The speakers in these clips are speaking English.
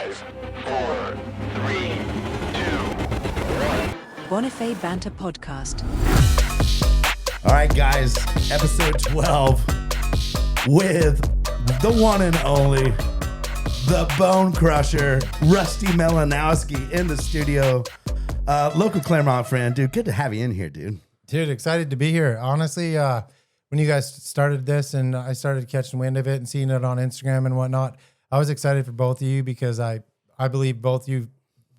5, 4, 3, 2, 1. Bonifay Banter Podcast. All right, guys, episode 12 with the one and only, the Bone Crusher, Rusty Malinoski in the studio. Local Clermont friend, dude. Good to have you in here, dude. Dude, excited to be here. Honestly, when you guys started this and I started catching wind of it and seeing it on Instagram and whatnot, I was excited for both of you because I believe both of you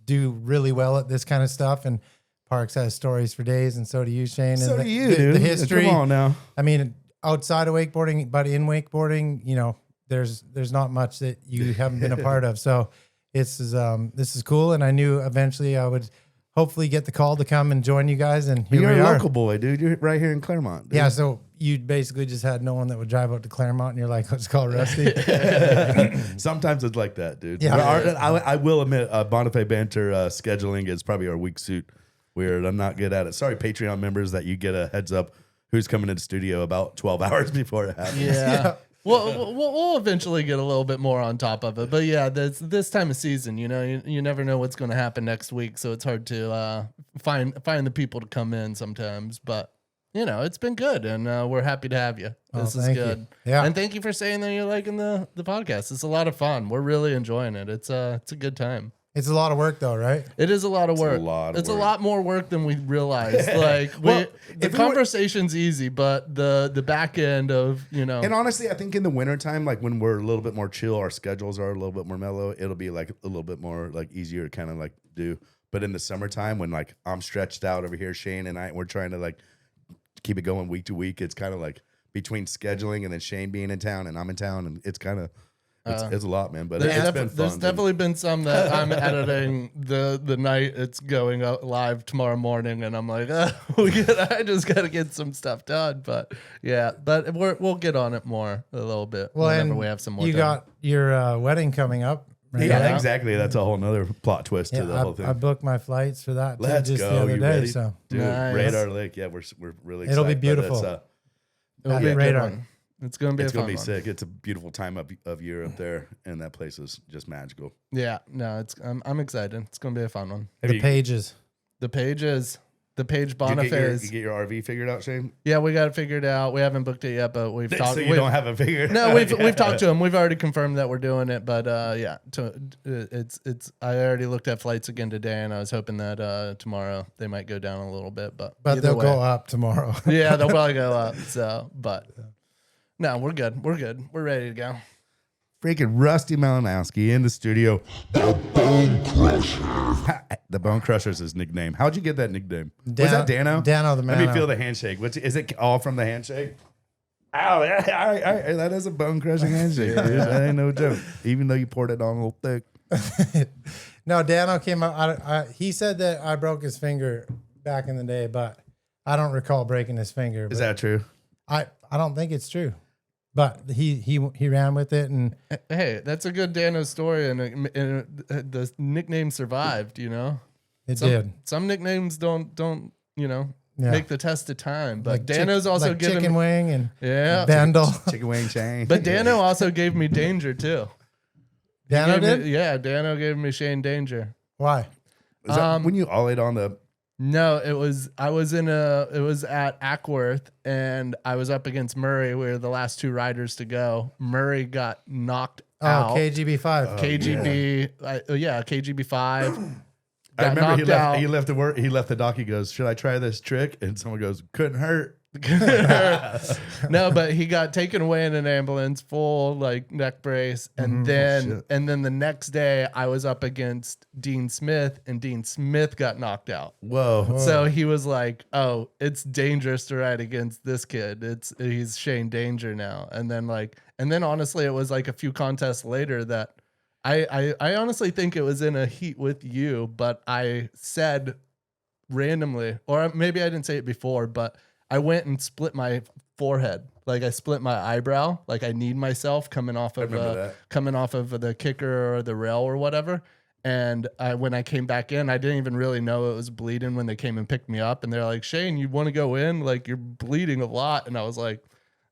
do really well at this kind of stuff. And Parks has stories for days, and so do you, Shane. So and do you, dude. The history. Come on now. I mean, outside of wakeboarding, but in wakeboarding, you know, there's not much that you haven't been a part of. So this is cool, and I knew eventually I would hopefully get the call to come and join you guys. And here You're we a are. local boy, dude. You're right here in Claremont. Dude. Yeah, so you basically just had no one that would drive out to Claremont, and you're like, let's call Rusty. Sometimes it's like that, dude. Yeah. I will admit, Bonifay Banter scheduling is probably our weak suit. Weird. I'm not good at it. Sorry, Patreon members, that you get a heads up who's coming into the studio about 12 hours before it happens. Yeah. Well, we'll eventually get a little bit more on top of it. But yeah, this time of season, you know, you never know what's going to happen next week. So it's hard to find the people to come in sometimes. But, you know, it's been good. And we're happy to have you. This is good. You. Yeah. And thank you for saying that you're liking the podcast. It's a lot of fun. We're really enjoying it. It's a good time. It's a lot of work, though, right? It is a lot of work. It's a lot more work than we realized. Like, the conversation's easy, but the back end of, you know. And honestly, I think in the wintertime, like when we're a little bit more chill, our schedules are a little bit more mellow, it'll be like a little bit more like easier to kind of like do. But in the summertime, when like I'm stretched out over here, Shane and we're trying to like keep it going week to week, it's kind of like between scheduling and then Shane being in town and I'm in town, and it's kind of it's a lot, man. But it's been fun. There's definitely been some that I'm editing the night it's going out live tomorrow morning, and I'm like, I just got to get some stuff done. But yeah, but we'll get on it more a little bit whenever we have some more. You got your wedding coming up. Right? Yeah, exactly. That's a whole nother plot twist to the whole thing. I booked my flights for that Let's just go. the other You day. ready? So Dude, Nice. Radar Lake. Yeah, we're really excited. It'll be beautiful. It'll be a good radar. one. It's gonna be It's a fun gonna be one. sick. It's a beautiful time of year up there, and that place is just magical. Yeah, no, I'm excited. It's gonna be a fun one. Pages. The Page Did Bonifays. you get your RV figured out, Shane? Yeah, we got it figured out. We haven't booked it yet, but we've talked. So you don't have it figured? No, we've talked to him. We've already confirmed that we're doing it. But yeah, it's. I already looked at flights again today, and I was hoping that tomorrow they might go down a little bit. But They'll go up tomorrow. Yeah, they'll probably go up. So, but no, we're good. We're good. We're ready to go. Freaking Rusty Malinoski in the studio. The Bone Crusher. The Bone Crusher is his nickname. How'd you get that nickname? Was that Dano? Dano the man. Let me feel the handshake. Is it all from the handshake? Ow, that is a bone crushing handshake, dude. That ain't no joke. Even though you poured it on a little thick. No, Dano came out. He said that I broke his finger back in the day, but I don't recall breaking his finger. Is that true? I don't think it's true. But he ran with it, and Hey, that's a good Dano story, and the nickname survived. You know, it did. Some nicknames don't make the test of time. But Like Dano's also like given Chicken Wing and Bendel. Chicken wing chain. But Dano also gave me Danger too. Dano did? Yeah, Dano gave me Shane Danger. Why? Is that when you ollied on the... No, it was at Ackworth, and I was up against Murray. We were the last two riders to go. Murray got knocked out. KGB 5. KGB 5. I remember he out. left the work. He left the dock. He goes, "Should I try this trick?" And someone goes, "Couldn't hurt." No, but he got taken away in an ambulance, full like neck brace, and then the next day I was up against Dean Smith, and Dean Smith got knocked out. Whoa! So he was like, "Oh, it's dangerous to ride against this kid. He's Shane Danger now." And then honestly, it was like a few contests later that I honestly think it was in a heat with you, but I said randomly, or maybe I didn't say it before, but I went and split my forehead. Like I split my eyebrow. Like I kneed myself coming off of the kicker or the rail or whatever. And when I came back in, I didn't even really know it was bleeding when they came and picked me up. And they're like, "Shane, you want to go in? Like you're bleeding a lot." And I was like,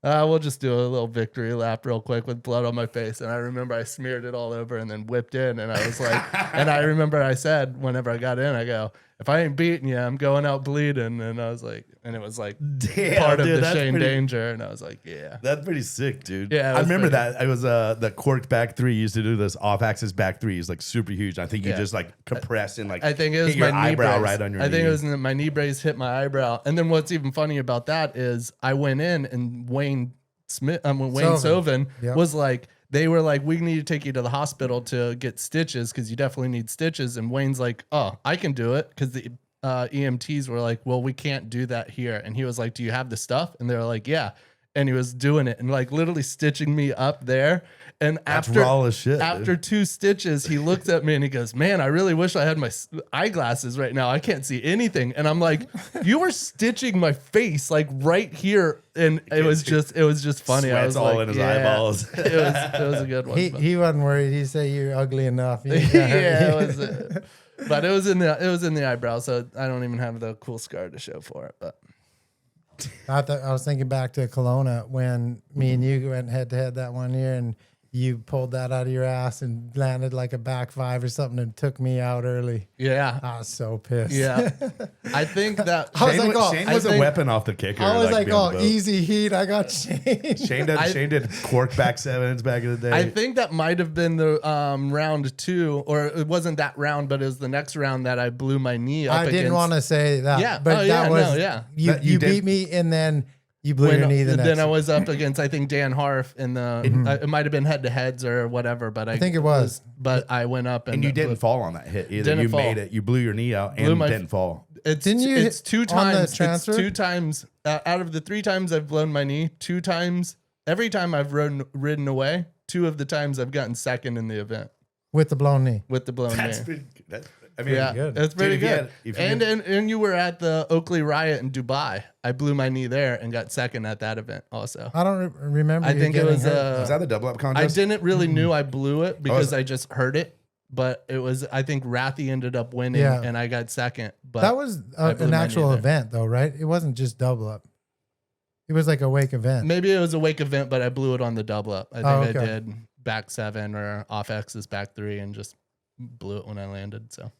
We'll just do a little victory lap real quick with blood on my face. And I remember I smeared it all over and then whipped in. And I was like, and I remember I said, whenever I got in, I go, if I ain't beating you, I'm going out bleeding. And I was like, and it was like Damn, part of dude, the that's Shane pretty- Danger. And I was like, yeah. That's pretty sick, dude. Yeah, it I was remember pretty- that. It was the cork back three used to do this off-axis back three. Is like super huge. I think you Yeah. just like compress and like I think it was hit your my knee eyebrow brace. right on your I think knee. it was my knee brace hit my eyebrow. And then what's even funny about that is I went in and Wayne Sovin Yep. was like, they were like, we need to take you to the hospital to get stitches because you definitely need stitches. And Wayne's like, oh, I can do it because the EMTs were like, well, we can't do that here. And he was like, do you have the stuff? And they were like, yeah. And he was doing it and like literally stitching me up there. And That's after raw as shit, after dude. 2 stitches, he looked at me and he goes, man, I really wish I had my eyeglasses right now. I can't see anything. And I'm like, you were stitching my face like right here. And it was just funny. I Sweat's was all like, in his yeah. eyeballs. It was a good one. He wasn't worried. He said you're ugly enough. Yeah, it was. But it was in the eyebrow, so I don't even have the cool scar to show for it. But I was thinking back to Kelowna when me and you went head to head that one year, and you pulled that out of your ass and landed like a back 5 or something and took me out early. yeah, I was so pissed. yeah. I think that I was Shane, like, oh, Shane I was a think- weapon off the kicker. I was like, behind oh, the boat. easy heat. I got Shane. Shane did cork back 7s back in the day. I think that might have been the round 2, or it wasn't that round, but it was the next round that I blew my knee up. I didn't against. want to say that. Yeah. But Oh, that yeah, was, no, yeah. you, That you you did- beat me and then you blew your knee the next. Then I was up against, I think, Dan Harf in the. It might have been head to heads or whatever, but I think it was. But I went up and you didn't fall on that hit either. Didn't You fall. made it. You blew your knee out Blew and my- didn't fall. It's Didn't you It's hit 2 on the times. It's transfer? 2 times out of the 3 times I've blown my knee. 2 times. Every time I've ridden away. 2 of the times I've gotten second in the event with the blown knee. with the blown That's knee. pretty good. I mean, Yeah, good. it's pretty Dude, if you good. had- if you And you were at the Oakley riot in Dubai. I blew my knee there and got second at that event also. I don't remember. I you think it getting was hurt. was that the double up I contest? didn't really knew I blew it because was- I just heard it, but it was I think Rathy ended up winning Yeah. and I got second. But That was I blew an my knee actual there. event, though, right? It wasn't just double up. It was like a wake event. maybe it was a wake event, but I blew it on the double up. I think Oh, I okay. did back 7 or off X's back 3 and just blew it when I landed. So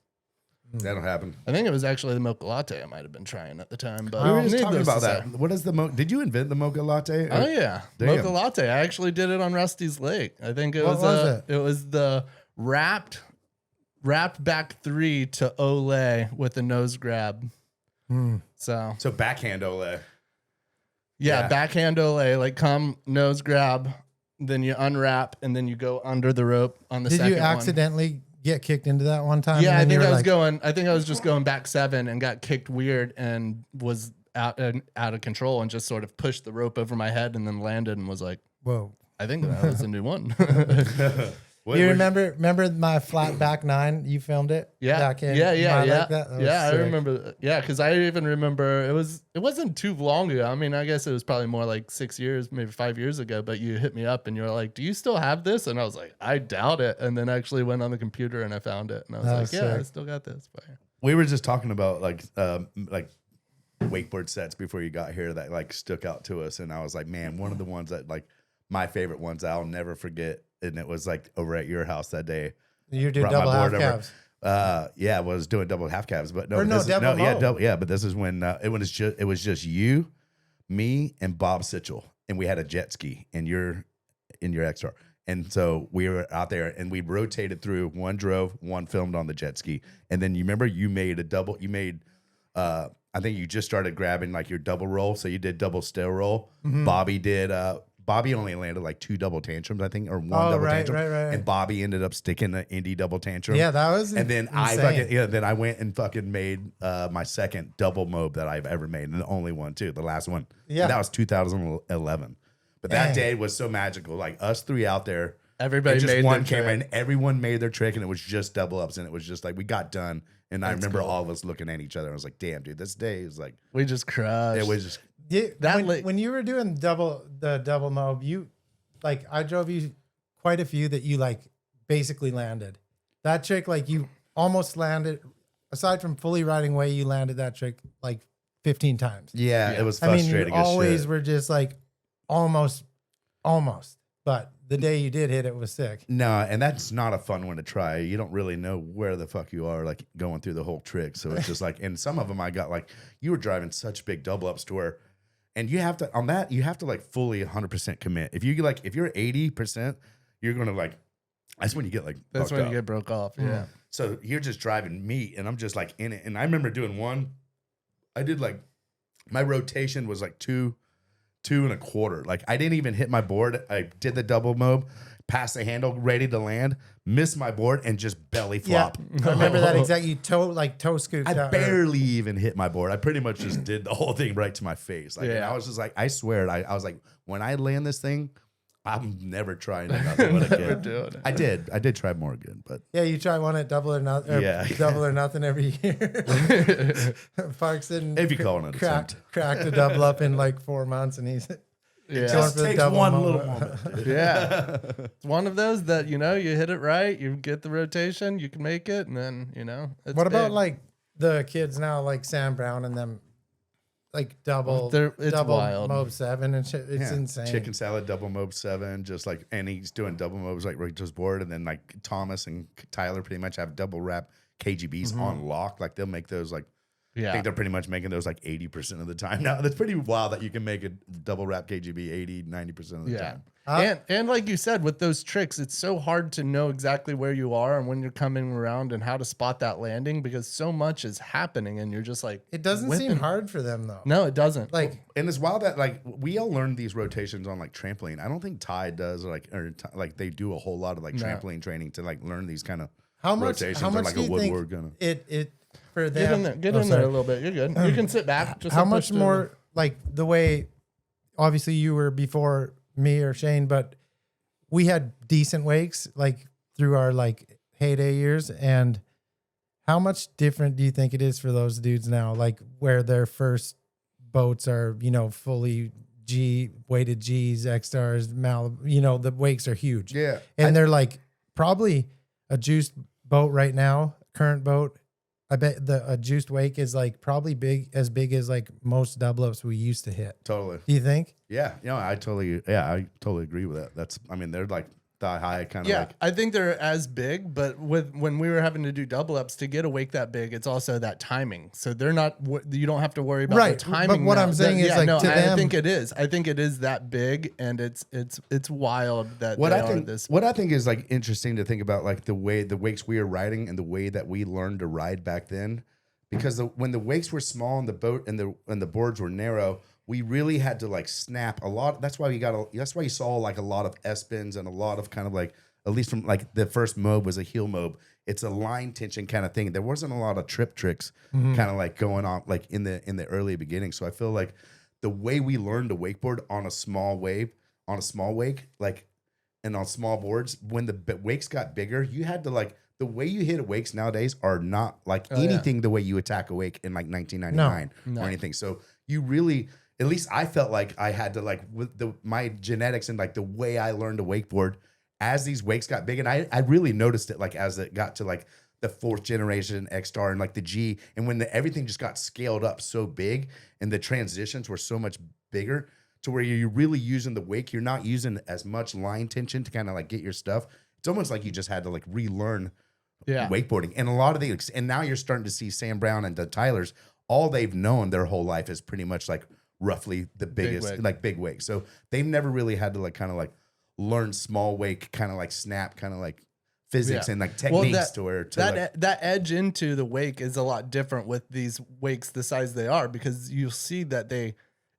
That'll happen. I think it was actually the mocha latte I might have been trying at the time. But We were just needless talking to about say. that. What is the did you invent the mocha latte? Oh yeah, Damn. mocha latte. I actually did it on Rusty's Lake. I think it What was, was it was the wrapped back 3 to Olay with a nose grab. So So backhand ole. yeah, Yeah. backhand Olay, like come nose grab, then you unwrap and then you go under the rope on the Did second you accidentally get kicked into that one time? one. Yeah, and I then you think were I was like, going. I think I was just going back 7 and got kicked weird and was out of control and just sort of pushed the rope over my head and then landed and was like, Whoa. I think that was a new one. You remember my flat back 9? You filmed it? Yeah, Back in yeah, my yeah. like that? That was Yeah, I sick. remember. Yeah, because I even remember it wasn't too long ago. I mean, I guess it was probably more like 6 years, maybe 5 years ago. But you hit me up and you were like, "Do you still have this?" And I was like, "I doubt it." And then actually went on the computer and I found it, and I was That like, was "Yeah, I sick. still got this." But We were just talking about like wakeboard sets before you got here that like stuck out to us, and I was like, man, one of the ones that like my favorite ones I'll never forget, and it was like over at your house that day. You did Brought my double half board over. calves. Yeah, I was doing double half calves, but no, Or but no, this is, double no, yeah, low. double, yeah, but this is when it was just you, me, and Bob Sitchell, and we had a jet ski in your XR, and so we were out there and we rotated through. One drove, one filmed on the jet ski, and then you remember you made a double. You made, I think you just started grabbing like your double roll, so you did double stair roll. Mm-hmm. Bobby did. Bobby only landed like 2 double tantrums, I think, or one Oh, double right, tantrum, right. and Bobby ended up sticking the indie double tantrum. Yeah, that was And then insane. then I went and fucking made my second double mob that I've ever made, and the only one too, the last one. Yeah. And that was 2011. But that Dang. day was so magical. Like us 3 out there, everybody and just made one their camera, trick. and everyone made their trick, and it was just double ups, and it was just like we got done. And I remember all of us looking at each other. I was like, "Damn, dude, this day is like We just crushed. it was just." Yeah, That when, when you were doing the double mob, you like I drove you quite a few that you like basically landed. That trick, like you almost landed. Aside from fully riding away, you landed that trick like 15 times. Yeah, it was I mean, frustrating. you as always shit. were just like almost. But the day you did hit it was sick. No, and that's not a fun one to try. You don't really know where the fuck you are, like going through the whole trick. So it's just like, and some of them I got like, you were driving such big double ups to where, and you have to, on that, you have to like fully 100% commit. If you're 80%, you're going to like, that's when you get like, That's when up. you get broke off. Yeah. So you're just driving meat and I'm just like in it. And I remember doing one, I did like, my rotation was like 2.25. Like I didn't even hit my board. I did the double mob, passed the handle, ready to land, missed my board, and just belly flop. I remember that exactly. You toe scoops. I barely even hit my board. I pretty much just did the whole thing right to my face. Like, and I was just like, I swear, I was like, when I land this thing, I'm never trying another one again. I did try more again, but yeah, you try one at double or nothing. Double or nothing every year. Parks didn't. If you call it an attempt. Cracked a double up in like 4 months, and he's It going just for the takes double one moment. little moment. Yeah. It's one of those that, you hit it right, you get the rotation, you can make it, and then, it's What about big. like the kids now, like Sam Brown and them, like double It's wild. Mob 7 and shit? It's insane. Chicken salad, double mob 7, just like, and he's doing double mobs like right to his board, and then like Thomas and Tyler pretty much have double wrap KGBs on lock. Like they'll make those like, I think they're pretty much making those like 80% of the time now. That's pretty wild that you can make a double wrap KGB 80-90% of the time. And like you said, with those tricks, it's so hard to know exactly where you are and when you're coming around and how to spot that landing because so much is happening and you're just like, It doesn't seem hard for them though. No, it doesn't. Like, And it's wild that like we all learned these rotations on like trampoline. I don't think Ty does or like they do a whole lot of like trampoline training to like learn these kind of rotations how much or like do a you woodward think gonna. it for get in them? there, there a little bit. You're good. You can sit back. Just How push much through. more like the way? Obviously, you were before me or Shane, but we had decent wakes like through our like heyday years. And how much different do you think it is for those dudes now? Like where their first boats are, fully weighted G's, X stars, Malibu. The wakes are huge. Yeah, And they're like probably a juiced boat right now, current boat. I bet a juiced wake is like probably as big as like most double ups we used to hit. totally. Do you think? Yeah, I totally agree with that. They're like thigh high kind of Yeah, like. I think they're as big, but when we were having to do double ups to get a wake that big, it's also that timing. So they're not. You don't have to worry about Right, the but timing. what now. I'm saying is, like, to I them- think it is. I think it is that big, and it's wild that What they I are think, this. what I think is like interesting to think about, like the wakes we are riding and the way that we learned to ride back then, because when the wakes were small and the boat and the boards were narrow, we really had to like snap a lot. That's why you saw like a lot of S-bends and a lot of kind of like, at least from like the first mob was a heel mob. It's a line tension kind of thing. There wasn't a lot of trip tricks kind of like going on like in the early beginning. So I feel like the way we learned to wakeboard on a small wake, like, and on small boards, when the wakes got bigger, you had to like, the way you hit wakes nowadays are not like anything the way you attack a wake in like 1999 or anything. So you really, at least I felt like I had to like with my genetics and like the way I learned to wakeboard as these wakes got big. And I really noticed it like as it got to like the 4th generation X Star and like the G, and when everything just got scaled up so big and the transitions were so much bigger to where you're really using the wake, you're not using as much line tension to kind of like get your stuff. It's almost like you just had to like relearn wakeboarding. And a lot of these, and now you're starting to see Sam Brown and the Tylers, all they've known their whole life is pretty much like roughly the biggest, big wake. So they've never really had to like kind of like learn small wake, kind of like snap, kind of like physics and like techniques that edge into the wake is a lot different with these wakes the size they are, because you'll see that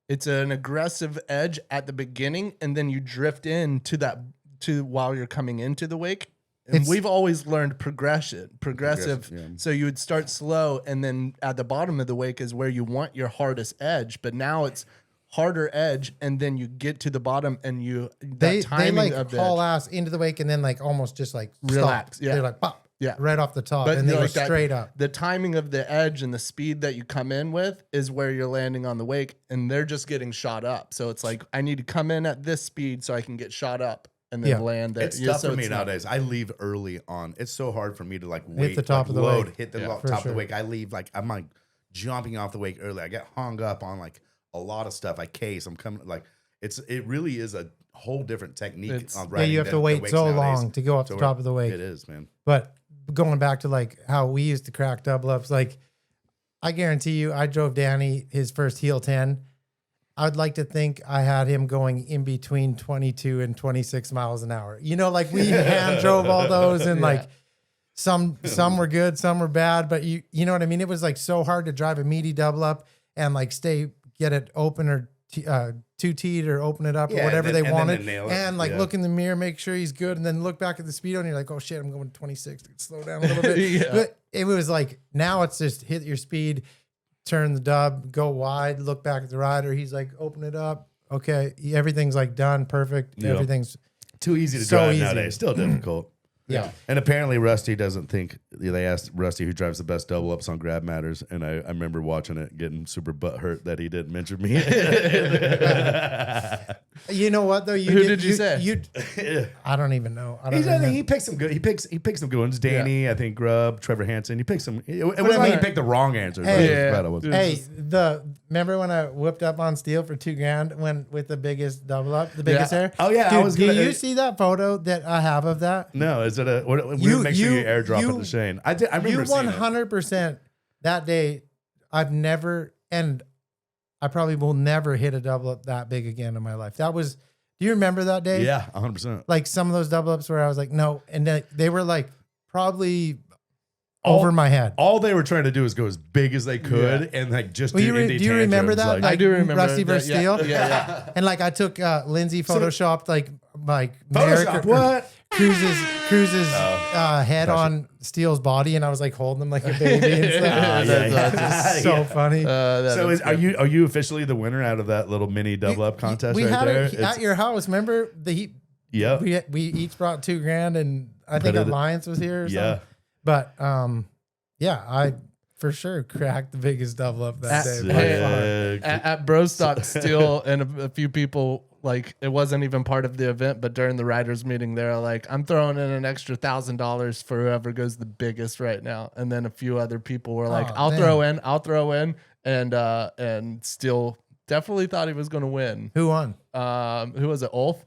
it's an aggressive edge at the beginning, and then you drift into while you're coming into the wake. And we've always learned progressive. Yeah. So you would start slow, and then at the bottom of the wake is where you want your hardest edge. But now it's harder edge, and then you get to the bottom, and They like of the haul edge. ass into the wake and then like almost just like Relax, stop. yeah. They're like pop, right off the top, But and they go like that- straight up. The timing of the edge and the speed that you come in with is where you're landing on the wake, and they're just getting shot up. So it's like, I need to come in at this speed so I can get shot up and then land there. It's tough for me nowadays. I leave early on. It's so hard for me to like wait, the top like, of the load, wake. hit the top for of sure. the wake. I leave like I'm like jumping off the wake early. I get hung up on like a lot of stuff. I case. I'm coming like it really is a whole different technique It's- on Yeah, riding. you have to than wait wakes so nowadays. long to go up So the top of the wake. It is, man. But going back to like how we used to crack double ups, like I guarantee you, I drove Danny his first heel 10. I'd like to think I had him going in between 22 and 26 miles an hour. You know, like we hand drove all those, and like some were good, some were bad, but you know what I mean? It was like so hard to drive a meaty double up and like get it open or two-teed or open it up or whatever they wanted, and like look in the mirror, make sure he's good, and then look back at the speedo and you're like, oh shit, I'm going 26, slow down a little bit. But it was like, now it's just hit your speed, turn the dub, go wide, look back at the rider. He's like, open it up. Okay. Everything's like done. Perfect. Yep. Everything's Too easy to so drive easy. nowadays. Still difficult. Yeah. And apparently Rusty doesn't think, they asked Rusty who drives the best double ups on Grab Matters. And I remember watching it, getting super butthurt that he didn't mention me. You know what though? Who did you say? I don't even know. I I don't think he picks some good. He picks some good ones. Danny, I think Grubb, Trevor Hansen. He picks some. It wasn't like he picked the wrong answers. Hey, Hey, remember when I whipped up on steel for $2,000 when with the biggest double up, the biggest hair? Oh, yeah, I Dude, was do gonna- you see that photo that I have of that? no, is it a? Make sure you airdrop it to Shane. I remember You seeing it. 100% that day. I've never, and I probably will never hit a double up that big again in my life. That was. Do you remember that day? Yeah, 100%. Like some of those double ups where I was like, no, and they were like probably over my head. All they were trying to do is go as big as they could, and like just Well, do indie do you remember tantrums, that? I do remember Rusty that, versus yeah. Steel. Yeah. And like I took Lindsay photoshopped like Photoshop, what? Cruz's head on Steele's body, and I was like holding him like a baby and stuff. That's So funny. So are you officially the winner out of that little mini double up contest we right had there? it at your house. Remember Yeah. we each brought $2,000, and I think Put it- Alliance was here. Or Yeah. something. But yeah, I for sure cracked the biggest double up that day. by far. At Bro Stock Steel and a few people, like it wasn't even part of the event, but during the riders meeting, they're like, I'm throwing in an extra $1,000 for whoever goes the biggest right now. And then a few other people were like, Oh, I'll throw in. And Steel definitely thought he was going to win. Who won? Who was it? Ulf?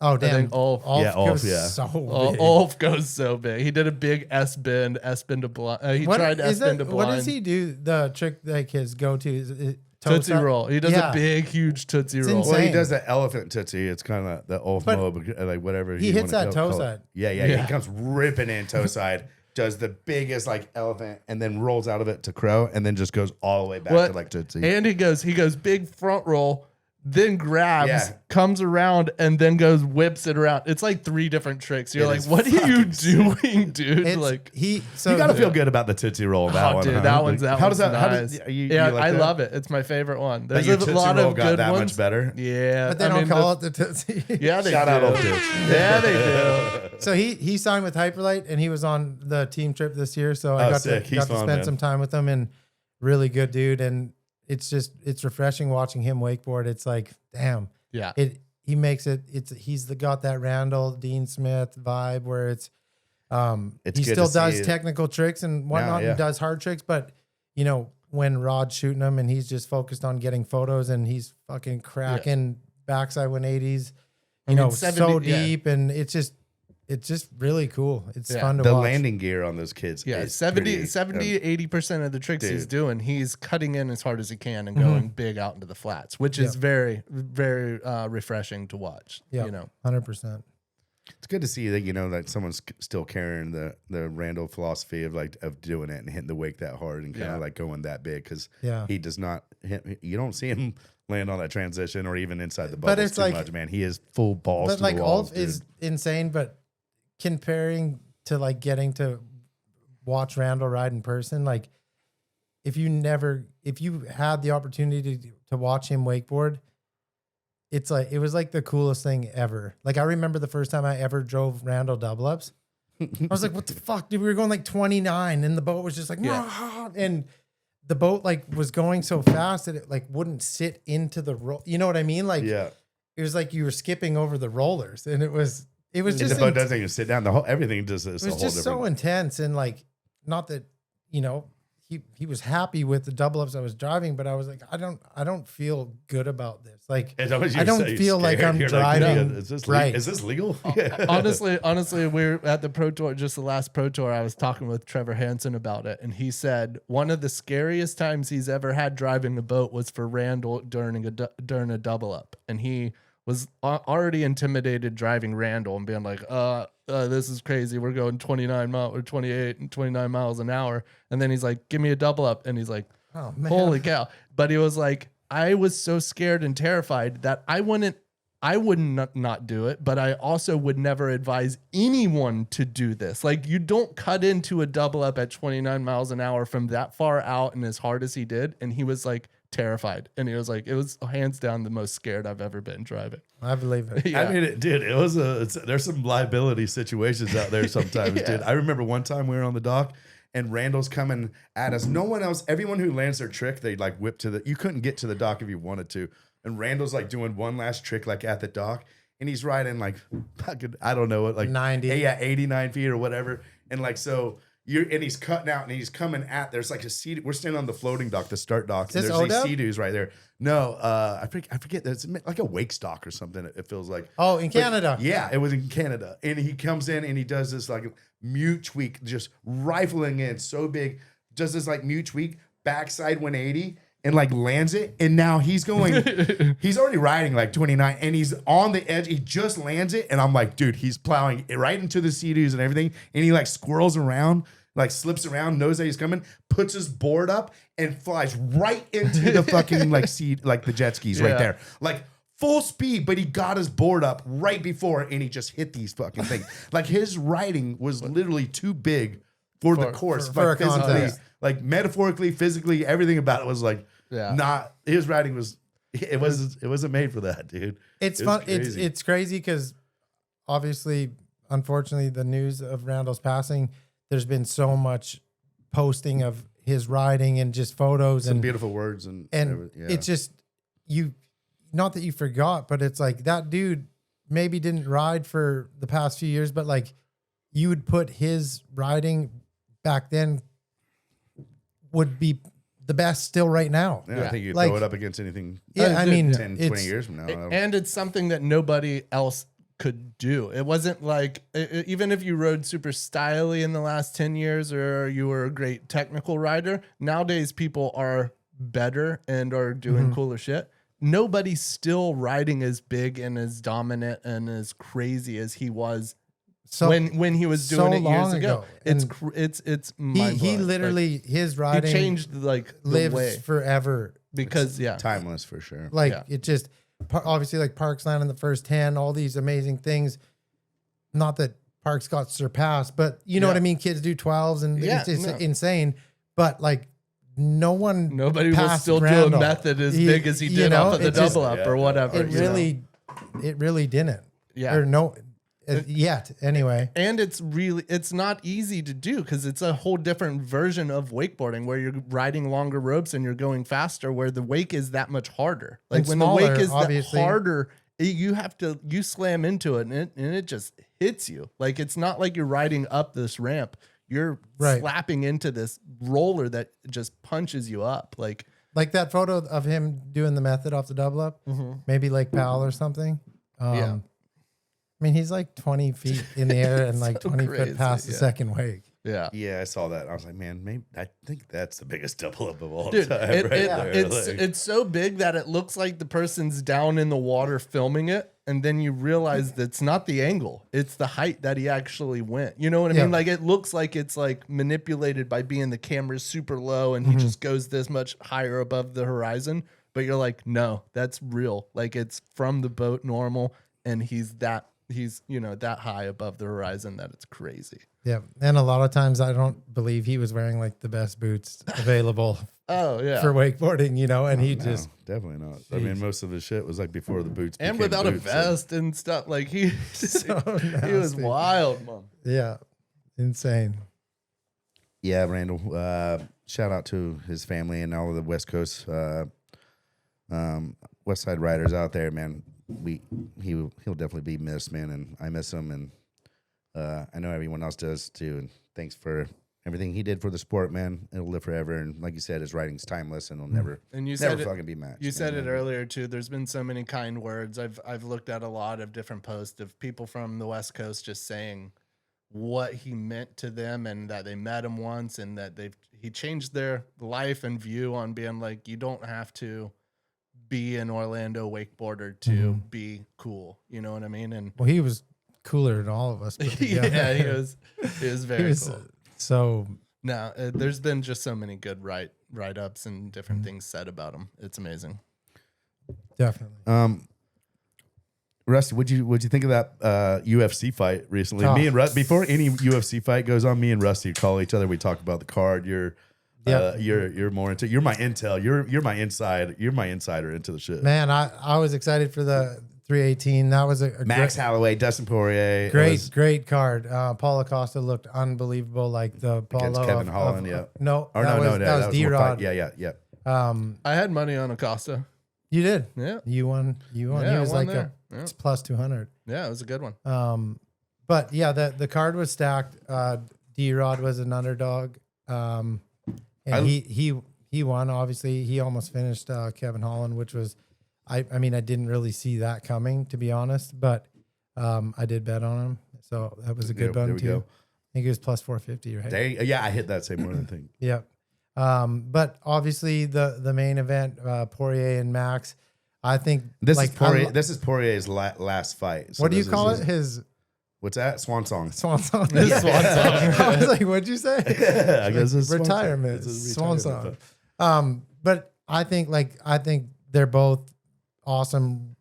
Oh I damn! think Ulf. Yeah, Ulf, goes yeah. So big. Ulf goes so big. He did a big S bend to blind. He tried S bend to blind. What does he do? The trick like his go to is it Tootsie toe roll. He does Yeah. a big, huge Tootsie roll. insane. Well, he does that elephant tootsie. It's kind of the Ulf But mode, like whatever. he you hits wanna that call toe it. side. Yeah. Yeah. He comes ripping in toe side, does the biggest like elephant, and then rolls out of it to crow, and then just goes all the way back to like tootsie. And he goes big front roll, then grabs, Yeah. comes around, and then whips it around. It's like 3 different tricks. You're It like, is what are you fucking doing, dude? It's, Like, You gotta feel good about the tootsie roll. That oh, one, dude, huh? that one's How does that? nice. How does you yeah, like I that? love it. It's my favorite one. That There's your a tootsie lot roll of got good that ones. much better. Yeah, But they don't call it the Tootsie. Yeah, they Shout do. out Ulf dude. Yeah, they do. So he signed with Hyperlight, and he was on the team trip this year. So I got sick. to He's fun, spend man. some time with him, and really good dude. And it's refreshing watching him wakeboard. It's like, damn, Yeah. He makes it. He's got that Randall Dean Smith vibe where It's he good still to does see it. technical tricks and whatnot, yeah. and does hard tricks, but you know when Rod's shooting him and he's just focused on getting photos and he's fucking cracking backside 180s, you know, 70 so yeah. deep, and it's just really cool. It's Yeah. fun to The watch. landing gear on those kids. Yeah, is 70, pretty, 80% of the tricks he's Dude. doing, he's cutting in as hard as he can and Mm-hmm. going big out into the flats, which is very, very refreshing to watch. Yeah, You know, 100%. It's good to see that that someone's still carrying the Randall philosophy of doing it and hitting the wake that hard and kind of Yeah. like going that big because Yeah. he does not hit. You don't see him land on that transition or even inside the But bubbles it's too like- much, man. He is full balls. But to like the walls, Ulf is dude. insane, but comparing to like getting to watch Randall ride in person, like if you had the opportunity to watch him wakeboard, it's like it was like the coolest thing ever. Like I remember the first time I ever drove Randall double ups. I was like, what the fuck, dude? We were going like 29 and the boat was just like, and the boat like was going so fast that it like wouldn't sit into the roll. You know what I mean? Like Yeah. it was like you were skipping over the rollers, and it was just The boat doesn't even sit down. The whole everything just is it was a whole just different. so intense, and like not that he was happy with the double ups I was driving, but I was like, I don't feel good about this. Like, Is that what you I don't say? feel like Scared? I'm You're driving. is this right. Is this legal? Honestly, we're at the Pro Tour, just the last Pro Tour. I was talking with Trevor Hansen about it, and he said one of the scariest times he's ever had driving a boat was for Randall during a double up, and he was already intimidated driving Randall and being like, this is crazy. We're going 29 miles or 28 and 29 miles an hour. And then he's like, give me a double up. And he's like, Oh man. holy cow. But he was like, I was so scared and terrified that I would not do it, but I also would never advise anyone to do this. Like, you don't cut into a double up at 29 miles an hour from that far out and as hard as he did. And he was like terrified. And he was like, it was hands down the most scared I've ever been driving. I believe it. Yeah. I mean, it did. It was there's some liability situations out there sometimes, Yeah. dude. I remember one time we were on the dock and Randall's coming at us. No one else, everyone who lands their trick, they like whip you couldn't get to the dock if you wanted to. And Randall's like doing one last trick, like at the dock. And he's riding like, fucking, I don't know what, like 90. Yeah, 89 feet or whatever. And like, so and he's cutting out and he's coming there's like a sea. We're standing on the floating dock, the start dock. Is And this there's these ODEP? sea-doos right there. No, I forget. It's like a wake stock or something. It feels like. Oh, in But, Canada. yeah, it was in Canada. And he comes in and he does this like mute tweak, just rifling in so big, does this like mute tweak, backside 180 and like lands it. And now he's going, he's already riding like 29 and he's on the edge. He just lands it. And I'm like, dude, he's plowing it right into the sea-doos and everything. And he like squirrels around, like slips around, knows that he's coming, puts his board up and flies right into the fucking like like the jet skis right Yeah. there. Like full speed, but he got his board up right before and he just hit these fucking things. Like his riding was literally too big for the course. for Like a physically, contest. like metaphorically, physically, everything about it was like Yeah. not his riding was it wasn't made for that, dude. It's It was fun. crazy. It's crazy because obviously, unfortunately, the news of Randall's passing, there's been so much posting of his riding and just photos Some and beautiful words and yeah. it's just not that you forgot, but it's like that dude maybe didn't ride for the past few years, but like you would put his riding back then would be the best still right now. Yeah, I think you Like- throw it up against anything. Yeah, I mean, 10, 20 it's- years from now. I don't- And it's something that nobody else could do. It wasn't like, even if you rode super styly in the last 10 years or you were a great technical rider, nowadays people are better and are doing cooler shit. Nobody's still riding as big and as dominant and as crazy as he was So when he was so doing it years long ago. ago. It's And it's he mind-blowing. literally his Like, riding he changed like the lives way forever. because yeah. timeless for sure. Like Yeah. it just obviously like Parks land in the first 10, all these amazing things. Not that Parks got surpassed, but you know Yeah. what I mean? Kids do 12s and Yeah, it's no. insane. But like Nobody will passed still do Randall. a method as He- big as he you did know, off of the it just- double up or whatever. it you know? really didn't. Yeah. Or no yet anyway. And it's not easy to do because it's a whole different version of wakeboarding where you're riding longer ropes and you're going faster, where the wake is that much harder. Like And when smaller, the wake is obviously. that harder, you slam into it and it just hits you. Like it's not like you're riding up this ramp. You're Right. slapping into this roller that just punches you up. Like Like that photo of him doing the method off the double up, maybe Lake Powell or something. Yeah. I mean, he's like 20 feet in the air and like So 20 crazy, foot past the yeah. second wake. yeah. Yeah, I saw that. I was like, man, maybe I think that's the biggest double up of all Dude, time. Right there. Like, it's so big that it looks like the person's down in the water filming it, and then you realize that it's not the angle; it's the height that he actually went. You know what I Yeah. mean? Like it looks like it's like manipulated by being the camera's super low, and he just goes this much higher above the horizon. But you're like, no, that's real. Like it's from the boat normal, and he's that high above the horizon that it's crazy. Yeah. And a lot of times I don't believe he was wearing like the best boots available Oh yeah, for wakeboarding, you know, and he no, just, definitely not. I mean, most of his shit was like before the boots, and became without a boots, vest and stuff. Like he So he was nasty. wild, man. yeah, insane. Yeah, Randall. Shout out to his family and all of the West Coast, West Side riders out there, man. He'll definitely be missed, man, and I miss him, and I know everyone else does too. And thanks for everything he did for the sport, man, it'll live forever. And like you said, his writing's timeless and will never, And you never said fucking be matched. You said man. it earlier too. There's been so many kind words. I've looked at a lot of different posts of people from the West Coast just saying what he meant to them and that they met him once and that he changed their life and view on being like, you don't have to be an Orlando wakeboarder to be cool. You know what I mean? And Well, he was cooler than all of us. Put together. yeah, he was very cool. So No, there's been just so many good write-ups and different things said about him. It's amazing. definitely. Rusty, what'd you think of that UFC fight recently? Oh. Me and Rusty, before any UFC fight goes on, me and Rusty call each other. We talk about the card. You're more into. You're my intel. You're my inside. You're my insider into the shit. Man, I was excited for the 318. That was a Max Holloway, Dustin Poirier, great card. Paul Acosta looked unbelievable, like the Paulo against Kevin Holland. Yeah. No, Or that was more D-Rod. fight. Yeah. I had money on Acosta. You did. Yeah. You won. Yeah, he was I won like there. it's plus 200. Yeah, it was a good one. But yeah, the card was stacked. D-Rod was an underdog. And he won. Obviously, he almost finished Kevin Holland, which was, I mean, I didn't really see that coming, to be honest. But I did bet on him, so that was a good There one we too. go. I think it was plus 450, right? Yeah, I hit that same one. I think. Yep. But obviously the main event, Poirier and Max. I think This like, is Poirier. This is Poirier's last fight. So what do you this call is it? His What's that? Swan song. swan song. Swan song. I was like, what'd you say? I guess it's retirement. It's a Swan retirement. song. But I think they're both awesome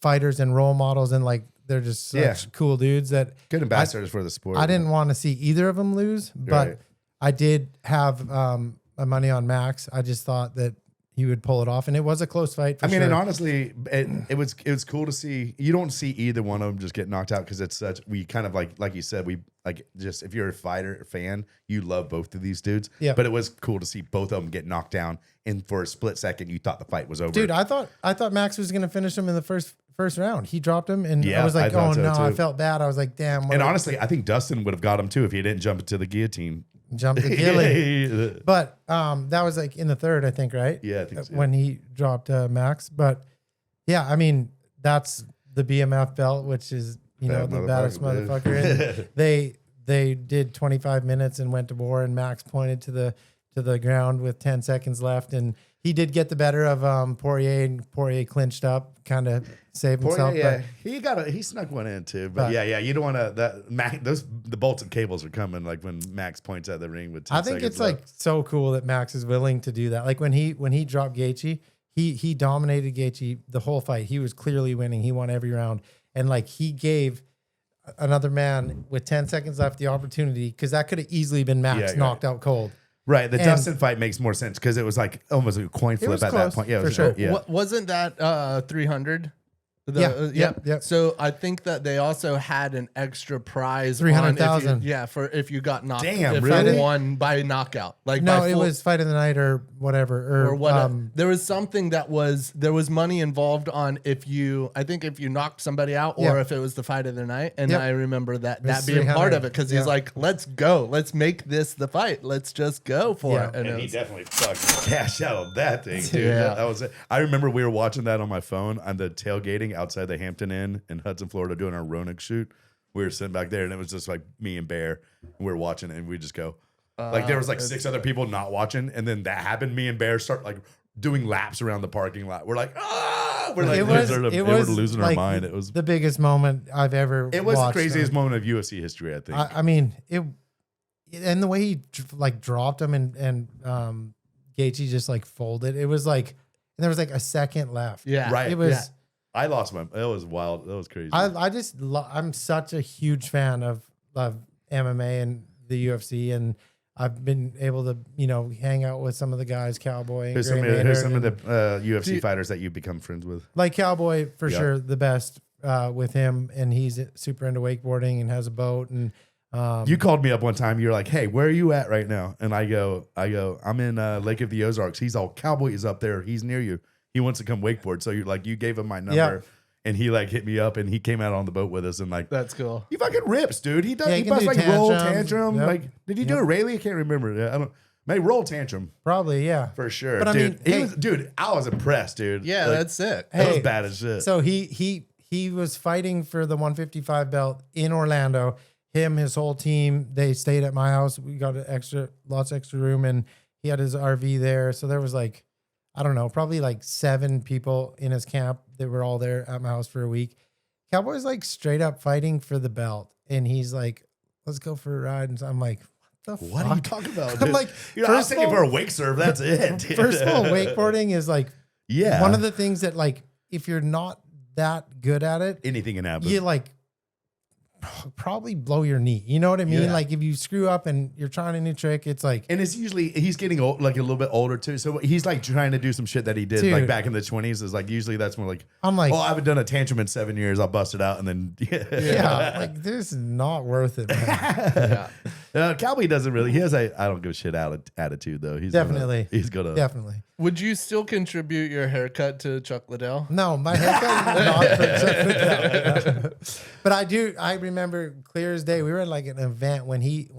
fighters and role models, and like they're just such cool dudes that Good ambassadors for the sport. I didn't want to see either of them lose, but Right. I did have my money on Max. I just thought that he would pull it off, and it was a close fight. For I mean, sure. and honestly, it was cool to see. You don't see either one of them just get knocked out because it's such. We kind of like you said, we like just if you're a fighter fan, you love both of these dudes. Yeah. But it was cool to see both of them get knocked down, and for a split second, you thought the fight was over. Dude, I thought Max was going to finish him in the first round. He dropped him, and Yeah, I was like, I thought oh so no, I too. felt bad. I was like, damn. and honestly, I think Dustin would have got him too if he didn't jump into the guillotine. jump the gilly. But that was like in the third, I think, right? Yeah, I think so. When he dropped Max. But yeah, I mean, that's the BMF belt, which is, Bad the baddest motherfucker, motherfucker. And they did 25 minutes and went to war, and Max pointed to the ground with 10 seconds left, and he did get the better of Poirier, and Poirier clinched up, kind of saved himself. Yeah, he snuck one in too. But yeah, you don't want to. The bolts and cables are coming like when Max points at the ring with 10 I think seconds it's left. like so cool that Max is willing to do that. Like when he dropped Gaethje, he dominated Gaethje the whole fight. He was clearly winning. He won every round, and like he gave another man with 10 seconds left the opportunity, because that could have easily been Max knocked out cold. Right, the And- Dustin fight makes more sense because it was like almost a coin flip was at close, that point. Yeah, it for was, sure. Yeah, Wasn't that 300? Yep. So I think that they also had an extra prize, 300,000. for if you got knocked. Damn, if really? you won by knockout, like No, by it full- was fight of the night or whatever, or what. Um, There was something there was money involved on if you knocked somebody out, or Yeah. if it was the fight of the night. And Yep. I remember that was being part 300. of it, because Yeah. he's like, let's go, let's make this the fight, let's just go for Yeah. it. and it he was- definitely fucking cashed out on that thing, dude. Yeah. That was it. I remember we were watching that on my phone on the tailgating outside the Hampton Inn in Hudson, Florida, doing our Roanoke shoot. We were sitting back there, and it was just like me and Bear. And we were watching it, and we just go. Like there was like 6 other people not watching, and then that happened. Me and Bear start like doing laps around the parking lot. We're like, we're like it was losing like our mind. It was the biggest moment I've ever the watched. craziest moment of UFC history, I think. I mean, and the way he like dropped him and Gaethje just like folded. It was like, and there was like a second left. Yeah. Right. It was. Yeah. I lost my. That was wild. That was crazy. I'm such a huge fan of MMA and the UFC, and I've been able to hang out with some of the guys, Cowboy. And Who's Gray some of Maynard, the and UFC fighters that you've become friends with? like Cowboy for Yeah. sure, the best with him, and he's super into wakeboarding and has a boat. And You called me up one time. You're like, "Hey, where are you at right now?" And I go, "I'm in Lake of the Ozarks." He's all, "Cowboy is up there. He's near you. He wants to come wakeboard." So you're like, you gave him my number. Yeah. and he like hit me up, and he came out on the boat with us, and like That's cool. he fucking rips, dude. He does. Yeah, he he can does do like roll tantrums. tantrum. Yep. Like, did he do a Rayleigh? I can't remember. Yeah, I don't. Maybe roll tantrum Probably, yeah. for sure. But I dude, mean, he hey- was, dude, I was impressed, dude. Yeah, Like, that's sick. that was Hey, bad as shit. So he was fighting for the 155 belt in Orlando. Him, his whole team, they stayed at my house. We got lots of extra room, and he had his RV there. So there was like, I don't know, probably like 7 people in his camp. They were all there at my house for a week. Cowboy's like straight up fighting for the belt, and he's like, "Let's go for a ride." And so I'm like, "What the What fuck?" are you talking about? I'm Dude? like, you know, I was first of thinking all- for a wake serve. That's it. Dude. First of all, wakeboarding is like yeah, one of the things that like if you're not that good at it, anything can happen. you like probably blow your knee. You know what I mean? Yeah. Like if you screw up and you're trying a new trick, it's like And it's usually he's getting old, like a little bit older too. So he's like trying to do some shit that he did like Dude. back in the 20s. Is like usually that's when like I'm like, oh, I haven't done a tantrum in 7 years. I'll bust it out and then yeah, like this is not worth it, man. Cowboy doesn't really. He has a I don't give a shit attitude though. He's Definitely. he's gonna Definitely. Would you still contribute your haircut to Chuck Liddell? No, my haircut is not for Chuck Liddell. But I remember clear as day. We were at like an event when he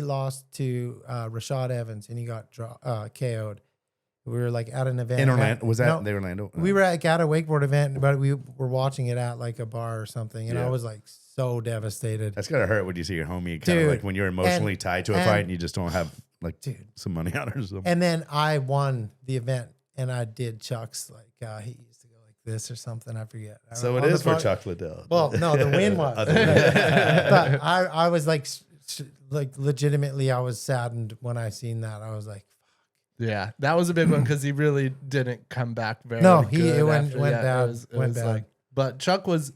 lost to Rashad Evans and he got KO'd. We were like at an event in Orlando. Was that No, in Orlando? we were at a wakeboard event, but we were watching it at like a bar or something, and I Yeah. was like so devastated. That's gotta hurt when you see your homie kind of Dude, like when you're emotionally and- tied to a and- fight and you just don't have like Dude. some money on it or something. And then I won the event, and I did Chuck's like he used to go like this or something. I forget. So it On the is for front- Chuck Liddell. Well, no, the win was. Oh, the win. But I was like legitimately, I was saddened when I seen that. I was like, Yeah, that was a big one because he really didn't come back very. No, good it went after. bad, It went was bad. like, but Chuck was.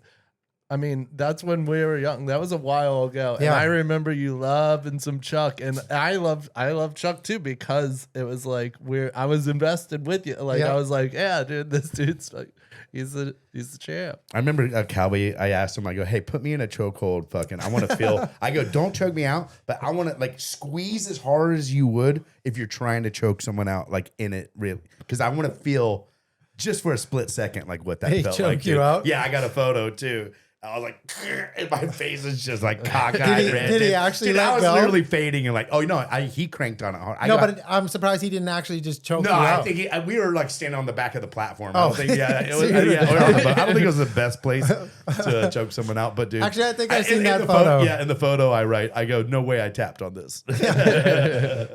I mean, that's when we were young. That was a while ago, and Yeah. I remember you loving some Chuck, and I love Chuck too because it was like I was invested with you. Like Yeah. I was like, yeah, dude, this dude's like, he's the champ. I remember a Cowboy. I asked him, I go, hey, put me in a chokehold. Fucking, I want to feel. I go, don't choke me out, but I want to like squeeze as hard as you would if you're trying to choke someone out, like in it, really, because I want to feel just for a split second, like what that He felt choked like. you dude. out? Yeah, I got a photo too. I was like, and my face is just like cockeyed. Did he actually Dude, let I was go? literally fading and like, oh no, he cranked on it hard. but I'm surprised he didn't actually just choke No, you I out. think we were like standing on the back of the platform. Oh. I don't think, yeah, it was, So you were yeah, there. I don't think it was the best place to choke someone out. But dude, Actually, I think I've seen in that the photo. Yeah, in the photo I go, no way I tapped on this.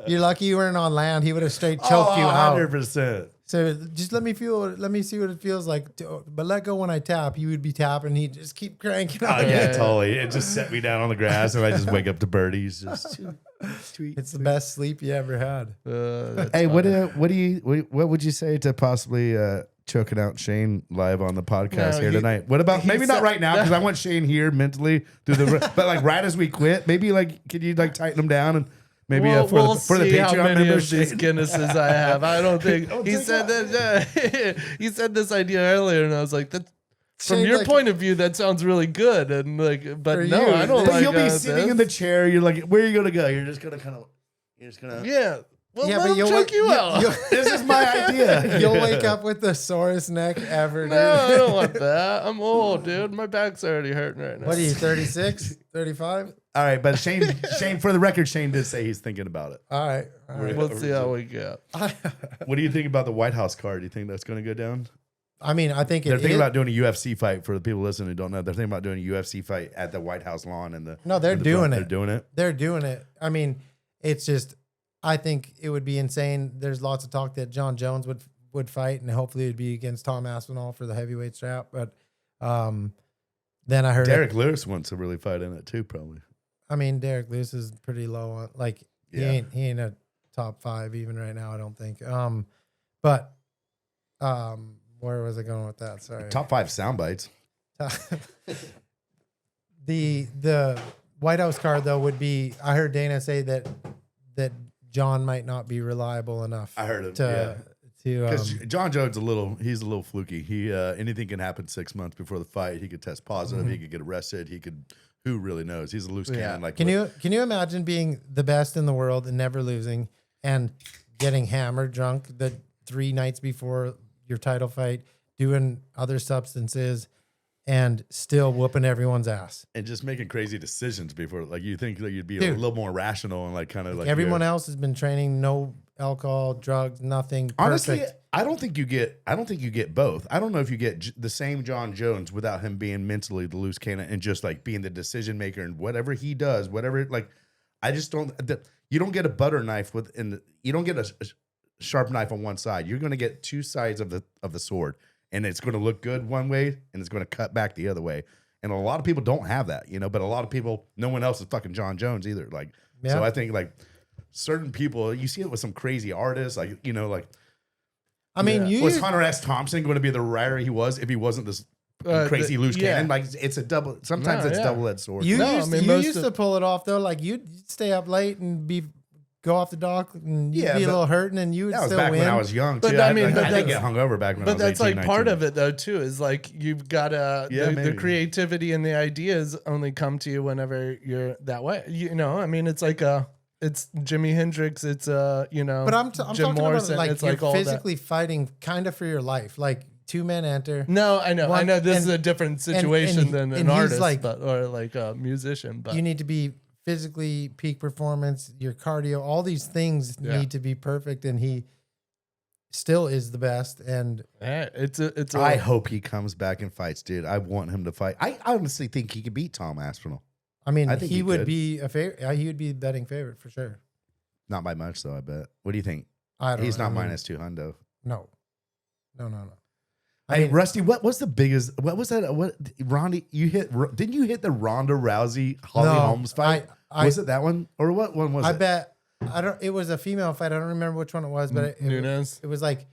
You're lucky you weren't on land. He would have straight choked you out. 100%. So just let me see what it feels like. But let go when I tap. You would be tapping. He'd just keep cranking. Oh out. yeah, totally. It just set me down on the grass, and I just wake up to birdies. Just sweet. It's the best sleep you ever had. Hey, what would you say to possibly choking out Shane live on the podcast No, here he- tonight? What about he maybe not said- right now because I want Shane here mentally through the but like right as we quit, maybe like could you like tighten him down and maybe we'll for the see how Patreon many members? of these Shane? Guinnesses I have. I don't think Oh, he take said that. He said this idea earlier, and I was like, "That from Shane, your like- point of view, that sounds really good." And like, but For no, you, I don't But like. you'll be sitting in the chair. You're like, where are you gonna go? You're just gonna yeah. Well, Yeah, let but him you'll choke wake- you out. This is my idea. You'll wake up with the sorest neck ever, dude. No, I don't want that. I'm old, dude. My back's already hurting right now. What are you, 36, 35? All right, but Shane, for the record, Shane did say he's thinking about it. All right. All right. We'll see how we go. What do you think about the White House card? Do you think that's going to go down? I mean, I think They're it thinking is. about doing a UFC fight for the people listening who don't know. They're thinking about doing a UFC fight at the White House lawn and the. No, they're in the doing front. it. They're doing it. They're doing it. I mean, it's just, I think it would be insane. There's lots of talk that John Jones would fight, and hopefully it'd be against Tom Aspinall for the heavyweight strap. But then I heard Derek Lewis wants to really fight in it too, probably. I mean, Derek Lewis is pretty low on, like, Yeah. he ain't a top 5 even right now, I don't think. Where was I going with that? Sorry. Top 5 sound bites. The White House card though would be, I heard Dana say that John might not be reliable enough. I heard it. to Because John Jones he's a little fluky. He anything can happen 6 months before the fight. He could test positive. He could get arrested. Who really knows? He's a loose cannon. Like can you imagine being the best in the world and never losing and getting hammered drunk the 3 nights before your title fight, doing other substances, and still whooping everyone's ass. And just making crazy decisions before, like you think that you'd be a Dude. little more rational and like kind of like Everyone else has been training, no alcohol, drugs, nothing. Honestly, Perfect. I don't think you get both. I don't know if you get the same John Jones without him being mentally the loose cannon and just like being the decision maker and whatever he does, whatever, like, I just don't, you don't get a butter knife you don't get a sharp knife on one side. You're going to get two sides of the sword, and it's going to look good one way and it's going to cut back the other way. And a lot of people don't have that, but a lot of people, no one else is fucking John Jones either. Like, so I think like certain people, you see it with some crazy artists, like, like, I mean, was Hunter S. Thompson going to be the writer he was if he wasn't this crazy loose cannon? Like, it's a double. Sometimes it's double-edged sword. You used to pull it off though. Like you'd stay up late and go off the dock and you'd be a little hurting, and you would that was still back win. when I was young. But too. I mean, I didn't get hungover back when I was 18, But that's like 19. part of it though too. Is like you've got to the creativity and the ideas only come to you whenever you're that way. I mean, it's like it's Jimi Hendrix. It's But I'm Jim talking Morrison. about like it's you're like all physically fighting kind of for your life. Like two men enter. No, I know. This is a different situation and than an he's artist, like, or like a musician. But you need to be physically peak performance. Your cardio, all these things need to be perfect, and he still is the best. And I hope he comes back and fights, dude. I want him to fight. I honestly think he could beat Tom Aspinall. I mean, I think he would could. be a favorite. He would be betting favorite for sure. Not by much, though. I bet. What do you think? I don't. He's know. not minus 200. No. I mean, Rusty, what was the biggest? What was that? What Ronda? Didn't you hit the Ronda Rousey Holly Holmes fight? Was it that one or what one was it? I bet. I don't. It was a female fight. I don't remember which one it was, but Nunes. it was like.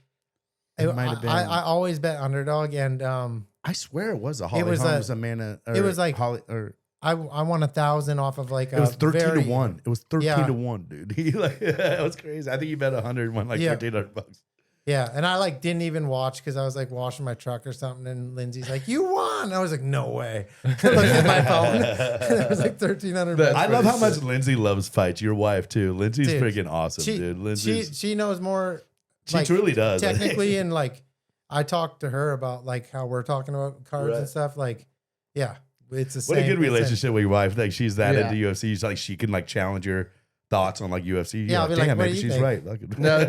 It might have been. I always bet underdog, and I swear it was a Holly was Holmes, Amanda. It was like Holly or. I won 1,000 off of like it was 13 very, to 1. It was 13 Yeah. to 1, dude. He like it was crazy. I think he bet 100 and won like $1,300. Yeah, and I like didn't even watch because I was like washing my truck or something, and Lindsay's like, "You won!" I was like, "No way!" I looked at my phone. It was like $1,300. I love how much Lindsay loves fights. Your wife too. Lindsay's Dude, freaking awesome, dude. Lindsay's, she knows more. she like, truly does. technically, and like I talked to her about like how we're talking about cards Right. and stuff. Like, yeah, it's the same. What a good it's the same. relationship with your wife. Like she's that Yeah. into UFC. She's like she can like challenge your thoughts on like UFC. Yeah, I'll be like, damn, what do maybe you she's think? right. Like, No,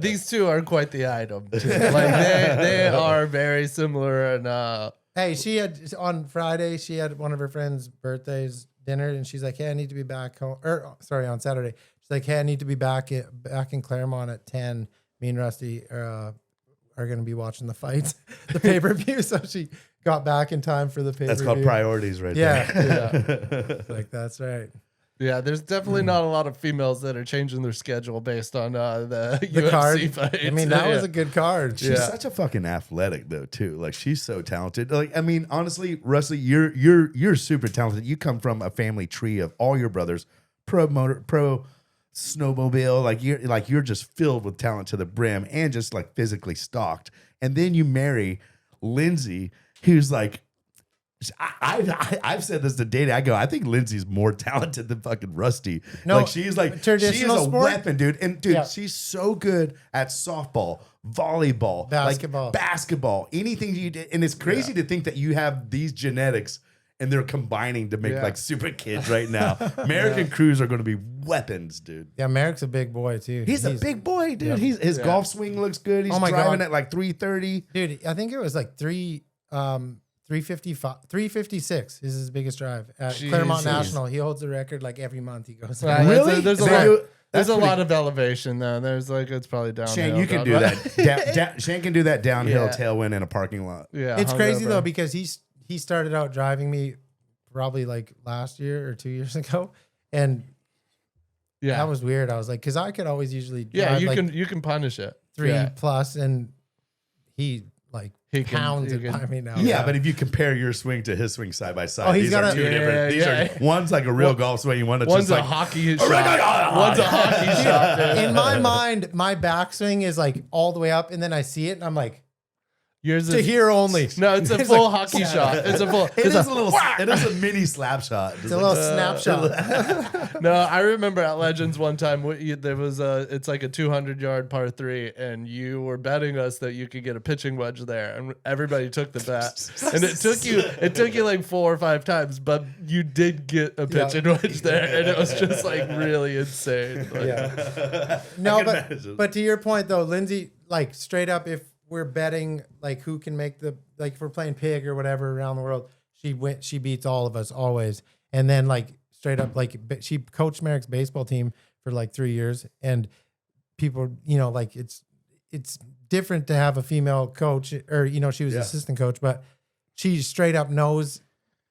these two are quite the item. Like they are very similar, and Hey, she had on Friday. She had one of her friends' birthdays dinner, and she's like, "Hey, I need to be back home." Or sorry, on Saturday, she's like, "Hey, I need to be back in Claremont at 10. Me and Rusty are going to be watching the fights, the pay per view." So she got back in time for the pay per view. that's called priorities, right Yeah, there. like that's right. yeah, there's definitely not a lot of females that are changing their schedule based on the UFC card. fights. I mean, that was a good card. She's such a fucking athletic though too. Like she's so talented. Like I mean, honestly, Rusty, you're super talented. You come from a family tree of all your brothers, pro snowmobile. Like you're just filled with talent to the brim and just like physically stocked. And then you marry Lindsay, who's like. I've said this to Dana. I go, I think Lindsay's more talented than fucking Rusty. No, like she's like she is traditional a sport? weapon, dude. And dude, Yeah. she's so good at softball, volleyball, Basketball. like basketball, anything you did. And it's crazy to think that you have these genetics and they're combining to make like super kids right now. American crews are going to be weapons, dude. Yeah, Merrick's a big boy too. He's a big boy, dude. Yep. His golf swing looks good. He's Oh my driving God. at like 330. dude. I think it was like 356 is his biggest drive at Claremont Jesus. National. He holds the record like every month he goes. Really? There's a Is lot. that- There's a pretty- lot of elevation though. There's like it's probably down. Shane, you can do that. Shane can do that downhill Yeah. tailwind in a parking lot. Yeah, It's crazy hungover. though because he started out driving me probably like last year or 2 years ago, and Yeah, that was weird. I was like, because I could always usually drive yeah. You like can punish it. 3 Yeah. plus, and he like He can- pounds he it can- by me now. Yeah, but if you compare your swing to his swing side by side, Oh, he's these got are a- two Yeah, different. These yeah. are one's like a real golf swing, and one's One's just a like hockey shot. One's a hockey shot. Dude. in my mind, my backswing is like all the way up, and then I see it, and I'm like, Yours To is hear only. no, it's a full hockey shot. It's a full. It is a little. It is a mini slap shot. It's a little snapshot. No, I remember at Legends one time there was it's like a 200-yard par 3, and you were betting us that you could get a pitching wedge there, and everybody took the bet, and it took you like 4 or 5 times, but you did get a pitching wedge there, and it was just like really insane. Like, Yeah. No, but to your point though, Lindsay, like straight up, if we're betting like who can make like if we're playing pig or whatever around the world, she beats all of us always. And then like straight up, like she coached Merrick's baseball team for like 3 years, and people, like it's different to have a female coach, or she was assistant coach, but she straight up knows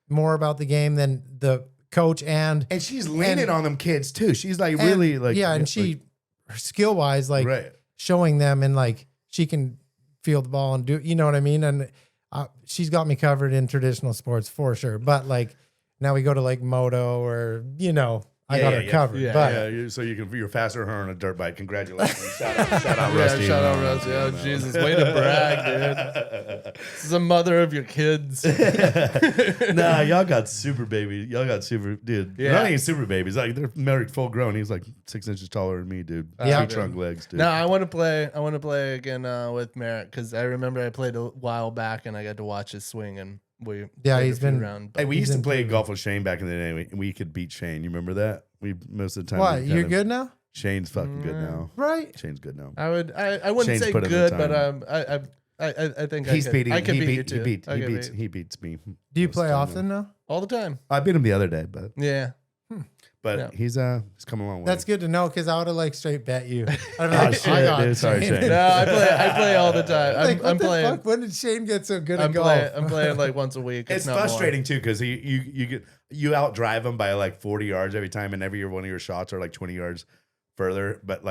more about the game than the coach, and she's leaning on them kids too. She's like really like and she skill wise like showing them, and like she can field the ball and do, you know what I mean? And she's got me covered in traditional sports for sure. But like now we go to like moto or, I got her covered. Yeah, but so you're faster than her on a dirt bike. Congratulations. Shout out Rusty. Shout out Rusty. Oh, Jesus. Way to brag, dude. This is the mother of your kids. Nah, y'all got super baby. Y'all got super, dude. Yeah. Not even super babies. Like they're married full grown. He's like 6 inches taller than me, dude. Yeah. Two trunk legs, dude. No, I want to play again with Merrick, because I remember I played a while back and I got to watch his swing, and we he's been around. Hey, we used to play improving. golf with Shane back in the day. We could beat Shane. You remember that? We most of the time. what, we you're kind of- good now? Shane's fucking good now. Right. Shane's good now. I wouldn't Shane's say put in the good, time. but I think He's beating. I can he beat beat, you too. he beats me. Do you most play of the time often now? all the time. I beat him the other day, but Yeah. But he's coming along. That's good to know, because I would have like straight bet you. I'd be Oh, like, shit, I got dude. Sorry, Shane. Shane. No, I play all the time. Like, what I'm the playing. fuck? When did Shane get so good at I'm golf? playing like once a week. It's not more. frustrating too, because you outdrive him by like 40 yards every time, and every one of your shots are like 20 yards further. But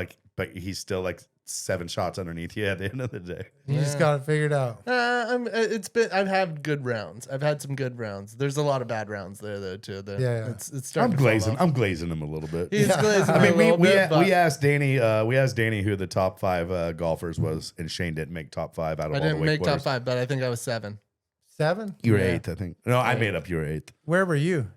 he's still like 7 shots underneath you at the end of the day. You just got it figured out. I've had good rounds. I've had some good rounds. There's a lot of bad rounds there though too. Yeah. It's starting I'm to fall glazing. off. I'm glazing him a little bit. He's glazing. I mean, me a little bit, but we asked Danny. We asked Danny who the top 5 golfers was, and Shane didn't make top 5 out of I all the didn't make top wakeboarders. 5, but I think I was 7. 7? You were Yeah. 8th, I think. No, I made up. You were 8th. Where were you?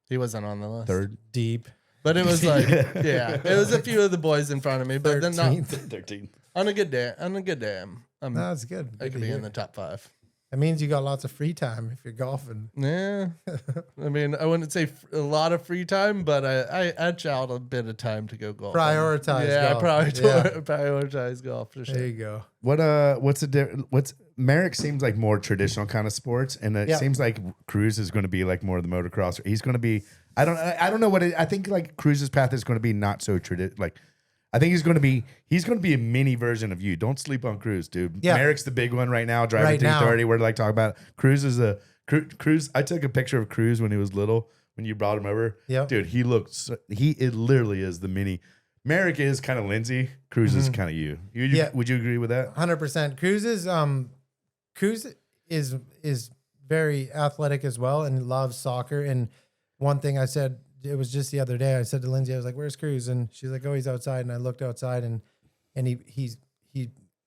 He wasn't on the list. 3rd. Deep. But it was like, it was a few of the boys in front of me, but then not 13th. on a good day. I'm That's good. I Good could to be hear. in the top 5. That means you got lots of free time if you're golfing. Yeah, I mean, I wouldn't say a lot of free time, but I out a bit of time to go golf. Prioritize Yeah, golf. prioritize golf for sure. There you go. What's the difference? Merrick seems like more traditional kind of sports, and it seems like Cruz is going to be like more of the motocross. He's going to be. I don't know what I think. Like Cruz's path is going to be not so traditional. Like I think he's going to be a mini version of you. Don't sleep on Cruz, dude. Yeah. Merrick's the big one right now, driving Right now. 230. We're like talking about Cruz is a Cruz. I took a picture of Cruz when he was little. When you brought him over, Yep. dude, he looks. It literally is the mini. Merrick is kind of Lindsay. Cruz is kind of you. Yeah. Would you agree with that? 100%. Cruz is very athletic as well and loves soccer. And one thing I said, it was just the other day, I said to Lindsay, I was like, "Where's Cruz?" And she's like, "Oh, he's outside." And I looked outside, and he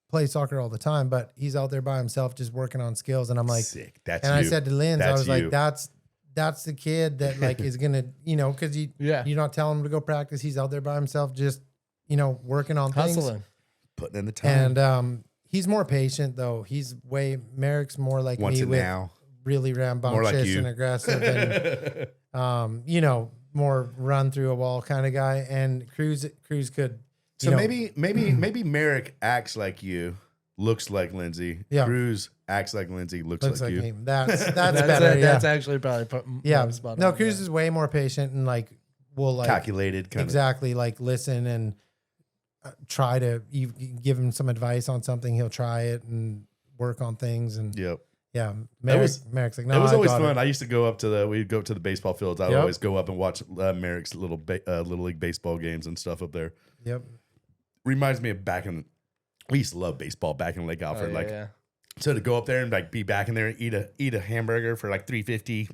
plays soccer all the time, but he's out there by himself just working on skills. And I'm like, Sick. That's and you. I said to Lindsay, I That's was you. like, that's the kid that like is gonna, because you're not telling him to go practice. He's out there by himself, just working on things. Hustling. Putting in the time. And he's more patient though. Merrick's more like Wants me it with now. really More like rambunctious you. and aggressive, and more run through a wall kind of guy. And Cruz could. So maybe Merrick acts like you, looks like Lindsay. Yeah. Cruz acts like Lindsay, looks looks like like you. him. That's That's better. That's Yeah, actually probably yeah. spot No, on, Cruz yeah. is way more patient and like will like Calculated kind exactly like listen and try to you give him some advice on something. He'll try it and work on things. And of. Yep. yeah, was- Merrick's like, no, it was I always got fun. it. I used to go up to we'd go up to the baseball fields. I would Yep. always go up and watch Merrick's little league baseball games and stuff up there. Yep. Reminds me of we used to love baseball back in Lake Alfred. Oh, like yeah. so to go up there and like be back in there and eat a hamburger for like $3.50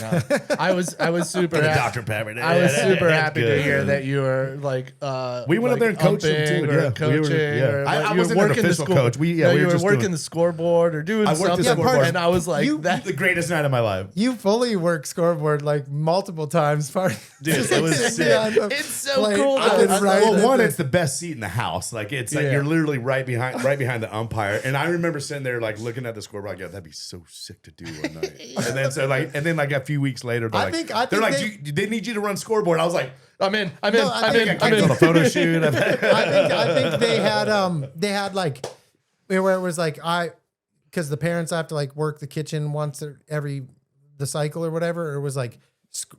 I was super The happy. Dr. Pepper. I was super That's happy to good. hear that you were like We went up there and coached them too. umping or Yeah, coaching. Or I like, you wasn't were an working the official score. coach. We were were just working doing- the scoreboard or doing I worked the something. scoreboard. And I was like, that. The greatest night of my life. You fully work scoreboard like multiple times. Dude, it was sick. It's so cool. I though. did I right love Well, it. one, it's the best seat in the house. Like it's like Yeah. you're literally right behind the umpire. And I remember sitting there like looking at the scoreboard. Like, that'd be so sick to do one night. And then a few weeks later, they're I like, think they're like, they- they need you to run scoreboard. I was like, I'm in. I'm No, in. I I'm think in. I I'm on in. a photo shoot. I think they had like where it was like because the parents have to like work the kitchen once every the cycle or whatever. Or it was like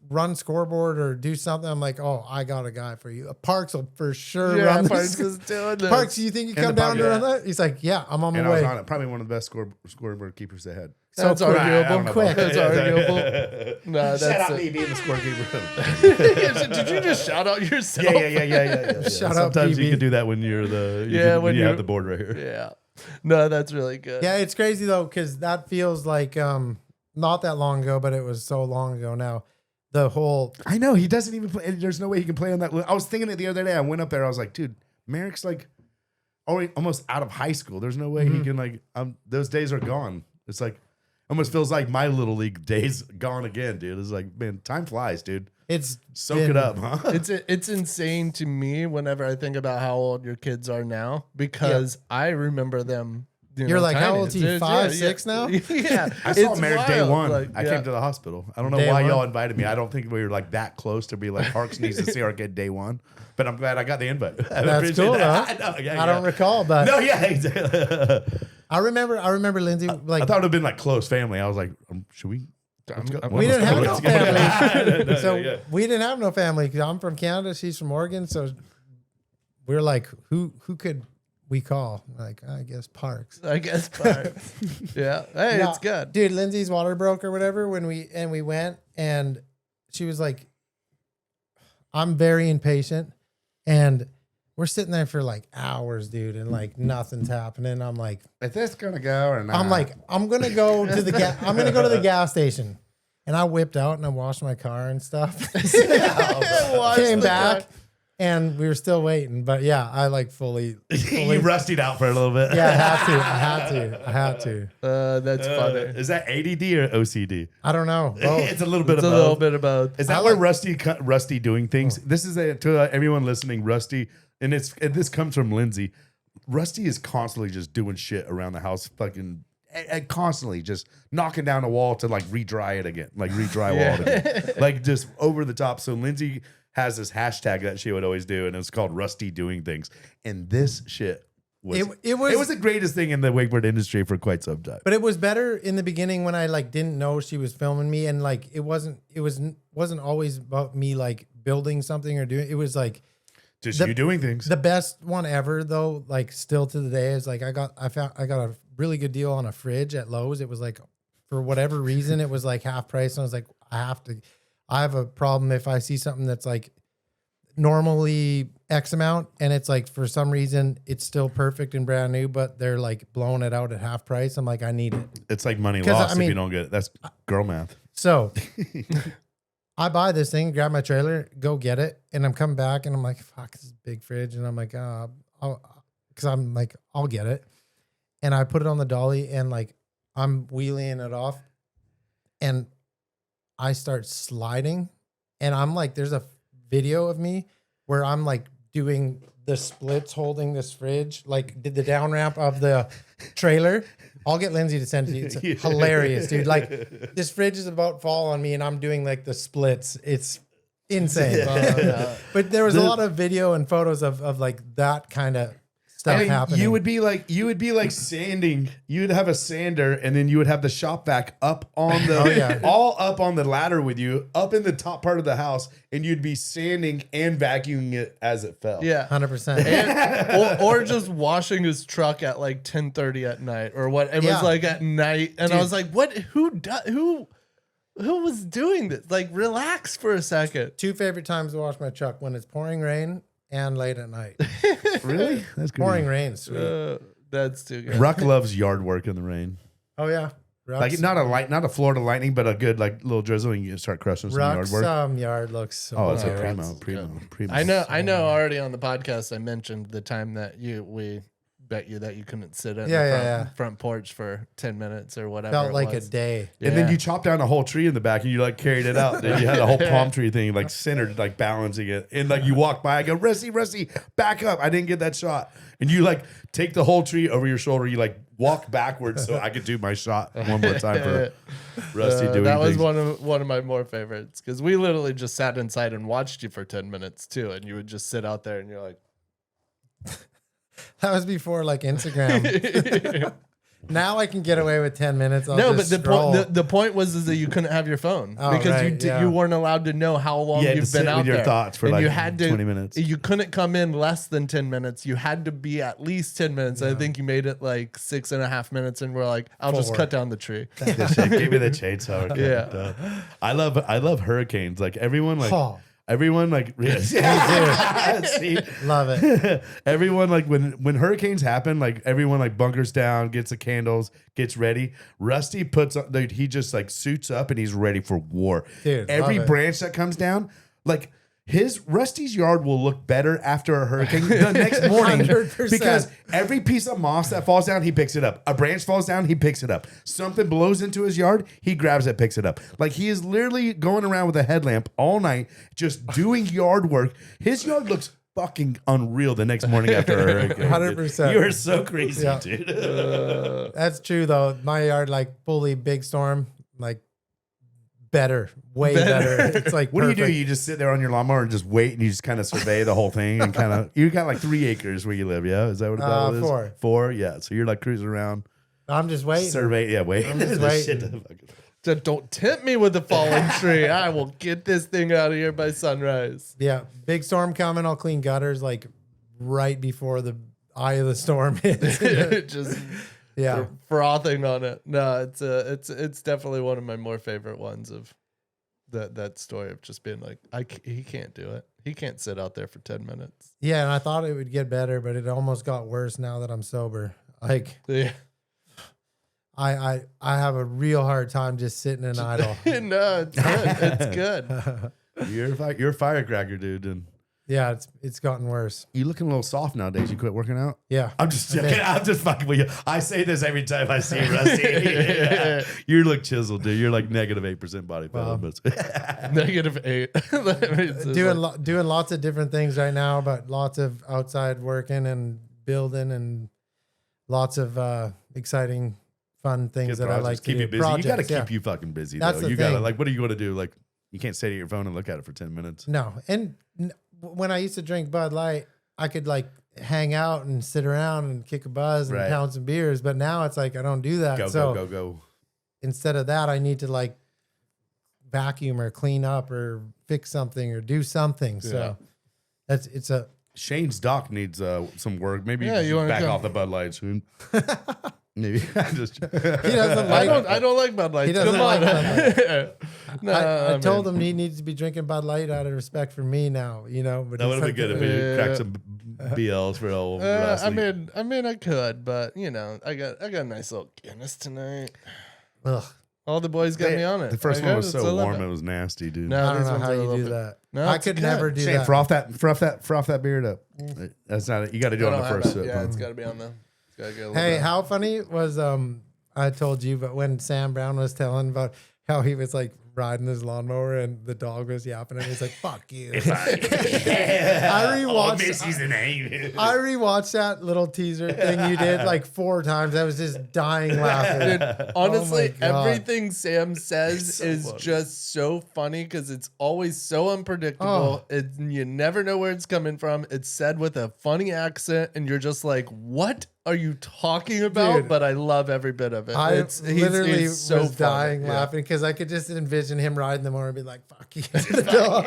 run scoreboard or do something. I'm like, oh, I got a guy for you. Parks will for sure Yeah, run Parks this. is doing this. Parks, you think you come the down to Park, run that? He's like, yeah, I'm on And my I was way. on it. Probably one of the best scoreboard keepers they had. That's quick. arguable. Quick. That's arguable. No, Shout that's out me being the scorekeeper. Did you just shout out yourself? Yeah. Shout out Sometimes you PB. can do that when you're the when you you're- have the board right here. Yeah. No, that's really good. Yeah, it's crazy though, because that feels like not that long ago, but it was so long ago now. The whole I know he doesn't even play. There's no way he can play on that. I was thinking it the other day. I went up there. I was like, dude, Merrick's like already almost out of high school. There's no way he can like. Those days are gone. It's like almost feels like my little league days gone again, dude. It's like, man, time flies, dude. it's Soak been- it up, huh? It's insane to me whenever I think about how old your kids are now because I remember them. You're like, how tiny. old is he? Dude, 5, yeah, 6 now? Yeah, I saw it's Merrick day wild. one. Like, I yeah. came to the hospital. I don't know Day why one? y'all invited me. I don't think we were like that close to be like Parks needs to see our kid day one. But I'm glad I got the invite. I That's appreciate cool, that. huh? I know, yeah, I don't yeah. recall, but No, yeah, exactly. I remember Lindsay like I thought it would have been like close family. I was like, should we? we didn't have no Let's go. family. So yeah. we didn't have no family because I'm from Canada. She's from Oregon. So we're like, who could we call? Like, I guess Parks. I guess. Yeah. Hey, No, it's good. Dude, Lindsay's water broke or whatever when we went and she was like, I'm very impatient. And we're sitting there for like hours, dude, and like nothing's happening. I'm like, Is this gonna go or not? I'm like, I'm gonna go to the gas station. And I whipped out and I washed my car and stuff. Came back and we were still waiting. But yeah, I like fully you rustied out for a little bit. yeah, I had to. That's funny. Is that ADD or OCD? I don't know. Both. It's a little bit It's of a little both. bit about. Is that where Rusty doing things? This is to everyone listening. Rusty, and this comes from Lindsay. Rusty is constantly just doing shit around the house, fucking constantly just knocking down a wall to like redry it again, like redrywall it again, like just over the top. So Lindsay has this hashtag that she would always do, and it's called Rusty doing things. And this shit was It was the greatest thing in the wakeboard industry for quite some time. But it was better in the beginning when I like didn't know she was filming me, and like it wasn't always about me like building something or doing. It was like Just you doing things. the best one ever though. Like still to the day is like I got a really good deal on a fridge at Lowe's. It was like for whatever reason it was like half price, and I was like I have a problem if I see something that's like normally X amount and it's like for some reason it's still perfect and brand new, but they're like blowing it out at half price. I'm like, I need it. It's like money 'Cause, lost I if mean- you don't get it. That's girl math. So I buy this thing, grab my trailer, go get it, and I'm coming back and I'm like, fuck, this is a big fridge. And I'm like, because I'm like, I'll get it. And I put it on the dolly and like I'm wheeling it off and I start sliding. And I'm like, there's a video of me where I'm like doing the splits holding this fridge, like did the down ramp of the trailer. I'll get Lindsay to send it to you. It's hilarious, dude. Like this fridge is about to fall on me and I'm doing like the splits. It's insane. But there was a lot of video and photos of like that kind of stuff happening. You would be like sanding. You'd have a sander, and then you would have the shop vac up on the all up on the ladder with you, up in the top part of the house, and you'd be sanding and vacuuming it as it fell. Yeah. 100%. And, or just washing his truck at like 10:30 at night or what it was like at night, and I was like, what? Who was doing this? Like, relax for a second. 2 favorite times to wash my truck: when it's pouring rain and late at night. Really? That's good. Pouring rain, sweet. That's too good. Ruck loves yard work in the rain. Oh yeah. Like not a Florida lightning, but a good like little drizzle, and you can start crushing some yard Ruck's work. yard looks so Oh, it's a good. primo. I know. Already on the podcast, I mentioned the time that we bet you that you couldn't sit in the front porch for 10 minutes or whatever. Felt it like was. a day. Yeah. And then you chopped down a whole tree in the back and you like carried it out. Then you had a whole palm tree thing like centered, like balancing it. And like you walk by, I go, Rusty, back up. I didn't get that shot. And you like take the whole tree over your shoulder. You like walk backwards so I could do my shot one more time for Rusty doing that was things. one of my more favorites because we literally just sat inside and watched you for 10 minutes too. And you would just sit out there and you're like, That was before like Instagram. Now I can get away with 10 minutes. I'll no, just but the point was is that you couldn't have your phone because you weren't allowed to know how long You had you've to been sit out with your there. thoughts for and like you had 20 minutes. You couldn't come in less than 10 minutes. You had to be at least 10 minutes. I think you made it like 6.5 minutes, and we're like, I'll just 4. cut down the tree. Give me the chainsaw. Yeah. I love hurricanes. Like everyone like Oh. everyone like See? Love it. Everyone like when hurricanes happen, like everyone like bunkers down, gets the candles, gets ready. Rusty puts up, dude, he just like suits up and he's ready for war. Dude, every love it. branch that comes down, like Rusty's yard will look better after a hurricane the next morning 100%. because every piece of moss that falls down, he picks it up. A branch falls down, he picks it up. Something blows into his yard, he grabs it, picks it up. Like he is literally going around with a headlamp all night, just doing yard work. His yard looks fucking unreal the next morning after a hurricane. 100%. You are so crazy, Yeah. dude. That's true though. My yard, like fully big storm, like better, way better. It's like What do you perfect. do? You just sit there on your lawnmower and just wait, and you just kind of survey the whole thing, and kind of you got like 3 acres where you live, yeah? Is that what that is? 4. 4, yeah. So you're like cruising around, I'm just waiting. survey, yeah, wait. I'm just This waiting. shit fucking- So don't tempt me with the falling tree. I will get this thing out of here by sunrise. Yeah, big storm coming. I'll clean gutters like right before the eye of the storm hits. Just Yeah, frothing on it. No, it's definitely one of my more favorite ones of that story of just being like, he can't do it. He can't sit out there for 10 minutes. yeah. And I thought it would get better, but it almost got worse now that I'm sober. Like Yeah. I have a real hard time just sitting and idle. No, it's good. It's good. You're a firecracker, dude, and Yeah, it's gotten worse. you looking a little soft nowadays. You quit working out? Yeah, I'm just joking. I'm just fucking with you. I say this every time I see Rusty. Yeah. You look chiseled, dude. You're like -8% body fat. Wow. -8. doing lots of different things right now, but lots of outside working and building and lots of exciting, fun things that I like to keep do. you busy. You got to Projects, keep yeah. you fucking busy. That's though. the You got to thing. like. What are you going to do? Like, you can't sit at your phone and look at it for 10 minutes. No, and when I used to drink Bud Light, I could like hang out and sit around and kick a buzz and Right. pound some beers. But now it's like I don't do that. Go. Instead of that, I need to like vacuum or clean up or fix something or do something. So it's a Shane's doc needs some work. Maybe Yeah, you you wanna back come- off the Bud Light soon. Maybe just he doesn't like. I don't like Bud Light. He doesn't Come on. like No, I told mean, him he needs to be drinking Bud Light out of respect for me now, you know. But that would he's have been like, good if we Yeah. cracked some BLs for old Rusty. I mean, I could, but you know, I got a nice little Guinness tonight. Ugh, All the boys got me on it. The first I one got was it, so I love warm, it. it was nasty, dude. No, I don't these know ones how are a you little do bit- that. No, I it's could good. never do Shane, that. froth that beard up. That's not it. You got to do I it on don't the have first it. sip. Yeah, huh? it's got to be on the. It's got to get a little Hey, bit. how funny was I told you, but when Sam Brown was telling about how he was like riding his lawnmower and the dog was yapping and he's like, "Fuck you." I rewatched. Missy's the name. I rewatched that little teaser thing you did like 4 times. I was just dying laughing. Dude, honestly, Oh my God. everything Sam says is just so funny because it's always so unpredictable. Oh. You never know where it's coming from. It's said with a funny accent, and you're just like, "What are you talking about?" Dude. But I love every bit of it. I He's literally so was funny. dying Yeah. laughing because I could just envision him riding the mower and be like, "Fuck you," to the dog.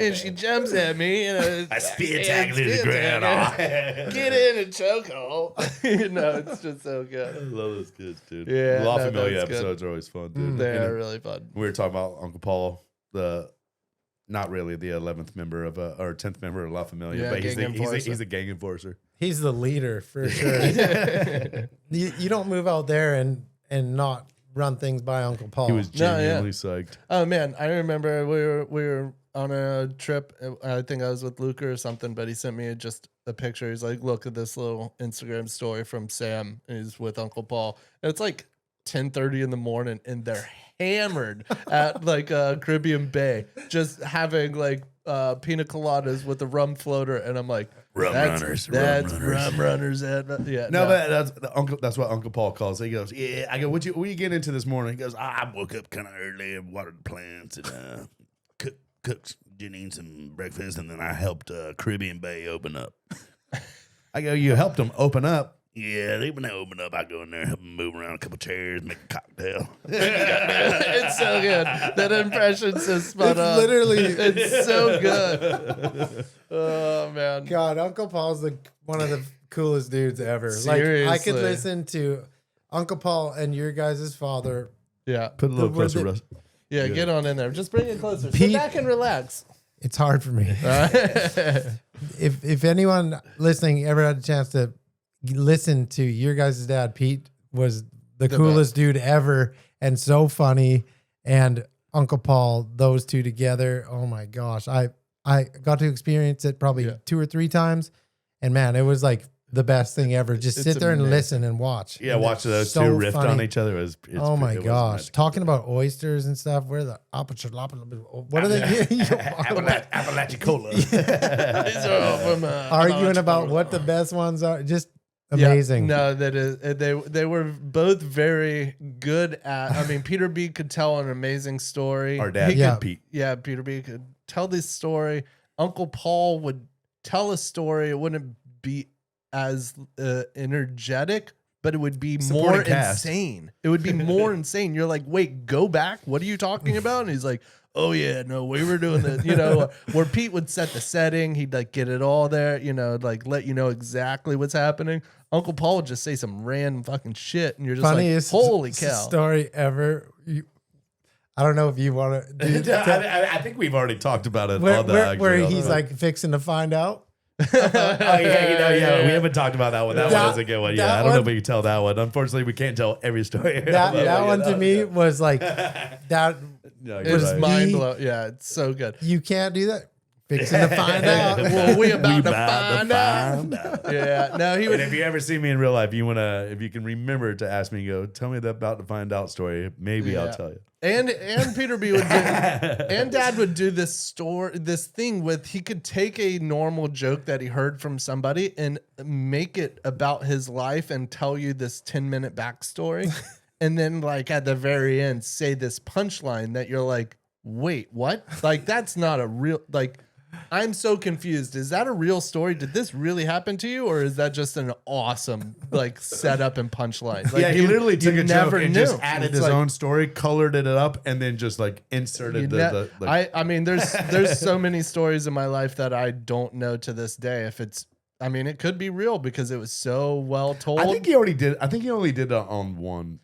And she jumps at me, and I spear tackle in the ground. Get in a chokehold. You know, it's just so I good. love those kids, dude. Yeah, La no, Familia that's good. episodes are always fun, dude. They You know, are really fun. we were talking about Uncle Paul, the not really the 11th member of or 10th member of La Familia, Yeah, but he's gang enforcer. he's a gang enforcer. He's the leader for sure. you don't move out there and not run things by Uncle Paul. He was No, yeah. genuinely psyched. Oh man, I remember we were on a trip. I think I was with Luca or something, but he sent me just a picture. He's like, "Look at this little Instagram story from Sam. And he's with Uncle Paul. And it's like 10:30 in the morning, and they're hammered at like Caribbean Bay, just having like pina coladas with a rum floater." And I'm like, That's rum runners. Yeah, No, but that's what Uncle Paul calls it. He goes, "Yeah." I go, "What you get into this morning?" He goes, "I woke up kind of early and watered the plants and cooked Jenny some breakfast, and then I helped Caribbean Bay open up." I go, "You helped them open up?" "Yeah, when they open up, I go in there, help them move around a couple chairs, make a cocktail." It's so good. That impression's so spot on. Literally, It's so good. Oh man. God, Uncle Paul's one of the coolest dudes ever. Like I Seriously. could listen to Uncle Paul and your guys' father. Yeah. Put a little closer, the- Russ. Yeah, get on in there. Just bring it closer. Sit Pete- back and relax. It's hard for me. If anyone listening ever had a chance to listen to your guys' dad, Pete was the coolest dude ever and so funny. And Uncle Paul, those two together, oh my gosh. I got to experience it probably 2 or 3 times. And man, it was like the best thing ever. Just sit there and amazing. listen and watch. Yeah, And watch it's those so two riff funny. on each other. Oh my gosh. Talking about oysters and stuff. Where the what are they? Appalachian Cola. These are all from, Arguing about what the best ones are. Just amazing. No, that is they were both very good at. I mean, Peter B could tell an amazing story. Our dad, Yeah. Pete. Yeah, Peter B could tell this story. Uncle Paul would tell a story. It wouldn't be as energetic, but it would be more Supporting cast. insane. It would be more insane. You're like, wait, go back. What are you talking about? And he's like, oh yeah, no, we were doing this. You know, where Pete would set the setting. He'd like get it all there. You know, like let you know exactly what's happening. Uncle Paul would just say some random fucking shit, and you're just Funniest like, holy cow. story ever. I don't know if you want to. I think we've already talked about it. Where he's like fixing to find out. Oh, yeah. We haven't talked about that one. That one is a good one. Yeah, that I don't know one- if we can tell that one. Unfortunately, we can't tell every story. That one to me was like that. No, It you're was right. mind blowing. Yeah, it's so good. You can't do that. Fixing to find out. Well, we about to about find to out. find out. Yeah, no, he And would. if you ever see me in real life, if you can remember to ask me, go tell me the about to find out story. Maybe I'll Yeah. tell you. And Peter B would do, and Dad would do this thing with he could take a normal joke that he heard from somebody and make it about his life and tell you this 10-minute backstory, and then like at the very end say this punchline that you're like, wait, what? Like that's not a real like. I'm so confused. Is that a real story? Did this really happen to you, or is that just an awesome like setup and punchline? Like, Yeah, he literally took a joke and just knew. added It's his like, own story, colored it up, and then just like inserted I mean, there's so many stories in my life that I don't know to this day if it's. I mean, it could be real because it was so well told. I think he already did. I think he only did it on one.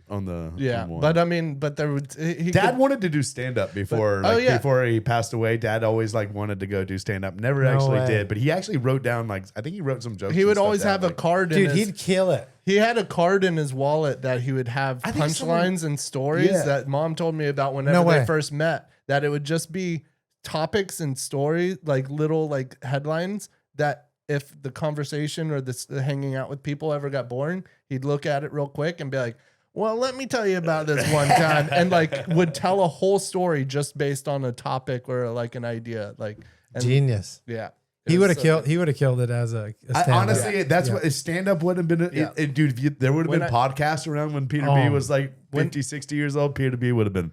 yeah, on one. but I mean, but there would he Dad could- wanted to do stand up before, But- oh, yeah. before he passed away. Dad always like wanted to go do stand up. Never No actually way. did, but he actually wrote down like I think he wrote some jokes. he and would stuff always down, have a like- card in Dude, his. he'd kill it. He had a card in his wallet that he would have I think punchlines and stories Yeah. that Mom told me about whenever No way. they first met. That it would just be topics and stories, like little like headlines that if the conversation or the hanging out with people ever got boring, he'd look at it real quick and be like, well, let me tell you about this one time, and like would tell a whole story just based on a topic or like an idea. Like, and, Genius. yeah. He It would was have so killed. good. He would have killed it as a stand-up. Honestly, that's Yeah. what stand up would have been. Yeah. Dude, there would have When been podcasts around when Peter B Oh. was like 50, 60 years old. Peter B would have been.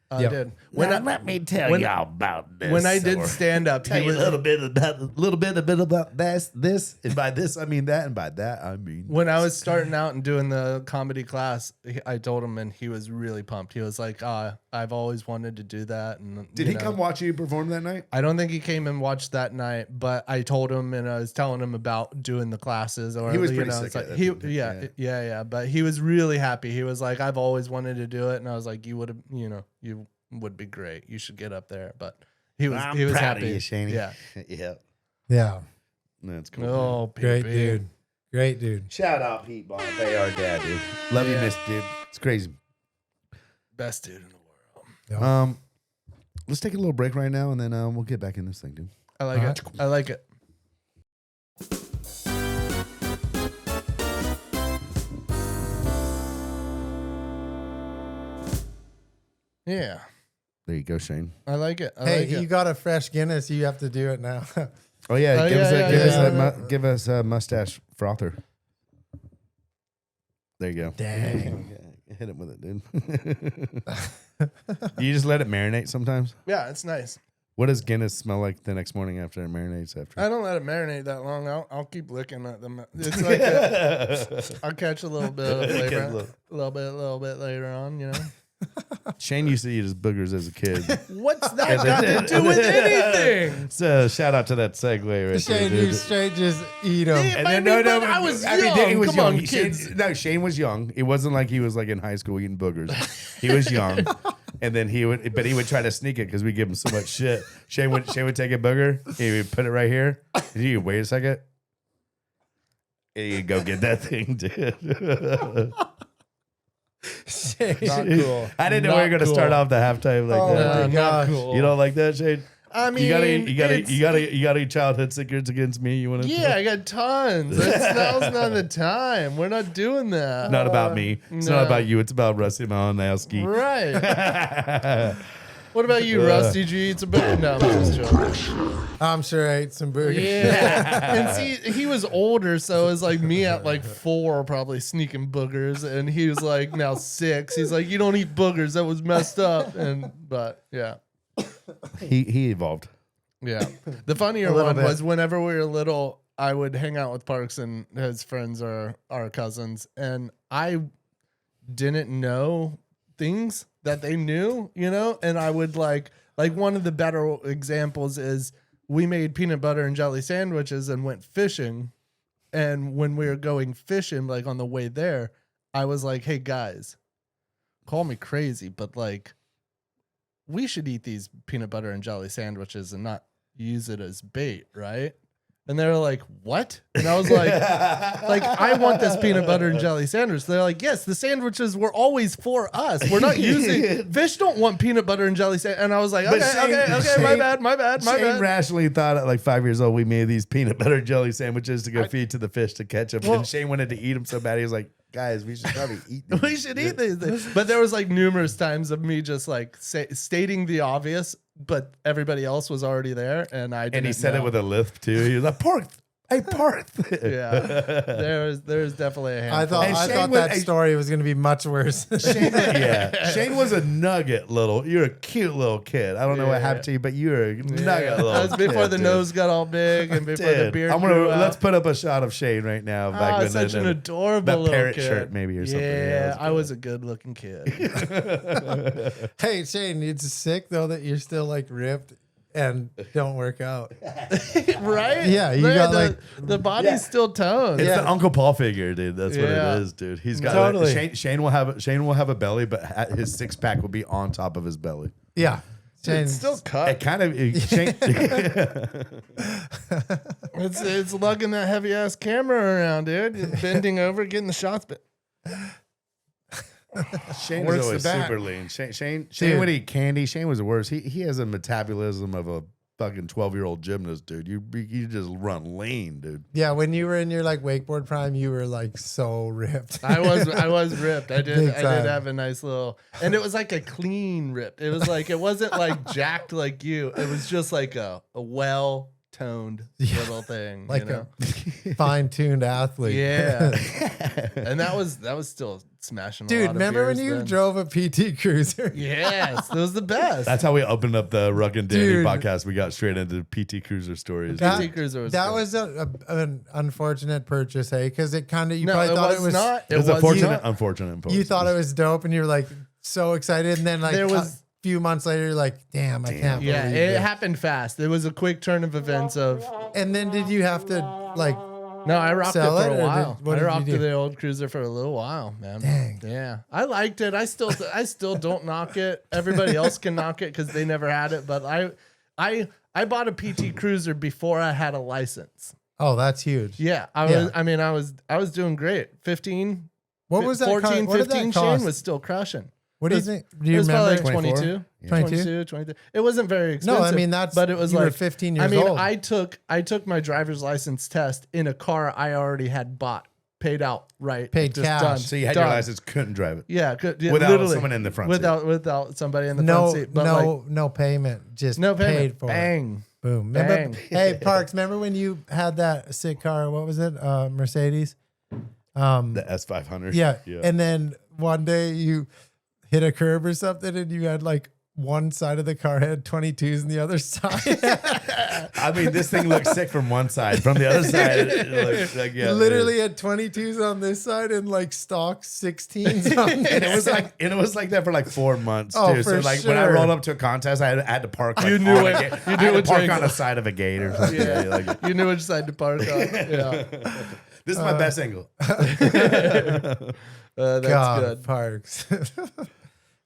I Yep. did. Let me tell y'all about this. When I did stand up, Tell you a little bit about this, and by this I mean that, and by that I mean. when I was starting out and doing the comedy class, I told him, and he was really pumped. He was like, I've always wanted to do that. And Did you he know, come watch you perform that night? I don't think he came and watched that night, but I told him and I was telling him about doing the classes. Or He was you pretty know, sick it's at like that he, time, yeah. But he was really happy. He was like, I've always wanted to do it, and I was like, you would have, you would be great. You should get up there. But He was I'm he was proud of happy. you, Shaney. Yeah. Yeah, Yeah. that's cool. Oh, Great baby. dude. Great dude. Shout out Pete Bonifay, our dad, dude. Love you, Yeah. miss, dude. It's crazy. Best dude in the world. Yeah. Let's take a little break right now, and then we'll get back in this thing, dude. I like All it. I like it. Yeah. There you go, Shane. I like it. I Hey, like you it. got a fresh Guinness. You have to do it now. Oh yeah, Oh, give us yeah, a, yeah, give yeah, us yeah. a give us a mustache frother. There you go. Dang. Hit it with it, dude. You just let it marinate sometimes. Yeah, it's nice. What does Guinness smell like the next morning after it marinates? After I don't let it marinate that long. I'll keep looking at them. It's like I'll catch a little bit of flavor, a little bit later on. You know. Shane used to eat his boogers as a kid. What's that got to do with anything? So shout out to that segue right Shane, there, you dude. straight just eat them. Yeah. And I then, mean, no, but I was he young. was Come young. on, Shane, kids. no, Shane was young. It wasn't like he was like in high school eating boogers. He was young, and then he would try to sneak it because we give him so much shit. Shane would take a booger, he would put it right here, and you wait a second, and you go get that thing, dude. Shane. Not cool. I didn't know we were gonna start off the halftime like Oh that. my dude. gosh. Cool. You don't like that, Shane? I mean, you gotta eat childhood secrets against me. You want to? Yeah, I got tons. Now's not the time. We're not doing that. Not about me. It's no. not about you. It's about Rusty Malinoski. Right. What about you, Rusty? Did you eat some booger? No, I'm just joking. I'm sure I ate some burgers. Yeah. And see, he was older, so it was like me at like 4 probably sneaking boogers, and he was like now 6. He's like, you don't eat boogers. That was messed up. But yeah. He evolved. Yeah. The funnier little one bit. was whenever we were little, I would hang out with Parks and his friends or our cousins, and I didn't know things that they knew, you know? And I would like one of the better examples is we made peanut butter and jelly sandwiches and went fishing. And when we were going fishing, like on the way there, I was like, hey guys, call me crazy, but like, we should eat these peanut butter and jelly sandwiches and not use it as bait, right? And they were like, what? And I was like, I want this peanut butter and jelly sandwich. They're like, yes, the sandwiches were always for us. We're not using, fish don't want peanut butter and jelly sandwich. And I was like, But okay, Shane- my bad. Shane rationally thought at like 5 years old we made these peanut butter jelly sandwiches to go feed to the fish to catch them. Well- And Shane wanted to eat them so bad he was like, guys, we should probably eat these. We should eat these things. But there was like numerous times of me just like stating the obvious, but everybody else was already there. And I didn't And he said know. it with a lisp too. He was like, Parth. Hey, Parth. Yeah, there's definitely a handful. I And thought Shane that was- story was going to be much worse. Shane was a nugget little. You're a cute little kid. I don't know what happened to you, but you're a nugget little. That was before kid, the dude. nose got all big and before the Dude, beard grew out. let's put up a shot of Shane right now. Back when Such an adorable that little parrot kid. shirt maybe or something. Yeah, that I was a good looking kid. Hey, Shane, it's sick though that you're still like ripped and don't work out. Right? Yeah, you got, the body's still toned. It's Yeah. the Uncle Paul figure, dude. That's what Yeah. it is, dude. He's got Totally. Shane will have a belly, but his 6-pack will be on top of his belly. Yeah. Shane, It's still cut. It kind of Shane, It's lugging that heavy ass camera around, dude. Bending over, getting the shots. But Shane Works was always the back. super lean. Shane Dude. would eat candy. Shane was the worst. He has a metabolism of a fucking 12-year-old gymnast, dude. You just run lean, dude. yeah, when you were in your like wakeboard prime, you were like so ripped. I was ripped. I Big did time. have a nice little, and it was like a clean rip. It was like it wasn't like jacked like you. It was just like a well toned little thing, like you know? a fine-tuned athlete. Yeah, and that was still smashing. A Dude, lot of remember when beers you then. drove a PT Cruiser? Yes, it was the best. That's how we opened up the Ruck and Danny Dude. podcast. We got straight into PT Cruiser stories. PT Cruiser was that good. was an unfortunate purchase, hey? Because it kind of, you no, probably it thought was it was not. It was a was fortunate, not. unfortunate. You thought it was dope, and you're like so excited, and then like There was- a few months later, you're like, damn, I can't Yeah, believe it it. happened fast. It was a quick turn of events. Of And then did you have to like? no, I rocked it Sell for it, a or while. did- what I did you rocked do? the old cruiser for a little while, man. Dang. Yeah, I liked it. I still don't knock it. Everybody else can knock it because they never had it. But I bought a PT Cruiser before I had a license. Oh, that's huge. Yeah, I was doing great. 15. What was that? 14, What did that 15 cost? Shane was still crushing. What do you It was- think? Do you It was probably remember? like 24? 22, 22? 23. It wasn't very expensive. No, I mean that's. but it was you like were 15 years I mean, old. I took my driver's license test in a car I already had bought, paid out, right? Paid cash. Done, So you had done. your license, couldn't drive it. Yeah, Without literally, someone in the front without somebody in the no, front seat. But no payment. Just no payment. paid for it. Bang. Boom. Bang. Remember, hey, Parks, remember when you had that sick car? What was it? Mercedes? The S500. Yeah. And then one day you hit a curb or something and you had like one side of the car had 22s and the other side. I mean, this thing looks sick from one side. From the other side, it looks like, yeah, literally had 22s on this side and like stock 16s on this and it was side. like that for like 4 months Oh, too. So for like when I sure. rolled up to a contest, I had to park. Like, You knew on it. a gate. You I knew had to which park angle. on the side of a gate or something. Yeah, Like, you knew which side to park on. Yeah, this is my best angle. that's God, good. Parks.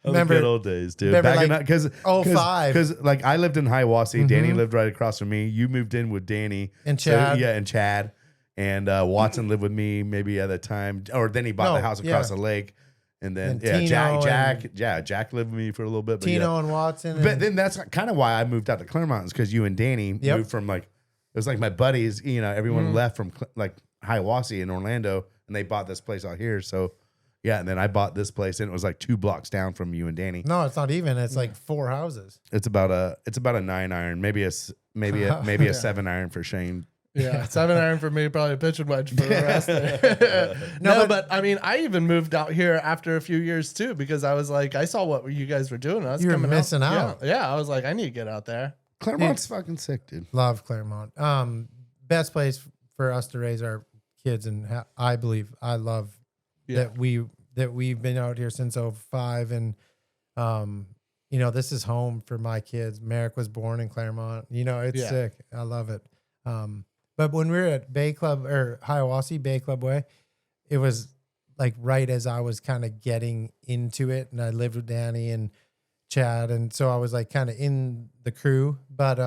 Remember good old days, dude. remember, Back in like, because 05. because like I lived in Hiawassee. Danny lived right across from me. You moved in with Danny And Chad. and Chad, and Watson lived with me maybe at the time, or then he bought No, the house across yeah. the lake, and then And Tino Jack lived with me for a little bit. But Tino yeah. and Watson. But And, then that's kind of why I moved out to Clermont, is because you and Danny Yep. moved from like, it was like my buddies, everyone left from like Hiawassee in Orlando, and they bought this place out here. So yeah, and then I bought this place, and it was like 2 blocks down from you and Danny. no, it's not even. It's like 4 houses. It's about a 9-iron, maybe a 7-iron for Shane. Yeah, 7-iron for me, probably a pitching wedge for the rest. There. no, but I mean, I even moved out here after a few years too, because I was like, I saw what you guys were doing. I was You were coming missing out. Yeah, I was like, I need to get out there. Clermont's fucking sick, dude. Love Claremont. Best place for us to raise our kids, and I love Yeah. that we've been out here since 05, and this is home for my kids. Merrick was born in Claremont. It's Yeah. sick. I love it. But when we were at Bay Club or Hiawassee Bay Club Way, it was like right as I was kind of getting into it, and I lived with Danny and Chad, and so I was like kind of in the crew, but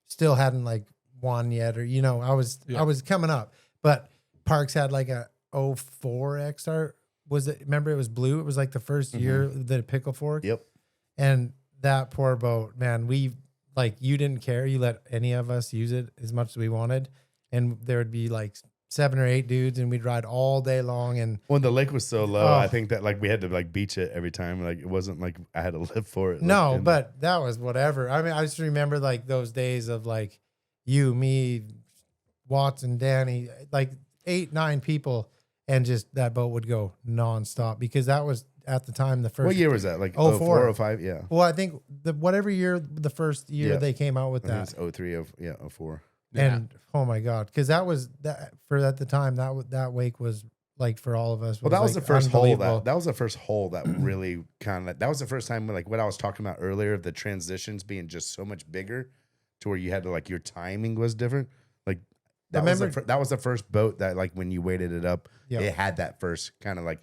still hadn't like won yet, or I was coming up. But Parks had like a 04 XR. Was it? Remember, it was blue. It was like the first year of the pickle fork. Yep. And that poor boat, man. You didn't care. You let any of us use it as much as we wanted, and there would be like 7 or 8 dudes, and we'd ride all day long. And When the lake was so low, Oh. I think that like we had to like beach it every time. Like it wasn't like I had to live for it. no, Like, and- but that was whatever. I mean, I just remember like those days of like you, me, Watson, Danny, like 8, 9 people, and just that boat would go nonstop, because that was at the time the first. what year was that? Like 04. 04, 05? Yeah. Well, I think whatever year, the first year Yeah. they came out with I think that. it was 03, 04. And oh my God, because that was that for at the time that wake was like for all of us. Well, that was like the first hole unbelievable. that was the first hole that really that was the first time like what I was talking about earlier of the transitions being just so much bigger to where you had to like your timing was different. Like that that was the first boat that like when you weighted it up, Yep. it had that first kind of like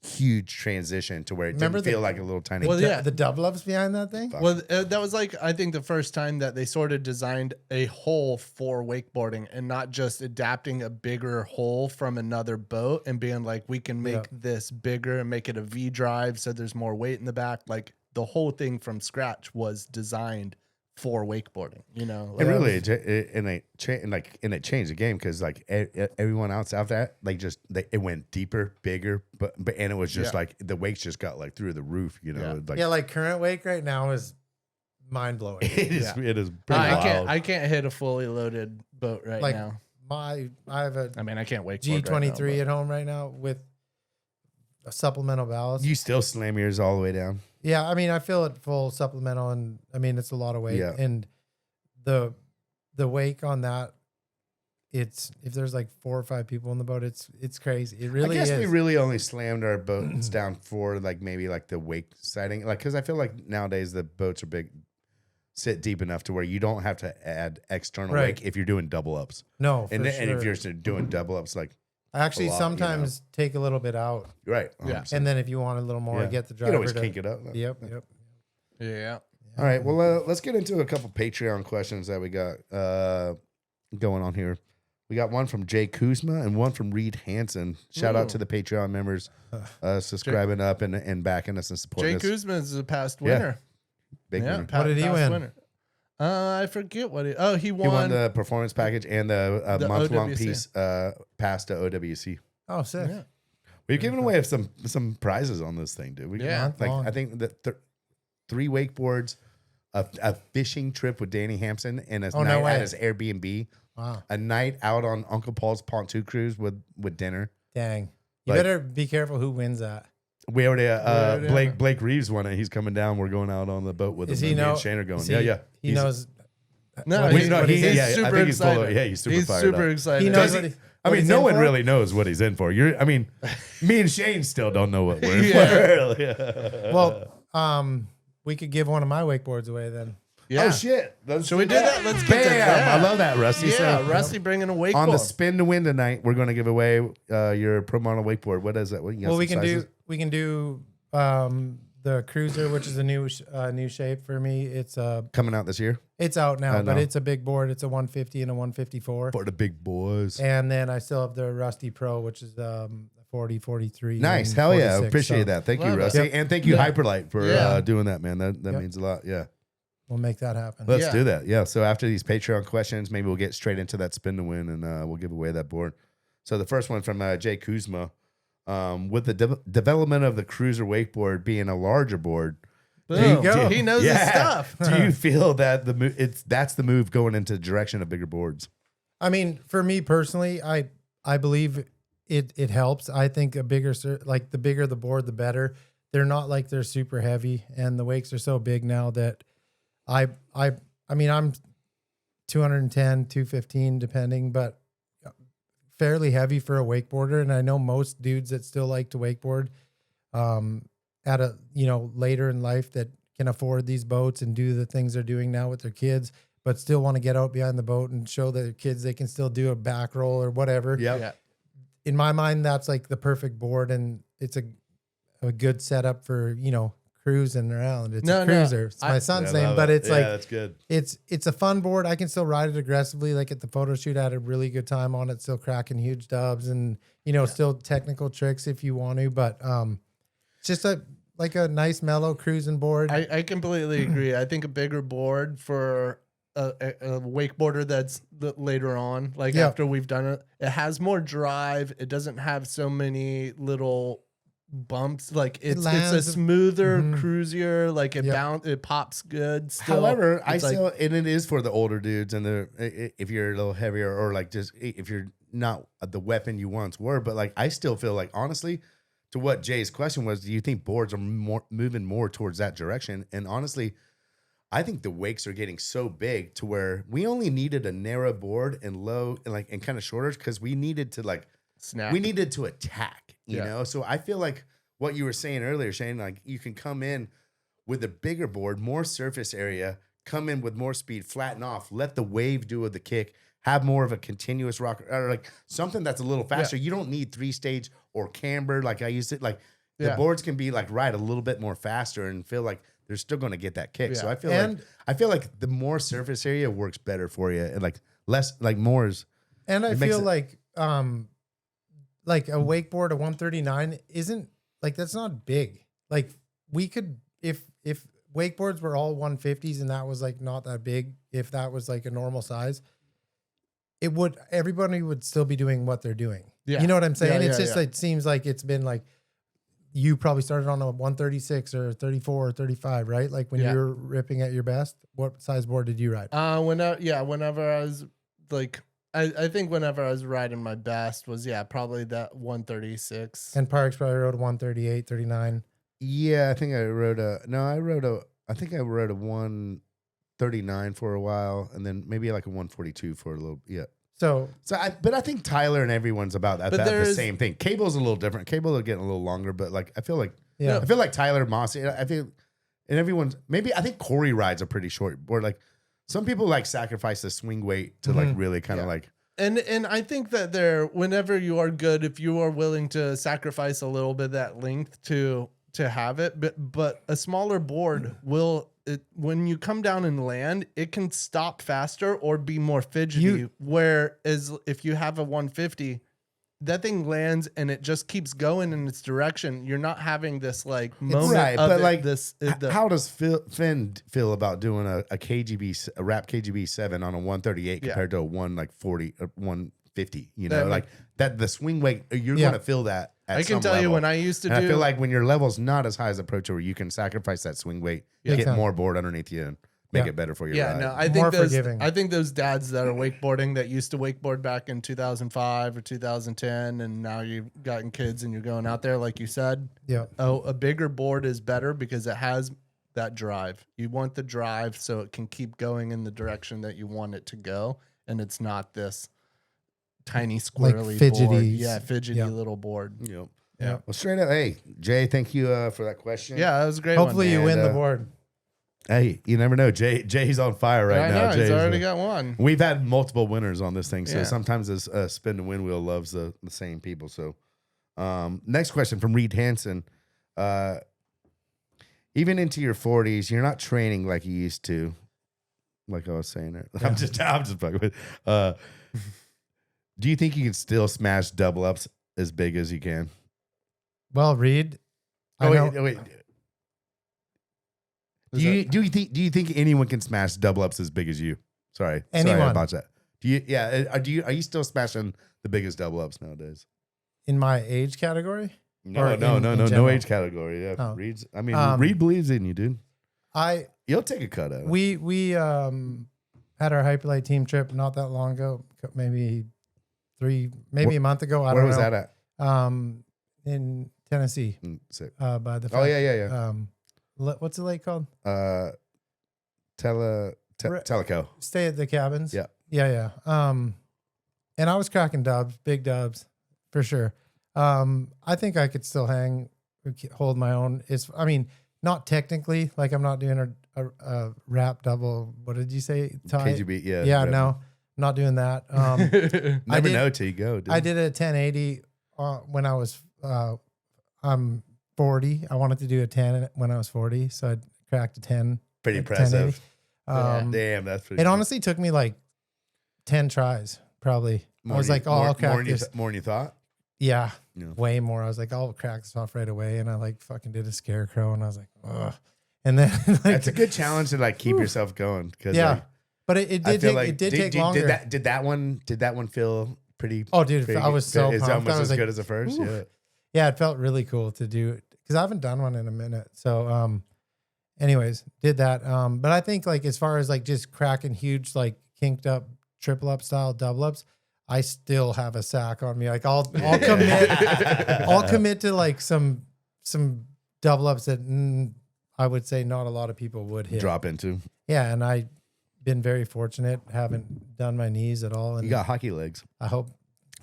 huge transition to where it Remember didn't feel like a little tiny. Well, yeah. The double ups behind that thing. Well, that was like, I think the first time that they sort of designed a hole for wakeboarding and not just adapting a bigger hole from another boat and being like, we can make this bigger and make it a V drive so there's more weight in the back. Like the whole thing from scratch was designed for wakeboarding, And really, it changed the game because like everyone else out there, like it went deeper, bigger, but and it was just like the wakes just got like through the roof, Like, like current wake right now is mind blowing. it is pretty wild. I can't hit a fully loaded boat right Like now. I have a I mean, I can't wakeboard G23 right now, at home right now with a supplemental ballast. You still slam yours all the way down. Yeah, I mean, I feel it full supplemental, and I mean it's a lot of weight. Yeah. And the wake on that, it's if there's like 4 or 5 people in the boat, it's crazy. It really I guess is. we really only slammed our boats down for like maybe like the wake sighting, like because I feel like nowadays the boats are big, sit deep enough to where you don't have to add external Right. wake if you're doing double ups. No, And for then, and if sure. you're doing double ups, like I actually a lot, sometimes take a little bit out, right, Yeah. 100%. and then if you want a little more, Yeah. get the you driver can always to. kink it up. Yep. Yeah. All right. Well, let's get into a couple Patreon questions that we got going on here. We got one from Jay Kuzma and one from Reed Hansen. Shout out to the Patreon members subscribing up and backing us and supporting Jay us. Kuzma is a past winner. Big winner. What did he past win? Winner. I forget what he. He He won won. the performance package and the The month-long OWC. piece pass to OWC. Oh, sick. Yeah. We've given away some prizes on this thing, dude. Yeah. Like Long. I think that 3 wakeboards, a fishing trip with Danny Hampson, and a Oh, no night way. at his Airbnb, Wow. a night out on Uncle Paul's pontoon cruise with dinner. Dang. You Like- better be careful who wins that. We already already Blake Reeves won it. He's coming down. We're going out on the boat with Is him. he Me know? and Shane are going. is Yeah. He He's- knows. No, What he's, he's- what he's he's yeah, I super think he's full of- excited. yeah, he's super fired super up. excited. He knows Does what he- he, I what mean, he's no in one for? really knows what he's in for. Me and Shane still don't know what we're in Yeah. for. Well, we could give one of my wakeboards away then. Yeah. Oh shit! Should we do that? Let's get to Bam! that. I love that, Rusty. Yeah, So, Rusty bringing a wakeboard. on the spin to win tonight, we're going to give away your Promono wakeboard. What is that? What, you got Well, we some can sizes? do the cruiser, which is a new shape for me. It's Coming out this year out now, I but know. it's a big board. It's a 150 and a 154. for the big boys. And then I still have the Rusty Pro, which is 40, 43. Nice, and hell yeah! 46, Appreciate so that. Thank you, Love it. Rusty, Yep. and thank you, Yeah. Hyperlight, for Yeah. doing that, man. That Yep. means a lot. Yeah. We'll make that happen. Let's Yeah. do that. Yeah. So after these Patreon questions, maybe we'll get straight into that spin to win, and we'll give away that board. So the first one from Jay Kuzma, with the development of the cruiser wakeboard being a larger board. Boom. go. He knows his Yeah. stuff. Do you feel that that's the move going into the direction of bigger boards? I mean, for me personally, I believe it helps. I think the bigger the board, the better. They're not like they're super heavy, and the wakes are so big now that I mean, I'm 210, 215 depending, but fairly heavy for a wakeboarder. And I know most dudes that still like to wakeboard at a later in life that can afford these boats and do the things they're doing now with their kids, but still want to get out behind the boat and show their kids they can still do a back roll or whatever. Yep. Yeah. In my mind, that's like the perfect board, and it's a good setup for cruising around. It's No, a no, cruiser. It's my son's name, but it's that's good. it's a fun board. I can still ride it aggressively. Like at the photo shoot, I had a really good time on it, still cracking huge dubs and still technical tricks if you want to. But it's just a nice mellow cruising board. I completely agree. I think a bigger board for a wakeboarder that's later on, like Yeah. after we've done it, it has more drive. It doesn't have so many little bumps. Like it's a lands- smoother Mhm. cruisier. Like Yep. it pops good. Still. However, I It's like- still, and it is for the older dudes, and if you're a little heavier, or like just if you're not the weapon you once were, but like I still feel like, honestly, to what Jay's question was, do you think boards are moving more towards that direction? And honestly, I think the wakes are getting so big to where we only needed a narrow board and low and kind of shorter because we needed to snap. we needed to attack, you Yeah. know? So I feel like what you were saying earlier, Shane, like you can come in with a bigger board, more surface area, come in with more speed, flatten off, let the wave do the kick, have more of a continuous rock, or like something that's a little faster. You don't need 3-stage or camber like I used to. Like the Yeah. boards can be like ride a little bit more faster and feel like they're still going to get that kick. So Yeah. I feel like the more surface area works better for you, and like less, like more is. And I It makes feel it- like a wakeboard, a 139 isn't like, that's not big. Like we could, if wakeboards were all 150s and that was like not that big, if that was like a normal size, everybody would still be doing what they're doing. Yeah. You know what I'm saying? Yeah, It's yeah, just yeah. it seems like it's been like you probably started on a 136 or 34 or 35, right? Like when Yeah. you were ripping at your best, what size board did you ride? Whenever I was like, I think whenever I was riding my best was probably that 136. And Parks probably rode a 138, 39. Yeah, I think I rode a 139 for a while, and then maybe like a 142 for a little. Yeah. So But I think Tyler and everyone's about that. But That's the there's- same thing. Cable's a little different. Cable are getting a little longer, but like I feel like yeah. I feel like Tyler Mossy. I feel, and everyone's I think Corey rides a pretty short board. Like some people like sacrifice the swing weight to like really kind of like. And I think that whenever you are good, if you are willing to sacrifice a little bit of that length to have it, but a smaller board will when you come down and land, it can stop faster or be more fidgety. Whereas if you have a 150, that thing lands and it just keeps going in its direction. You're not having this like moment right, of but it, like how does Finn feel about doing a KGB, a wrap KGB 7 on a 138 compared to a 140 or 150? You know, like that the swing weight, you're going to feel that. At I can tell you when I used to and do. I feel like when your level's not as high as a pro tour, you can sacrifice that swing weight, get more board underneath you, and make it better for your ride. No, I think those dads that are wakeboarding that used to wakeboard back in 2005 or 2010, and now you've gotten kids and you're going out there, like you said. Yeah. Oh, a bigger board is better because it has that drive. You want the drive so it can keep going in the direction that you want it to go, and it's not this tiny squirrely fidgety, board. Yeah, fidgety little board. Yep. Yeah. Well, straight up, hey Jay, thank you for that question. Yeah, that was a great. Hopefully one, you man. win the board. Hey, you never know. Jay's on fire right I now. know, he's already got one. We've had multiple winners on this thing, so Yeah. sometimes this spin the win wheel loves the same people. So, next question from Reed Hansen. Even into your 40s, you're not training like you used to. Like I was saying there. Yeah. I'm just fucking with. Do you think you can still smash double ups as big as you can? Well, Reed. Wait. Do you think anyone can smash double ups as big as you? Sorry about that. Are you still smashing the biggest double ups nowadays? In my age category? No age category. Yeah, Oh. Reed believes in you, dude. You'll take a cut at it. We had our Hyperlight team trip not that long ago, maybe a month ago. I don't know. Where was that at? In Tennessee. Sick. By the yeah. What's the lake called? Teleco. Stay at the cabins. Yeah. Yeah. And I was cracking dubs, big dubs, for sure. I think I could still hold my own. Not technically, like I'm not doing a wrap double. What did you say? Tie? KGB, yeah. Yeah, no, I'm not doing that. Never know till you go, dude. I did a 1080 when I was, I'm 40. I wanted to do a 10 when I was 40. So I cracked a 10. Pretty impressive. Damn, that's pretty It honestly took me like 10 tries, probably. I was like, I'll crack this. More than you thought? Yeah, way more. I was like, I'll crack this off right away. And I like fucking did a scarecrow and I was like, ugh. And then that's a good challenge to like keep yourself going. But it did take longer. Did that one feel pretty? Oh, dude, I was so pumped. It's almost I was as good as the first. Yeah, it felt really cool to do it because I haven't done one in a minute. So, anyways, did that. But I think like as far as like just cracking huge like kinked up triple up style double ups, I still have a sack on me. Like I'll commit to like some double ups that I would say not a lot of people would hit. Drop into. Yeah, and I've been very fortunate. Haven't done my knees at all. And you got hockey legs. I hope.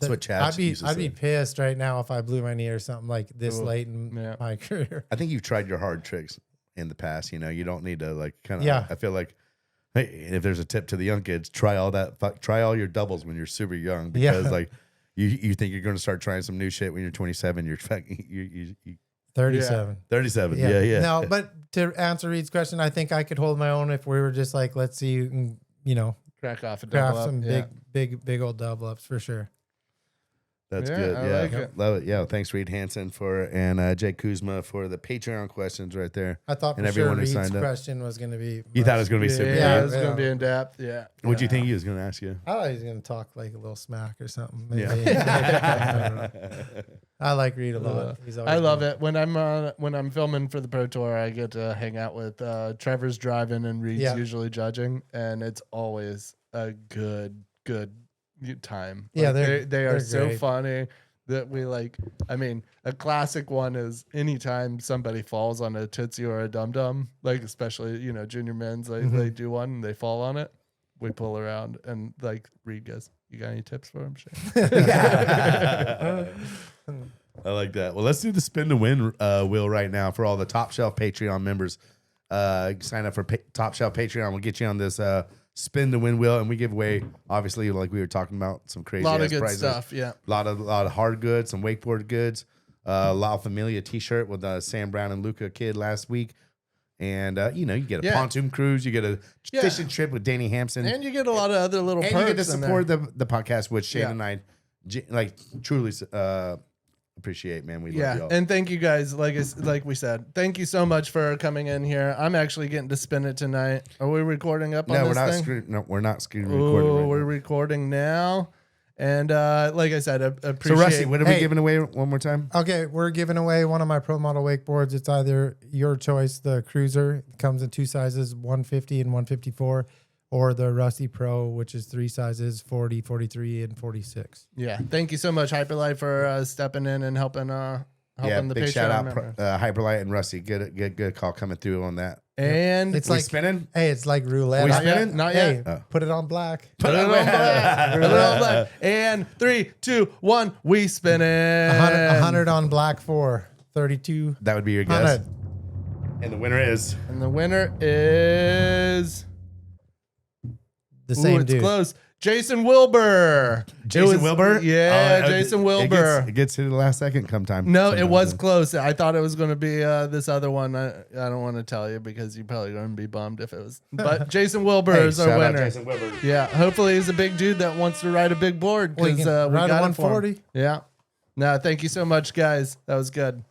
That's what Chad used to say. I'd be pissed right now if I blew my knee or something like this late in my career. I think you've tried your hard tricks in the past. You know, you don't need to like kind of. Yeah. I feel like, hey, if there's a tip to the young kids, try all your doubles when you're super young because like you think you're going to start trying some new shit when you're 27. You're fucking you 37. 37. Yeah. No, but to answer Reed's question, I think I could hold my own if we were just like, let's see, you can, crack off a double up. some big old double ups for sure. That's good. I like it. Love it. Yeah. Thanks, Reed Hansen and Jake Kuzma for the Patreon questions right there. I thought for sure Reed's question was going to be. You thought it was going to be super. Yeah, it was going to be in depth. Yeah. What do you think he was going to ask you? I thought he was going to talk like a little smack or something. Maybe. Yeah. I like Reed a lot. I love it when I'm filming for the Pro Tour. I get to hang out with Trevor's driving and Reed's usually judging, and it's always a good time. Yeah, they are so great. funny that we like. I mean, a classic one is anytime somebody falls on a Tootsie or a Dum Dum, like especially junior men's, they do one and they fall on it. We pull around and like Reed goes, "You got any tips for him?" I like that. Well, let's do the spin to win wheel right now for all the Top Shelf Patreon members. Sign up for Top Shelf Patreon. We'll get you on this spin to win wheel, and we give away, obviously, like we were talking about, some crazy lot of good prizes. stuff. Yeah, a lot of hard goods, some wakeboard goods, La Familia T-shirt with Sam Brown and Luca Kid last week, And you get a Yeah. pontoon cruise, you get a Yeah. fishing trip with Danny Hampson, And you get a lot of other little and perks you get to in support there. the podcast, which Shane Yeah. and I truly appreciate, man. We love Yeah, y'all. and thank you guys. Like we said, thank you so much for coming in here. I'm actually getting to spin it tonight. Are we recording up on no, this thing? we're not recording. Ooh, Right we're now. recording now. And like I said, I So appreciate. Rusty, what are we Hey. giving away one more time? Okay, we're giving away one of my pro model wakeboards. It's either your choice, the Cruiser, it comes in 2 sizes, 150 and 154, or the Rusty Pro, which is 3 sizes, 40, 43, and 46. Yeah, thank you so much, Hyperlight, for stepping in and helping the Big Patreon shout out, members. Hyperlight and Rusty. Good call coming through on that. And It's We like spinning? Hey, it's like roulette. We not yet, spinning? not Hey, yet. put it on black. Put it on black. Put it on black. And 3, 2, 1, we spin it. 100 on black for 32. That would be your guess. 100. And the winner is And the winner is The same it's dude. close. Jason Wilbur. Jason Wilbur. Yeah, Oh, Jason Wilbur. It gets to the last second. No, it sometimes. was close. I thought it was going to be this other one. I don't want to tell you because you're probably going to be bummed if it was. But Jason Wilbur Hey, is our shout out winner. Jason Wilbur. Yeah, hopefully he's a big dude that wants to ride a big board Well, he because can we ride a got it for him. 140. Yeah. No, thank you so much, guys. That was good.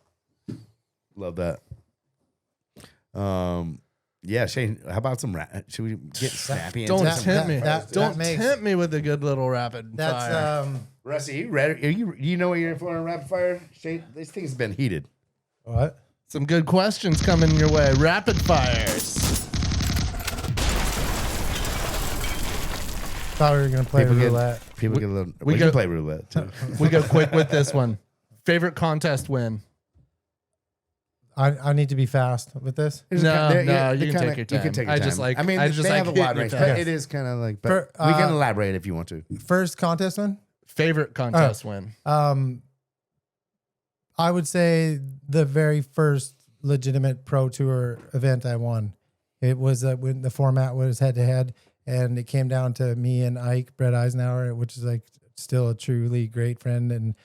Love that. Yeah, Shane. How about some? Should we get snappy? Don't into some- tempt me. that Don't makes- tempt me with a good little rapid That's fire. Rusty, you ready? You know what you're in for in rapid fire? Shane, this thing's been heated. what? Some good questions coming your way. Rapid fires. Thought we were gonna play People get- roulette. People get a little. we We go- can play roulette too. We go quick with this one. Favorite contest win? I need to be fast with this. No, They're- no, they're you can kinda- take your You can time. take your I time. just like- I mean, I just they like have a hitting wide it range, fast. but it is kind of like. But For, we can elaborate if you want to. First contest one. Favorite contest win? I would say the very first legitimate pro tour event I won. It was when the format was head to head, and it came down to me and Ike, Brett Eisenhower, which is like still a truly great friend, and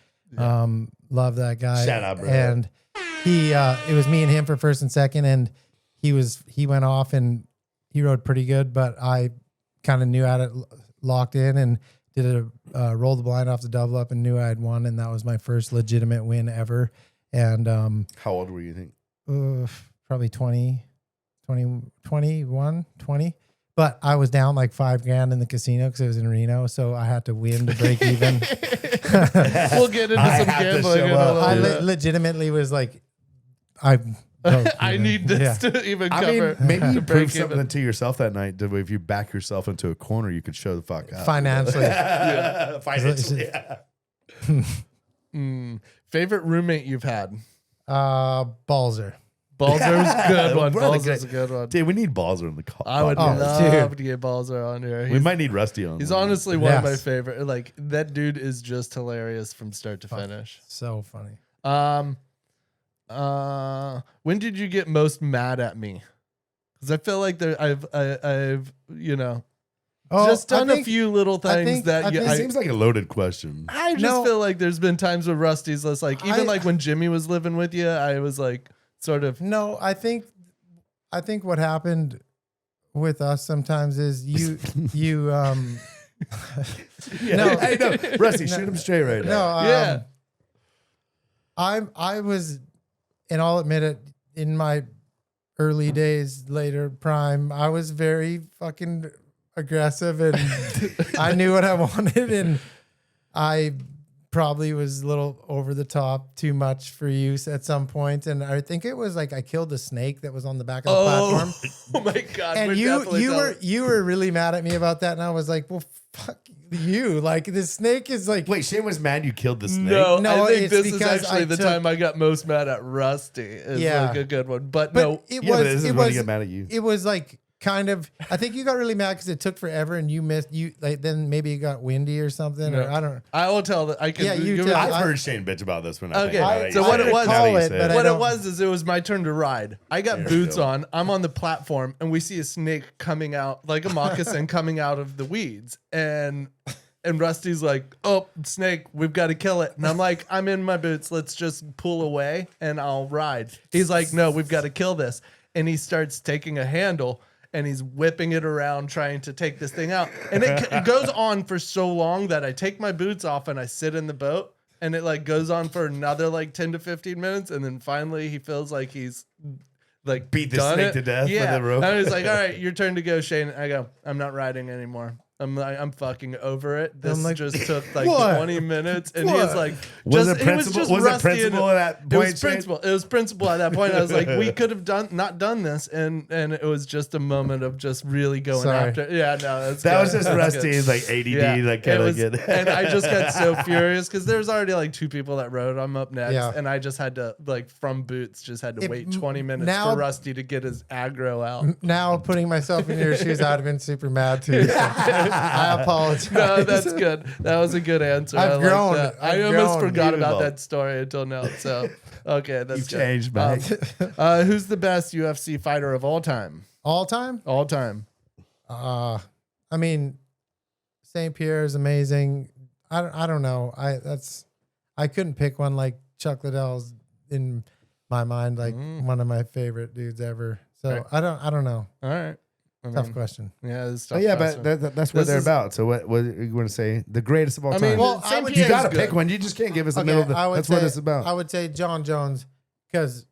love that guy. Shout out, Brett. And he, it was me and him for first and second, and he went off and he rode pretty good, but I kind of knew I had it locked in and did a roll the blind off the double up and knew I had won, and that was my first legitimate win ever. And How old were you? Think? probably 20, 21, 20. But I was down like $5,000 in the casino because it was in Reno, so I had to win to break even. We'll get into I some have to gambling. show in a up. little I bit. legitimately was like, I I need this Yeah. to even I cover. mean, maybe you to break prove something even. to yourself that night. That if you back yourself into a corner, you could show the fuck up. financially. Financially. Favorite roommate you've had? Balzer. Balzer's a good one. Really Balzer's a good. good one. Dude, we need Balzer in the call. I would Oh, love dude. to get Balzer on here. We He's, might need Rusty on. he's one. honestly one of my Yes. favorite. Like that dude is just hilarious from start to finish. So funny. When did you get most mad at me? Because I feel like I've just done a few little things that It seems like a loaded question. I just No. feel like there's been times with Rusty's just like even I- like when Jimmy was living with you, I was like sort of No, I think what happened with us sometimes is you Yeah, No. I know. Rusty, shoot him straight right now. no Yeah. I was, and I'll admit it, in my early days, later prime, I was very fucking aggressive, and I knew what I wanted, and I probably was a little over the top, too much for use at some point, and I think it was like I killed a snake that was on the back of the platform, oh my god! and we're you definitely you were really mad at me about that, and I was like, well, fuck you, like this snake is like. Wait, Shane was mad you killed the snake. No, No, I think it's this is because actually I the took- time I got most mad at Rusty. Is Yeah. like a good one, but, But no, it Yeah, was but this is it when was he got mad at you. It was like kind of. I think you got really mad because it took forever, and you missed. You like then maybe it got windy or something, or I don't. I will tell that I can. Yeah, you give tell- it- I've I- heard Shane bitch about this one. I Okay, think, now that so you what say it was- now that you Call it, say but it. I what it don't- was is it was my turn to ride. I got Yeah, boots still. on. I'm on the platform, and we see a snake coming out like a moccasin coming out of the weeds, and Rusty's like, "Oh, snake, we've got to kill it." And I'm like, "I'm in my boots. Let's just pull away, and I'll ride." He's like, "No, we've got to kill this." and he starts taking a handle and he's whipping it around trying to take this thing out. And it goes on for so long that I take my boots off and I sit in the boat, and it like goes on for another like 10 to 15 minutes. And then finally he feels like he's like Beat the done snake it. to death with Yeah. a rope. And he's like, all right, your turn to go, Shane. I go, I'm not riding anymore. I'm fucking over it. This like, just took like what? 20 minutes, and he was like, Was just, it he was principal? just Was it rusty and- principal at that It point? was principal. It was principal at that point. I was like, we could have not done this, and it was just a moment of just really going Sorry. after. Yeah, no, that's That good. was just That's Rusty, good. like ADD, Yeah, like it kind of was- good. And I just got so furious because there's already like 2 people that rode. I'm up next, Yeah. and I just had to like from boots, just had to If- wait 20 minutes now- for Rusty to get his aggro out. Now putting myself in your shoes, I'd have been super mad too. So I apologize. No, that's good. That was a good answer. I've I like grown. that. I I've almost grown. forgot about Beautiful. that story until now. So, okay, that's You've good. changed, Mike. Who's the best UFC fighter of all time? All time? All time. I mean, St. Pierre is amazing. I don't know. I couldn't pick one like Chuck Liddell's in my mind, like one of my favorite dudes ever. So Right. I don't know. All right. I Tough mean, question. Yeah, it's Oh, tough. yeah, question. but that's what This they're is- about. So what are you going to say? The greatest of all I time. mean, Well, St. I would- you Pierre's got to good. pick one. You just can't give us the Okay, middle of the. I would That's say, what it's about. I would say John Jones because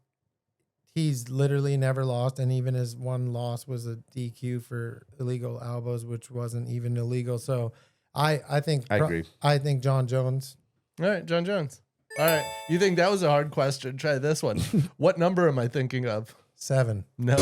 he's literally never lost, and even his one loss was a DQ for illegal elbows, which wasn't even illegal. So I think I agree. I think John Jones. All right, John Jones. All right. You think that was a hard question? Try this one. What number am I thinking of? 7. No,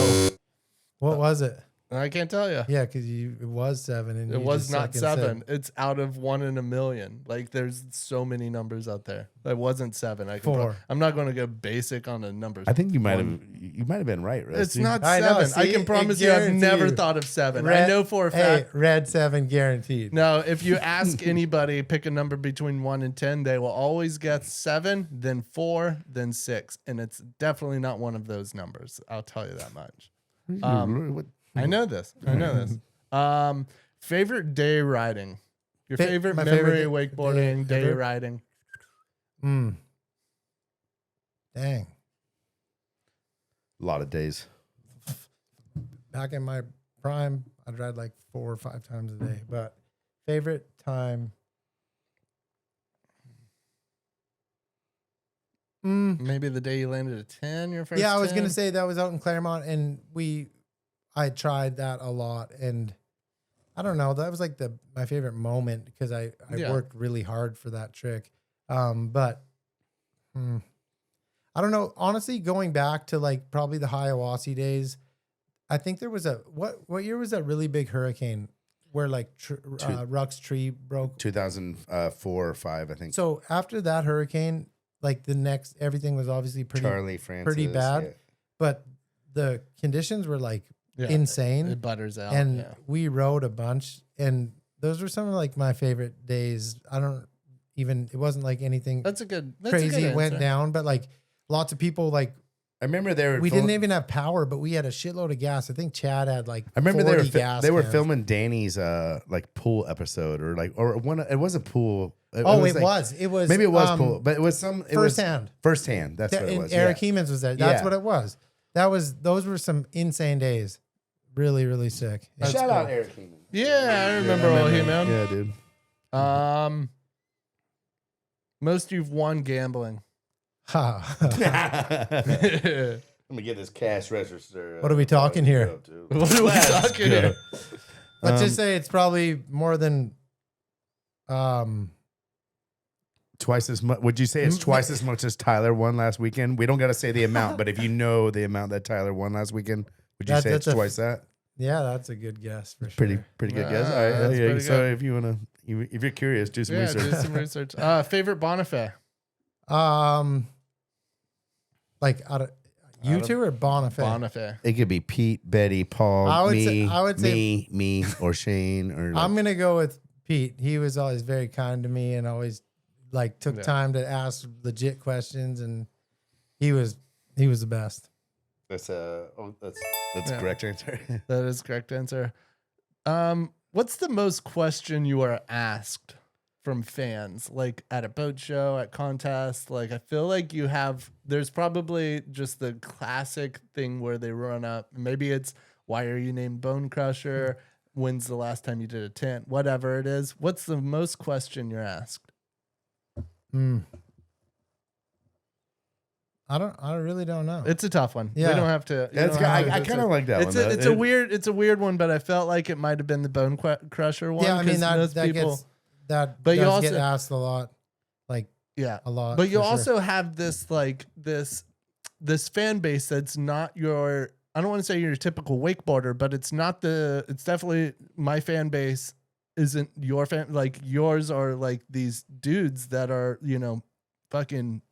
What was it? I can't tell you. Yeah, because it was 7, and It you was just not suck and 7. It's out of 1 in a million. Like there's so many numbers out there. It wasn't 7. I can 4. I'm not going to go basic on the numbers. I think you might have been right, Rusty. It's not I know, 7. I see? can It promise you, I've guarantee never you. thought of 7. I know for a fact. Hey, red 7 guaranteed. No, if you ask anybody, pick a number between 1 and 10, they will always guess 7, then 4, then 6, and it's definitely not one of those numbers. I'll tell you that much. What- I know this. Favorite day riding. Your Fa- favorite my memory favorite wakeboarding day day ever? riding. Dang. A lot of days. Back in my prime, I'd ride like 4 or 5 times a day. But favorite time. Maybe the day you landed a 10, your first Yeah, I was 10? gonna say that was out in Claremont, and I tried that a lot, and I don't know, that was like my favorite moment because I Yeah. worked really hard for that trick. But I don't know. Honestly, going back to like probably the Hiawassee days, I think there was what year was that really big hurricane where like Ruck's tree broke? 2004 or 5, I think. So after that hurricane, like everything was obviously Charlie Francis. pretty bad, yeah. but the conditions were like Yeah, insane. It butters out. And yeah. we rode a bunch, and those were some of like my favorite days. It wasn't like anything That's a good crazy answer. went down, but like lots of people, like I remember we didn't even have power, but we had a shitload of gas. I think Chad had like I remember 40 gas they were cans. filming Danny's like pool episode or one. It wasn't pool. It like- was maybe it was pool, but it was some firsthand. Firsthand. That's what it And was. Eric yeah. Hemans was there. That's Yeah. what it was. Those were some insane days. Really, really sick. Yeah. Shout out Eric Hemans. Yeah, I remember all he, man. Yeah, dude. Most you've won gambling. Ha. Let me get this cash register. What are we talking here? What are we talking here? Let's just say it's probably more than Twice as much. Would you say it's twice as much as Tyler won last weekend? We don't got to say the amount, but if you know the amount that Tyler won last weekend, would you say it's that's twice that? yeah, that's a good guess for sure. Pretty good guess. Ah, All right, that's yeah, pretty so good. if you wanna, if you're curious, do some Yeah, research. do some research. Favorite Bonifay. Like you two or Bonifay? Bonifay. It could be Pete, Betty, Paul, I would me, say- me, or Shane, or like, I'm gonna go with Pete. He was always very kind to me and always like took Yeah. time to ask legit questions, and he was the best. that's that's Yeah. the correct answer. That is correct answer. What's the most question you are asked from fans, like at a boat show, at contests? Like, I feel like there's probably just the classic thing where they run up. Maybe it's, why are you named Bone Crusher? When's the last time you did a tent? Whatever it is. What's the most question you're asked? I really don't know. It's a tough one. Yeah. We don't have to. I kind of like that one. It's a weird one, but I felt like it might have been the Bone Crusher one. Yeah, I mean most that people, gets that but you does also get asked a lot, like yeah, a lot. But you for sure. also have this like this fan base that's not your. I don't want to say your typical wakeboarder, but it's not the. It's definitely my fan base isn't your fan. Like yours are like these dudes that are fucking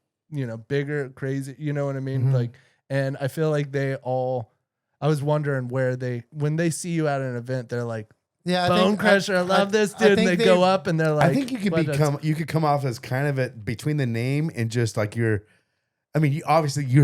bigger, crazy. You know what I mean? Mhm. Like, and I feel like they all. I was wondering when they see you at an event, they're like, yeah, Bone Crusher, I love this dude. And they go up and they're like, I think you could come off as kind of between the name and just like you're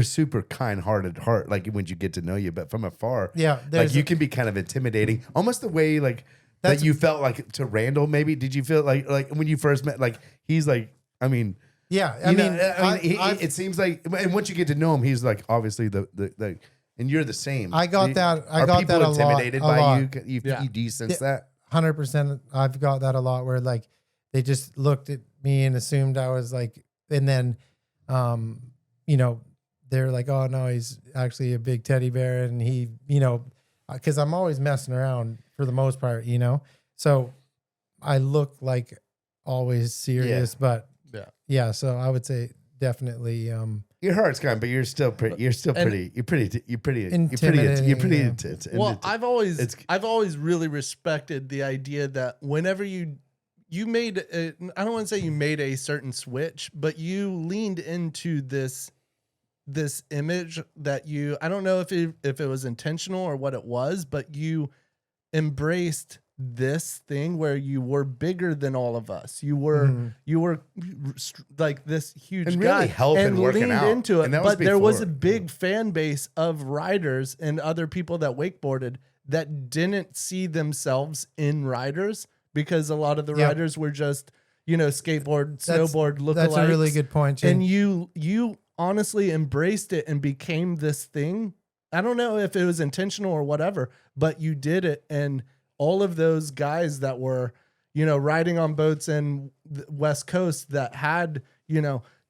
super kind-hearted heart, like when you get to know you, but from afar, Yeah, like you can be kind of intimidating, almost the way like that you felt like to Randall. Maybe did you feel like when you first met, like he's like, I mean, yeah, it seems like, and once you get to know him, he's like obviously the and you're the same. I got that a lot. Are people intimidated by you? Yeah. Do you sense that? 100%. I've got that a lot where like they just looked at me and assumed I was like, and then, they're like, oh no, he's actually a big teddy bear, and he, because I'm always messing around for the most part, so I look like always serious, but yeah. So I would say definitely. Your heart's kind, but you're still pretty. You're pretty Intimidating, intense. Well, I've always really respected the idea that whenever you made I don't want to say you made a certain switch, but you leaned into this image that I don't know if it was intentional or what it was, but you embraced this thing where you were bigger than all of us. You were like this huge and guy really health and working leaned out into it. And that But there was a before. big fan base of riders and other people that wakeboarded that didn't see themselves in riders, because a lot of the riders were just skateboard, snowboard lookalikes. That's a really good point, Jay. And you honestly embraced it and became this thing. I don't know if it was intentional or whatever, but you did it. And all of those guys that were, riding on boats in the West Coast that had,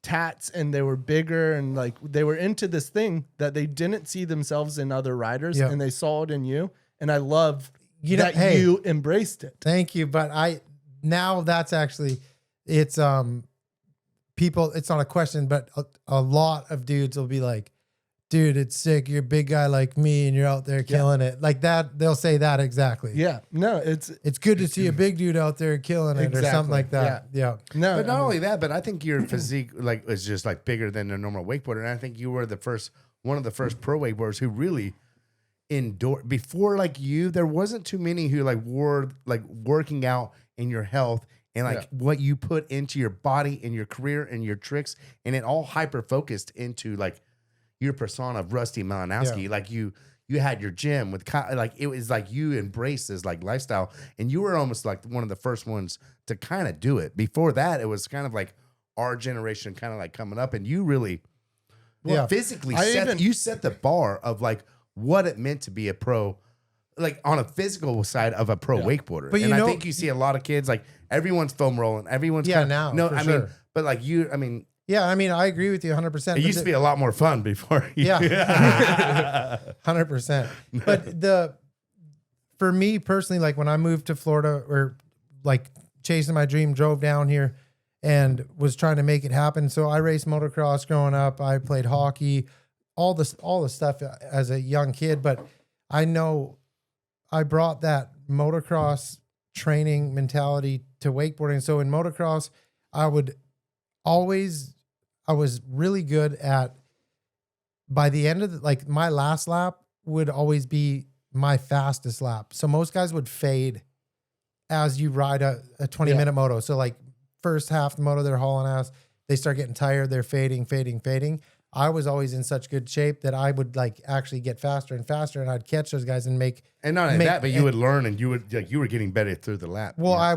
tats, and they were bigger and like they were into this thing that they didn't see themselves in other riders, and they saw it in you. And I love that you embraced it. Thank you. But now that's actually, it's people, it's not a question, but a lot of dudes will be like, dude, it's sick. You're a big guy like me and you're out there killing it. Like that, they'll say that exactly. Yeah. No, it's good to see a big dude out there killing it or something like that. Yeah. No, But not only that, but I think your physique is just like bigger than a normal wakeboarder. And I think you were one of the first pro wakeboarders who really endured. Before like you, there wasn't too many who like were like working out in your health and like what you put into your body and your career and your tricks, and it all hyper focused into like your persona of Rusty Malinoski. Yeah. Like you had your gym with like, it was like you embraced this like lifestyle, and you were almost like one of the first ones to kind of do it. Before that, it was kind of like our generation kind of like coming up, and you really physically set the bar of like what it meant to be a pro, like on a physical side of a pro wakeboarder. But and I think you see a lot of kids, like everyone's foam rolling, everyone's now. no, for I sure. mean, but like you, I mean, yeah, I mean, I agree with you 100%. it used to be a lot more fun before. Yeah. 100%. But for me personally, like when I moved to Florida, or like chasing my dream, drove down here and was trying to make it happen. So I raced motocross growing up. I played hockey, all the stuff as a young kid. But I know I brought that motocross training mentality to wakeboarding. So in motocross, I was really good at, by the end of like my last lap would always be my fastest lap. So most guys would fade as you ride a 20-minute moto. So like first half the moto, they're hauling ass. They start getting tired. They're fading. I was always in such good shape that I would like actually get faster and faster, and I'd catch those guys and make. And not only that, but you would learn, and you would like you were getting better through the lap. Well, I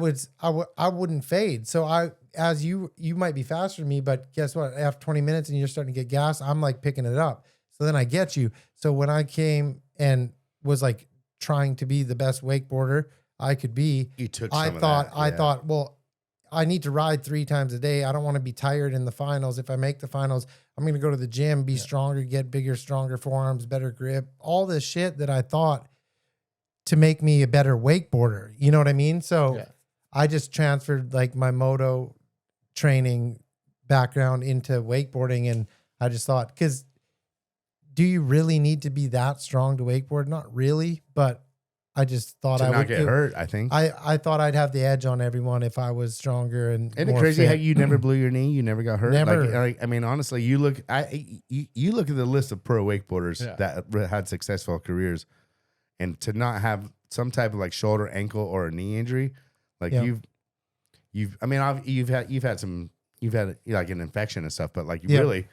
wouldn't fade. So as you might be faster than me, but guess what? After 20 minutes and you're starting to get gas, I'm like picking it up. So then I get you. So when I came and was like trying to be the best wakeboarder I could be, You took I some of thought, that, I yeah. thought, well, I need to ride 3 times a day. I don't want to be tired in the finals. If I make the finals, I'm going to go to the gym, be stronger, get bigger, stronger forearms, better grip, all this shit that I thought to make me a better wakeboarder. You know what I mean? So I just transferred like my moto training background into wakeboarding. And I just thought, because do you really need to be that strong to wakeboard? Not really, but I just thought to I not would get hurt. I think. I thought I'd have the edge on everyone if I was stronger and Isn't it more crazy fit. how you never blew your knee? You never got hurt. Never. Like, I mean, honestly, you look. You look at the list of pro wakeboarders that had successful careers, and to not have some type of like shoulder, ankle, or a knee injury, like you've. I mean, you've had like an infection and stuff, but like you really.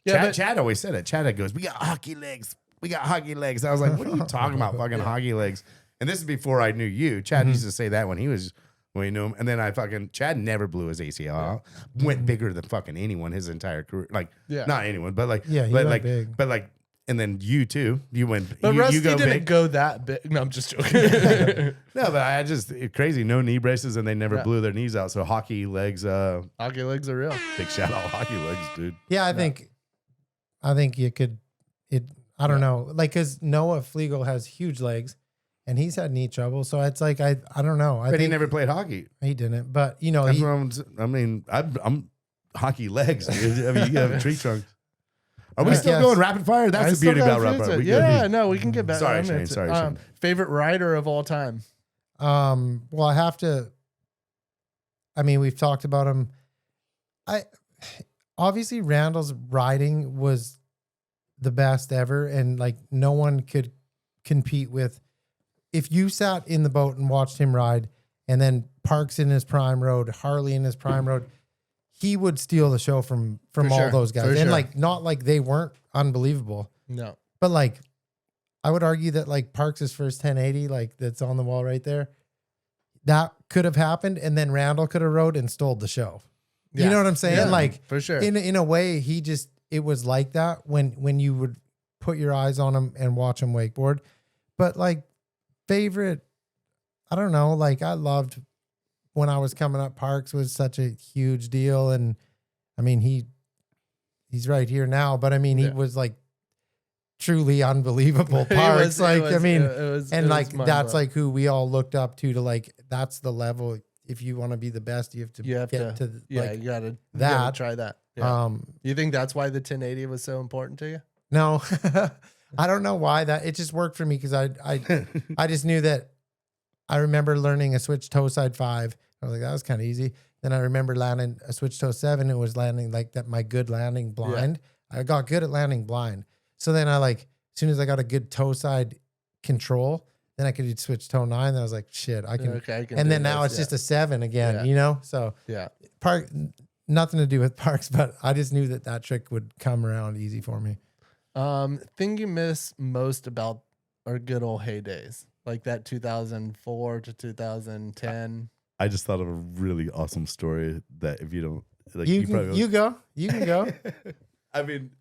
Yeah, Chad always said it. Chad goes, "We got hockey legs. We got hockey legs." I was like, "What are you talking about? Fucking hockey legs?" And this is before I knew you. Chad used to say that when he knew him. And then Chad never blew his ACL out. Went bigger than fucking anyone his entire career. Like, not anyone, but like, he but went like, big. but like, and then you too. You went, But you Rusty go didn't big. go that big. No, I'm just joking. No, but I just crazy. No knee braces, and they never blew their knees out. So hockey legs, Hockey legs are real. big shout out hockey legs, dude. Yeah, I think you could. I don't know, like because Noah Flegel has huge legs, and he's had knee trouble. So it's like I don't know. I But he think never played hockey. he didn't. But you know, That's what I'm hockey legs. Dude. I mean, you have a tree trunk. Are we still Yes. going rapid fire? That's the beauty about rapid fire. We can get back. Sorry, I'm Shane. into- Sorry, Shane. Favorite rider of all time. well, I have to. I mean, we've talked about him. Obviously Randall's riding was the best ever, and like no one could compete with. If you sat in the boat and watched him ride, and then Parks in his prime rode, Harley in his prime rode, he would steal the show from all sure. those guys. For And sure. like not like they weren't unbelievable, No. but like I would argue that like Parks' first 1080, like that's on the wall right there, that could have happened, and then Randall could have rode and stole the show. You know what I'm saying? Yeah, Like for sure. in a way, it was like that when you would put your eyes on him and watch him wakeboard. But like favorite, I don't know. Like I loved when I was coming up. Parks was such a huge deal, and I mean he's right here now. But I mean he was like truly unbelievable. Parks, that's like who we all looked up to like that's the level. If you want to be the best, you have to get to you gotta try that. Yeah. You think that's why the 1080 was so important to you? No, I don't know why that it just worked for me because I just knew that I remember learning a switch toe side 5. I was like, that was kind of easy. Then I remember landing a switch toe 7. It was landing like that. My good landing blind. I got good at landing blind. So then as soon as I got a good toe side control, then I could do switch toe 9. Then I was like, shit, I can. And then now it's just a 7 again, you know? So nothing to do with Parks, but I just knew that trick would come around easy for me. Thing you miss most about our good old heydays, like that 2004 to 2010. I just thought of a really awesome story that if you don't, like, You can go. I mean,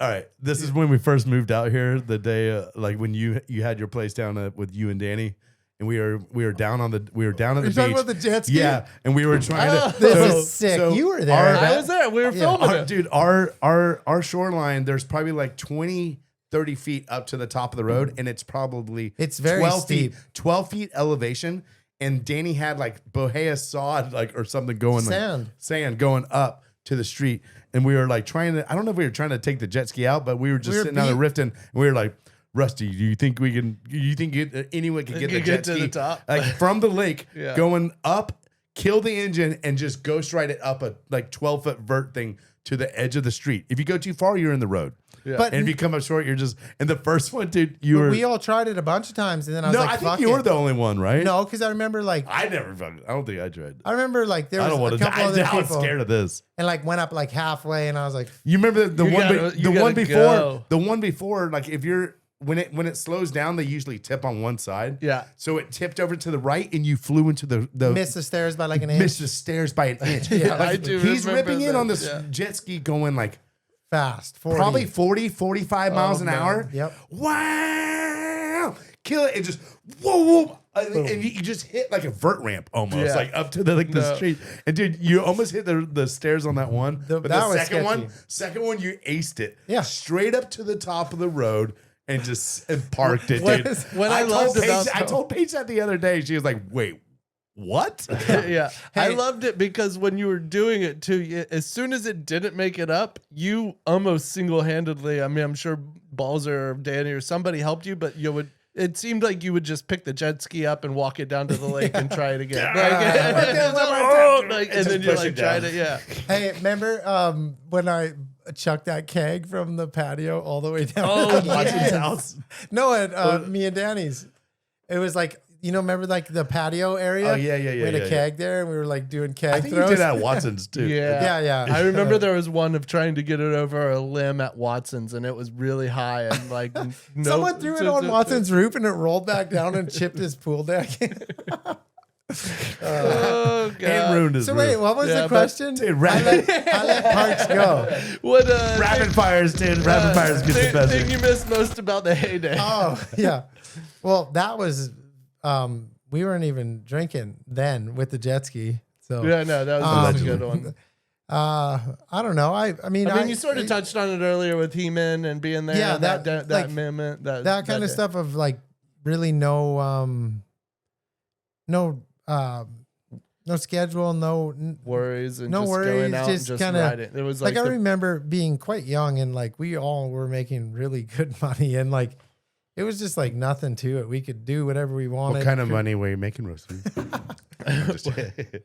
all right. This is when we first moved out here. The day, like when you had your place down with you and Danny, and we were down on the beach. talking about the jet ski? Yeah, and we were trying to. This is sick. You were there. I was there. We were filming it. Dude, our shoreline, there's probably like 20, 30 feet up to the top of the road, and it's probably very 12 steep. feet, 12 feet elevation. And Danny had like Bohea sod like or something going sand going up to the street, and we were like trying to. I don't know if we were trying to take the jet ski out, but we were just sitting on the rifting, and we were like, Rusty, do you think we can? You think anyone can get the jet to ski the top? like from the lake Yeah. going up, kill the engine, and just ghost ride it up a like 12-foot vert thing to the edge of the street? If you go too far, you're in the road. Yeah. But And if you come up short, you're just. And the first one, dude, we all tried it a bunch of times, and then I was No, like, I think fuck you it. were the only one, right? No, because I remember like I never. I don't think I tried. I remember like there I don't was want a to. couple other I was people, scared of this. and like went up like halfway, and I was like, You remember the You one? gotta- you The one gotta before. go. The one before. Like if you're when it slows down, they usually tip on one side. Yeah. So it tipped over to the right, and you flew into the missed the stairs by like an inch. missed the stairs by an inch. Yeah, I do He's remember ripping in that, on this yeah. jet ski going like Fast, 40. probably 40, 45 miles an man. hour. Yep. Wow. Kill it. It just whoa, whoa. And you just hit like a vert ramp almost, Yeah. like up to the No. street. And dude, you almost hit the stairs on that one. But that the was second sketchy. second one, you aced it. Yeah. Straight up to the top of the road and just parked it, What- dude. what I loved told about- Paige, I told Paige that the other day. She was like, wait, what? Yeah. I Hey. loved it because when you were doing it too, as soon as it didn't make it up, you almost single-handedly, I mean, I'm sure Balzer or Danny or somebody helped you, but it seemed like you would just pick the jet ski up and walk it down to the lake and try it again. And then you push like it tried down. it. Yeah. Hey, remember when I chucked that keg from the patio all the way down? Oh, to Watson's yes. house. No, at me and Danny's. It was like, remember like the patio area? Oh, yeah. We had yeah, a keg there, and we were like doing keg I think throws. you did that at Watson's too. Yeah. Yeah. I remember there was one of trying to get it over a limb at Watson's, and it was really high, and like Someone threw it on Watson's roof, and it rolled back down and chipped his pool deck. Oh god! And ruined his So wait, roof. what was Yeah, the but- question? Dude, I let Parks go. What rapid fires, dude. Rapid fires get the best. thing you missed most about the heyday? Oh yeah. Well, that was we weren't even drinking then with the jet ski. So Yeah, no, that was a good one. I don't know. I mean, you sort of touched on it earlier with He-Man and being there. Yeah, and that, that like, moment, that kind of day. stuff of like really no schedule, no Worries and No just worries, going out just and just kinda- riding. It was like like, I remember being quite young and like we all were making really good money and like it was just like nothing to it. We could do whatever we wanted. What kind of money were you making, Roasty?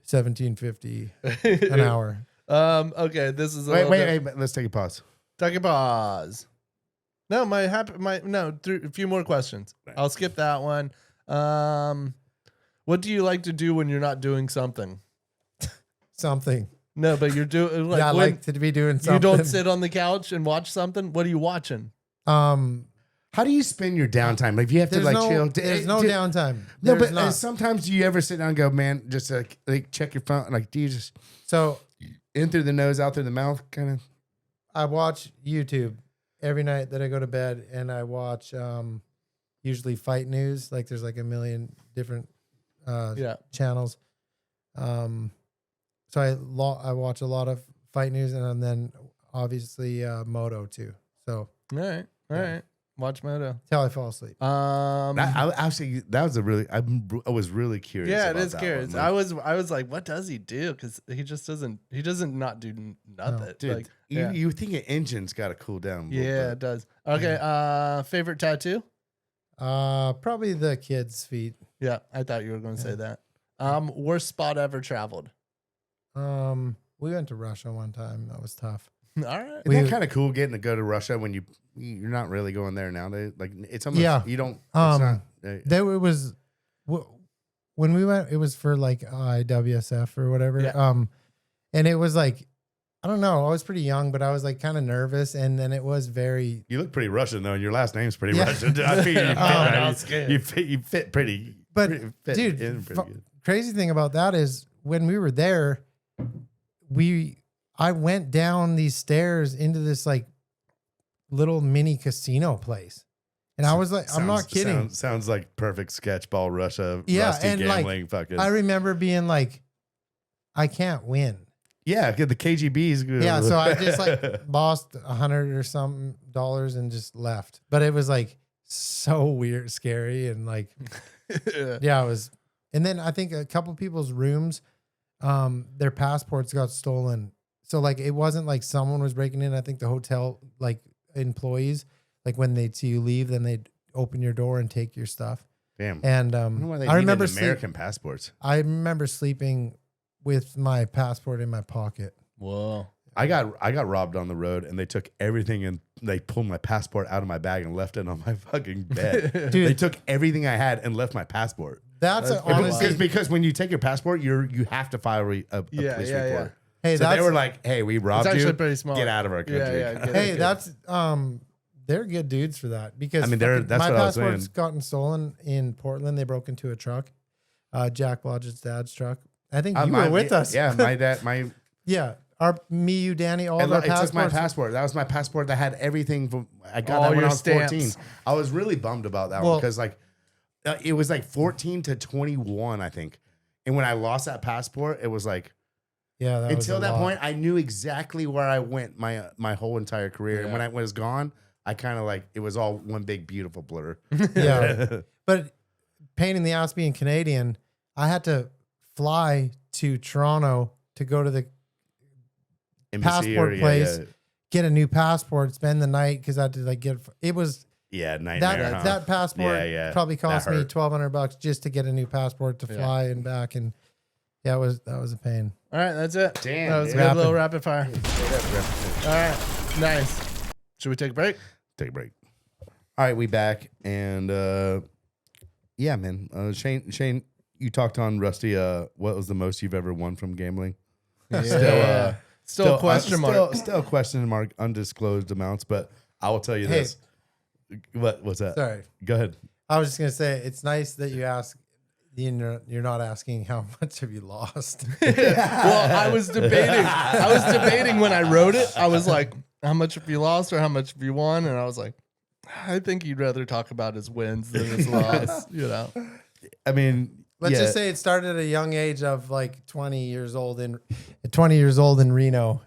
$17.50 an hour. Okay, this is a little bit- wait. Let's take a pause. Take a pause. No, a few more questions. I'll skip that one. What do you like to do when you're not doing something? Something. No, but you're doing like Yeah, I when like to be doing something. you don't sit on the couch and watch something. What are you watching? How do you spend your downtime? Like, if you have to There's like no, chill. There's no downtime. No, There's but not. sometimes do you ever sit down and go, man, just like check your phone? Like, do you just So in through the nose, out through the mouth, kind of? I watch YouTube every night that I go to bed, and I watch usually fight news. Like there's like a million different channels. So I watch a lot of fight news, and then obviously Moto too. So All right. Watch Moto. till I fall asleep. I actually, that was a really. I was really curious. Yeah, it about is that curious. one. I was like, what does he do? Because he doesn't not do nothing. Dude, Like, you think an engine's got to cool down? A little yeah, it bit. does. Okay. Favorite tattoo? Probably the kids' feet. Yeah, I thought you were going to say that. Worst spot ever traveled. We went to Russia one time. That was tough. All right. Isn't that kind of cool getting to go to Russia when you're not really going there nowadays? Like it's almost you don't. It's not, There it was when we went. It was for like IWSF or whatever. Yeah. And it was like I don't know. I was pretty young, but I was like kind of nervous, and then it was very. You look pretty Russian though, and your last name's pretty Yeah. Russian. I feel you fit pretty. But fit dude, in pretty good. crazy thing about that is when we were there, I went down these stairs into this like little mini casino place. And I was like, I'm not kidding. Sounds like perfect sketchball Russia. Yeah, Rusty and, like, gambling. Fucking. I remember being like, I can't win. Yeah, get the KGBs. Yeah, so I just like lost $100 or something and just left. But it was like so weird, scary, and like, yeah, it was. And then I think a couple people's rooms, their passports got stolen. So like it wasn't like someone was breaking in. I think the hotel like employees, like when they'd see you leave, then they'd open your door and take your stuff. Damn. And I wonder why they I remember needed American passports. I remember sleeping with my passport in my pocket. Whoa. I got robbed on the road, and they took everything, and they pulled my passport out of my bag and left it on my fucking bed. Dude. They took everything I had and left my passport. That's honestly. Because when you take your passport, you have to file a police report. Hey, So that's they were like, "Hey, we robbed actually you. pretty smart. Get out of our country." hey, that's they're good dudes for that because I mean, that's my what I was passport's saying. gotten stolen in Portland. They broke into a truck, Jack Blodgett's dad's truck. I think you were with us. Yeah, my dad, yeah. Me, you, Danny, all of our it took my passports. passport. That was my passport that had everything from. I got All that when your I was 14. stamps. I was really bummed about that one because it was like 14 to 21, I think. And when I lost that passport, it was like Yeah, that was until a that lot. point, I knew exactly where I went my whole entire career. And when I was gone, I kind of like it was all one big beautiful blur. Yeah, but pain in the ass being Canadian, I had to fly to Toronto to go to the Embassy passport or- place, get a new passport, spend the night because I had to like get it was nightmare. that huh? that passport probably cost That me hurt. $1,200 just to get a new passport to fly and back, and that was a pain. All right, that's it. Damn, that was a dude. good little rapid fire. All right, nice. Should we take a break? Take a break. All right, we back and yeah, man. Shane, you talked on Rusty. What was the most you've ever won from gambling? Still a question mark. Still a question mark. Undisclosed amounts, but I will tell you Hey. this. What's that? Sorry, Go ahead. I was just gonna say it's nice that you ask. You're not asking how much have you lost. Well, I was debating when I wrote it. I was like, how much have you lost or how much have you won? And I was like, I think you'd rather talk about his wins than his loss, you know? I mean, Let's just say it started at a young age of like 20 years old in Reno.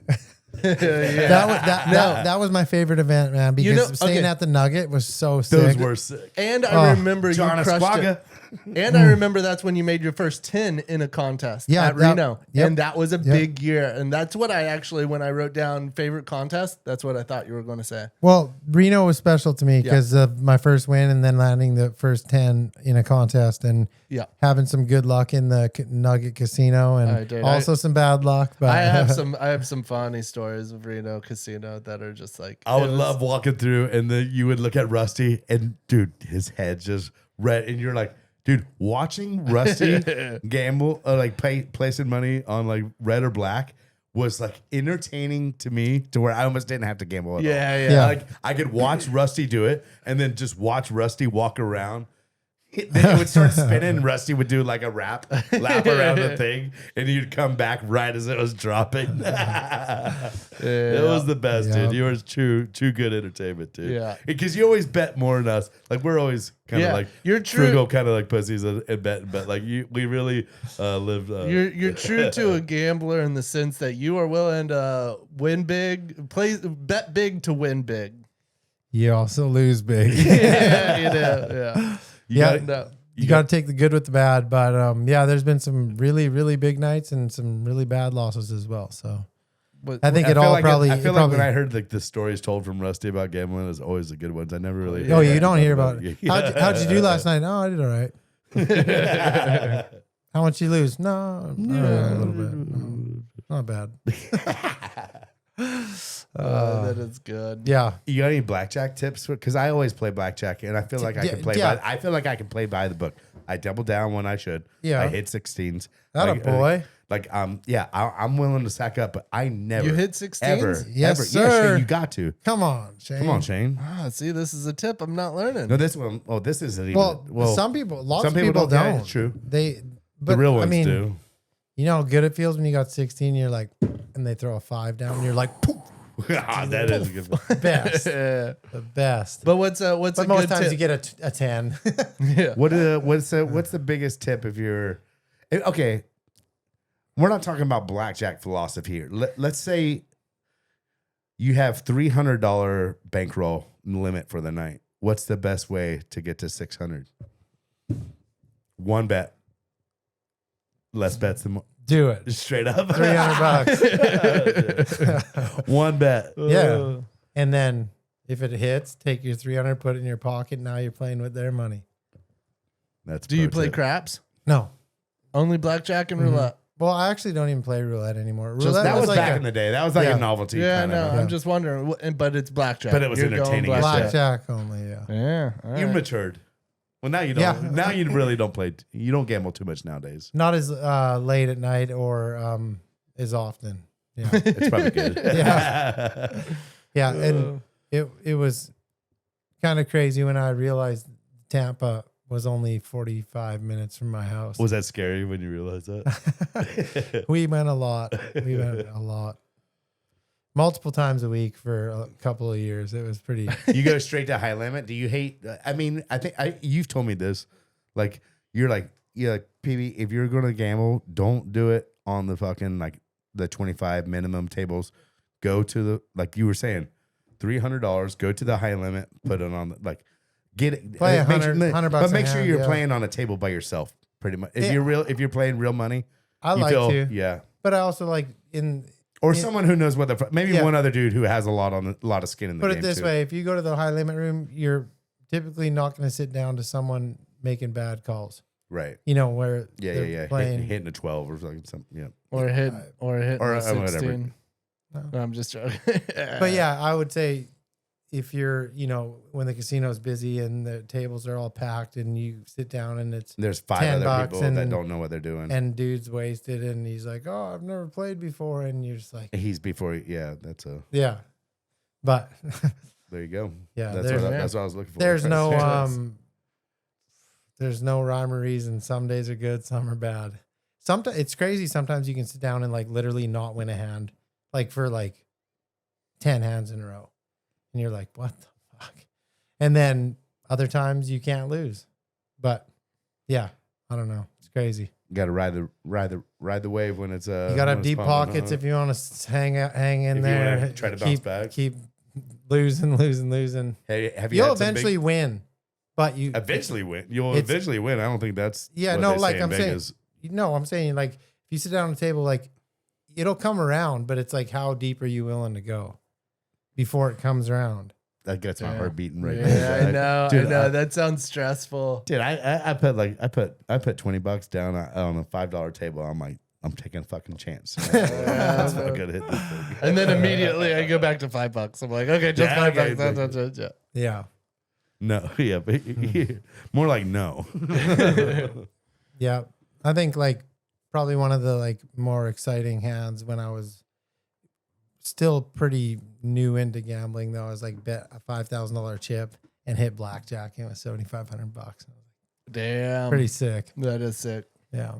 That was my favorite event, man, because You know- staying okay. at the Nugget was so those sick. were sick. And I remember John you crushed Esquaga. it. And I remember that's when you made your first 10 in a contest at Reno. yep. And that was a big year. And that's what I actually, when I wrote down favorite contest, that's what I thought you were going to say. Well, Reno was special to me because of my first win and then landing the first 10 in a contest and having some good luck in the Nugget Casino and also some bad luck. But I have some funny stories of Reno Casino that are just like I would love walking through, and then you would look at Rusty, and dude, his head just red, and you're like, dude, watching Rusty gamble, placing money on like red or black was like entertaining to me to where I almost didn't have to gamble at all. Yeah. Like I could watch Rusty do it, and then just watch Rusty walk around. Then it would start spinning, and Rusty would do like a lap around the thing, and you'd come back right as it was dropping. It was the best, dude. You were true good entertainment, dude. Yeah. Because you always bet more than us. Like we're always kind of like you're true. frugal, kind of like pussies and betting, but like we really lived. You're true to a gambler in the sense that you are willing to win big, bet big to win big. you also lose big. Yeah, you know, You got to take the good with the bad, but there's been some really, really big nights and some really bad losses as well. So I think I it all like probably. I feel like when I heard like the stories told from Rusty about gambling, is always the good ones. I never really. Oh, you don't hear about it. How'd you do last night? Oh, I did all right. How much you lose? No, a little bit. No, not bad. that is good. Yeah. You got any blackjack tips? Because I always play blackjack, and I feel like I can play. Yeah. By, I feel like I can play by the book. I double down when I should. Yeah. I hit 16s. Atta boy. I'm willing to sack up, but I never. You hit 16s? Ever. Yes, ever. sir. Yeah, Shane, you got to. Come on, Shane. Come on, Shane. See, this is a tip I'm not learning. No, this one. Oh, this isn't even. Well, some people, lots some of people don't. Yeah, it's true. But The real ones I mean, do. You know how good it feels when you got 16. You're like, and they throw a 5 down, and you're like, poof, That is a good. best, the best. But what's a But good most times tip? you get a 10. Yeah. What's the biggest tip if you're okay? We're not talking about blackjack philosophy here. Let's say you have $300 bankroll limit for the night. What's the best way to get to 600? One bet. Less bets than more. Do it. Just straight up. $300. One bet. Yeah. And then if it hits, take your 300, put it in your pocket. Now you're playing with their money. That's Do you pro play tip. craps? No. Only blackjack and roulette. Well, I actually don't even play roulette anymore. Just- Roulette That was like back a in the day. That was like Yeah. a novelty. Yeah, kind no, of. I'm just wondering. But it's blackjack. But it was You're going entertaining as shit. blackjack only. Yeah. Yeah. all You right. matured. Well, now you don't. Yeah. Now you really don't play. You don't gamble too much nowadays. Not as late at night or as often. Yeah. It's probably good. Yeah. Yeah, and it was kind of crazy when I realized Tampa was only 45 minutes from my house. Was that scary when you realized that? We went a lot. We went a lot. Multiple times a week for a couple of years. It was pretty. You go straight to high limit. Do you hate? I mean, I think you've told me this. Like you're like PB. If you're gonna gamble, don't do it on the fucking like the 25 minimum tables. Go to the like you were saying, $300. Go to the high limit. Put it on the like. Get it. Play make $100 but a make sure hand, you're yeah. playing on a table by yourself. Pretty much. If Yeah. you're playing real money, I you like to, yeah. but I also like Or Yeah. someone who knows what the maybe Yeah. one other dude who has a lot of skin in the put game. it this too. way: if you go to the high limit room, you're typically not going to sit down to someone making bad calls. Right. You know where Yeah, they're yeah. playing. Hitting a 12 or something. Yeah. Or hit or Or, a whatever. 16. No. No, I'm just joking. But yeah, I would say if you're, when the casino's busy and the tables are all packed and you sit down and it's There's 5 $10 other people that and- don't know what they're doing. and dude's wasted and he's like, "Oh, I've never played before," and you're just like, He's before, yeah, that's yeah, but there you go. Yeah, that's there's- what I was looking for. there's no Yes. there's no rhyme or reason. Some days are good, some are bad. Sometimes it's crazy. Sometimes you can sit down and like literally not win a hand, like for like 10 hands in a row, and you're like, "What the fuck?" And then other times you can't lose. But yeah, I don't know. It's crazy. You got to ride the wave when it's You got to have deep pockets if you want to hang in If you there. wanna try to bounce back. Keep losing. Hey, have you You'll had some eventually win, but you eventually win. You'll It's- eventually win. I don't think that's Yeah, what no, they like say in I'm saying, Vegas. no, I'm saying like if you sit down at a table, like it'll come around, but it's like how deep are you willing to go before it comes around? That gets my Yeah. heart beating right Yeah, now. I know. Dude, I know. That sounds stressful. Dude, I put $20 down on a $5 table. I'm like, I'm taking a fucking chance. That's bro. fucking hit this thing. And then immediately I go back to $5. I'm like, okay, just Yeah, $5. okay. Yeah. Yeah, No, yeah, but more like no. yeah. I think like probably one of the like more exciting hands when I was still pretty new into gambling though. I was like bet a $5,000 chip and hit blackjack and it was $7,500. Damn. Pretty sick. That is sick. Yeah.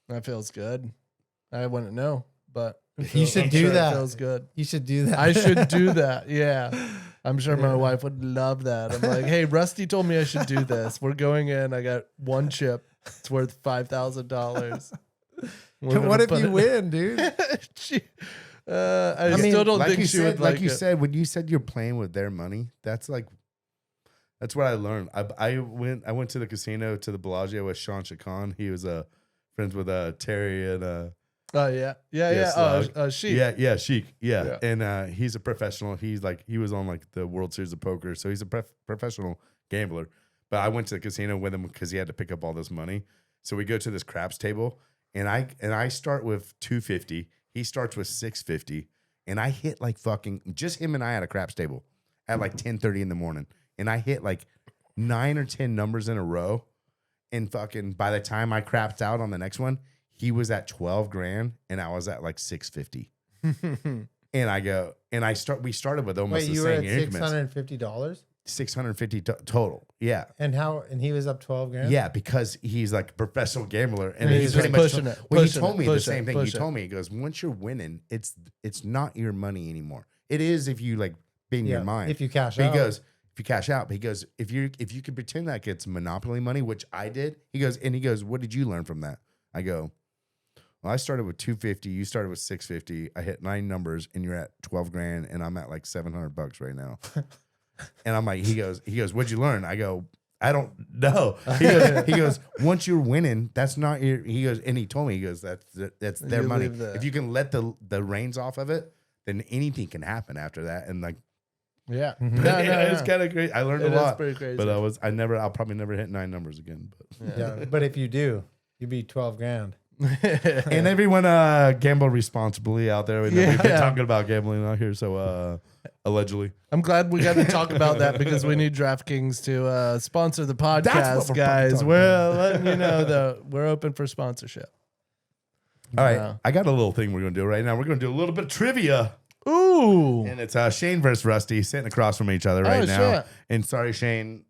That feels good. I wouldn't know, but it You feels- should I'm do sure that. It feels good. You should do that. I should do that. Yeah. I'm sure my wife would love that. I'm like, hey, Rusty told me I should do this. We're going in. I got one chip. It's worth $5,000. What if you win, dude? I mean, still don't like think you she said, would like like you it. said, when you said you're playing with their money, that's what I learned. I went to the casino to the Bellagio with Sean Chacon. He was friends with Terry and Oh yeah, she. yeah, Sheik, Yeah. and he's a professional. He was on like the World Series of Poker, so he's a professional gambler. But I went to the casino with him because he had to pick up all this money. So we go to this craps table, and I start with $250. He starts with $650, and I hit like fucking just him and I at a craps table at like 10:30 in the morning, and I hit like 9 or 10 numbers in a row, and fucking by the time I crapped out on the next one, he was at 12 grand, and I was at like 650. And I go, and we started with almost Wait, the you were same at increments. $650? 650 total. Yeah. And he was up 12 grand? Yeah, because he's like a professional gambler, and And he's he's pretty just much pushing it, Well, he pushing told it, me the push same it, thing. He push it. told me, he goes, once you're winning, it's not your money anymore. It is if you like be in your mind. If you cash But out. he goes, if you cash out, but he goes, if you can pretend like it's monopoly money, which I did. He goes, what did you learn from that? I go, well, I started with 250. You started with 650. I hit 9 numbers, and you're at 12 grand, and I'm at like $700 right now. And I'm like, he goes, what'd you learn? I go, I don't know. He goes, once you're winning, that's not your. He goes, and he told me, he goes, that's their You money. leave that. If you can let the reins off of it, then anything can happen after that. And like, Yeah. Mhm. No, it's kind of great. I learned It a is lot, pretty crazy. but I'll probably never hit 9 numbers again. But Yeah. But if you do, you beat 12 grand. And everyone gamble responsibly out there. We've been talking about gambling out here, so allegedly. I'm glad we got to talk about that because we need DraftKings to sponsor the That's what podcast, we're guys. talking We're letting you know that we're open for sponsorship. All right, I got a little thing we're going to do right now. We're going to do a little bit of trivia. Ooh. And it's Shane versus Rusty sitting across from each other right now. Shit. And sorry, Shane,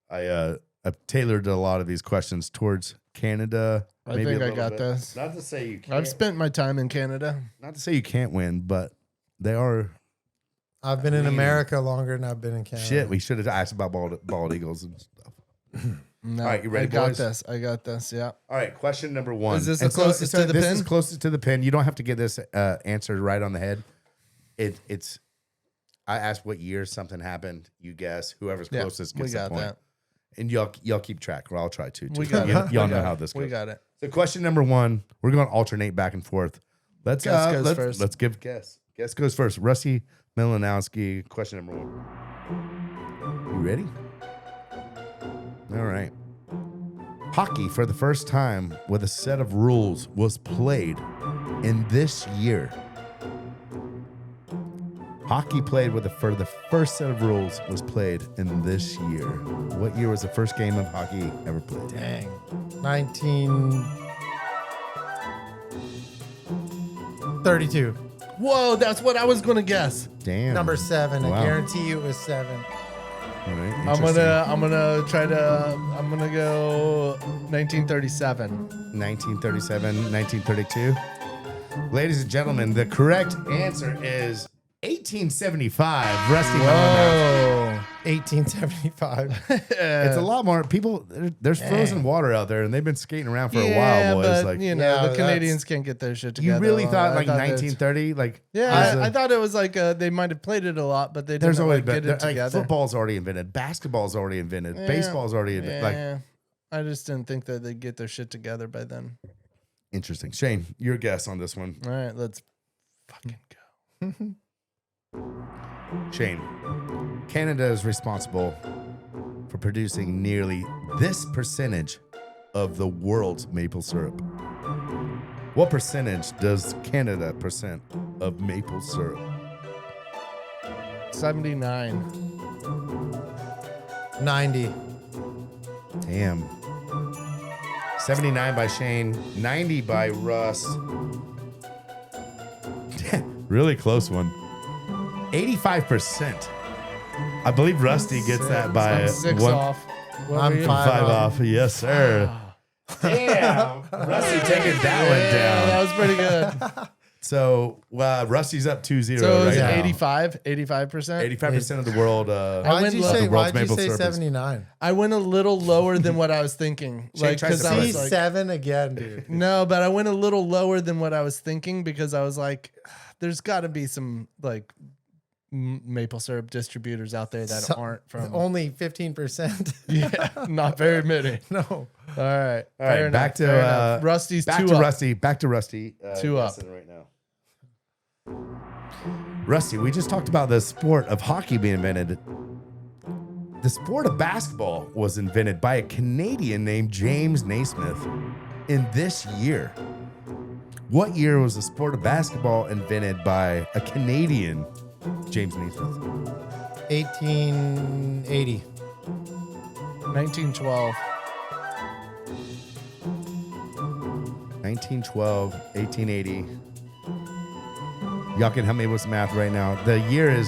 I've tailored a lot of these questions towards Canada. I maybe think a I little got bit. this. Not to say you can't. I've spent my time in Canada. Not to say you can't win, but they are. I've been in America longer than I've been in Canada. Shit, we should have asked about bald eagles and stuff. No, All right, you ready, I got boys? this. I got this. Yeah. All right, question number 1. Is this the And closest to the this pin? is closest to the pin. You don't have to get this answered right on the head. It's. I asked what year something happened. You guess. Whoever's Yeah, closest we gets got a point. that. And y'all keep track, or I'll try to. We got it. Y'all We know got how it. this goes. We got it. So question number 1, we're going to alternate back and forth. Let's Guess goes first. Let's give guess. Guess goes first. Rusty Malinoski, question number 1. You ready? All right. Hockey for the first time with a set of rules was played in this year. Hockey played for the first set of rules was played in this year. What year was the first game of hockey ever played? Dang. 1932. Whoa, that's what I was going to guess. Damn. Number 7. Wow. I guarantee you it was 7. All right, I'm interesting. gonna go 1937. 1937, 1932. Ladies and gentlemen, the correct answer is 1875. Rusty Malinoski. 1875. It's a lot more people. There's frozen water out there, and they've been skating around for a Yeah, while, boys. but Like, you know, Yeah, the that's- Canadians can't get their shit together. you really Well, thought I like thought that- 1930? Like, Yeah, was I thought it was like they might have played it a lot, but they there's didn't always like, been get it like, together. football's already invented, basketball's already invented, Yeah, baseball's already invented. Like, yeah. I just didn't think that they'd get their shit together by then. interesting. Shane, your guess on this one. All right, let's fucking go. Shane, Canada is responsible for producing nearly this percentage of the world's maple syrup. What percentage does Canada percent of maple syrup? 79. 90. Damn. 79 by Shane, 90 by Russ. Really close one. 85%. I believe Rusty gets that by I'm 6 one, off. What I'm were you? 5 off. Yes, sir. Damn. Rusty taking that one Yeah, that down. was pretty good. So Rusty's up 2-0 So it was right now. 85%. 85% of the world. Why'd you low. say, The world's why'd you maple say syrup is- 79? I went a little lower than what I was thinking. Like, tries because to I play was like, C7 again, dude. no, but I went a little lower than what I was thinking because I was like, there's got to be some like maple syrup distributors out there that So- aren't from. Only 15%. Yeah, not very many. No. All right. All right, fair back enough, fair to enough. Rusty's back 2 to up. Rusty. Back to Rusty. 2 up. guessing right now. Rusty, we just talked about the sport of hockey being invented. The sport of basketball was invented by a Canadian named James Naismith in this year. What year was the sport of basketball invented by a Canadian James Naismith? 1880. 1912. 1912, 1880. Y'all can help me with some math right now. The year is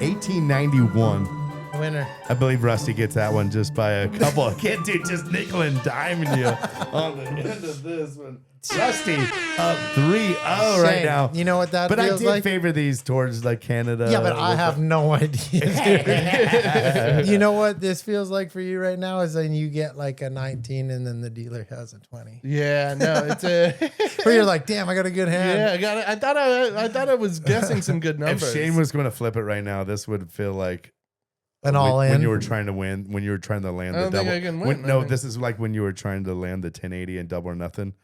1891. Winner. I believe Rusty gets that one just by a couple. I can't do just nickel and diming you on the end of this one. Rusty up 3-0 right Shane, now. you know what that But I feels did like? favor these towards like Canada. Yeah, but I have no idea. Dude. You know what this feels like for you right now is then you get like a 19 and then the dealer has a 20. Yeah, no, it's a. Or you're like, damn, I got a good hand. Yeah, I got it. I thought I was guessing some good If numbers. Shane was going to flip it right now, this would feel like An all when in. you were trying to win, when you were trying to land I the don't think double. I can win. I No, think- this is like when you were trying to land the 1080 and double or nothing,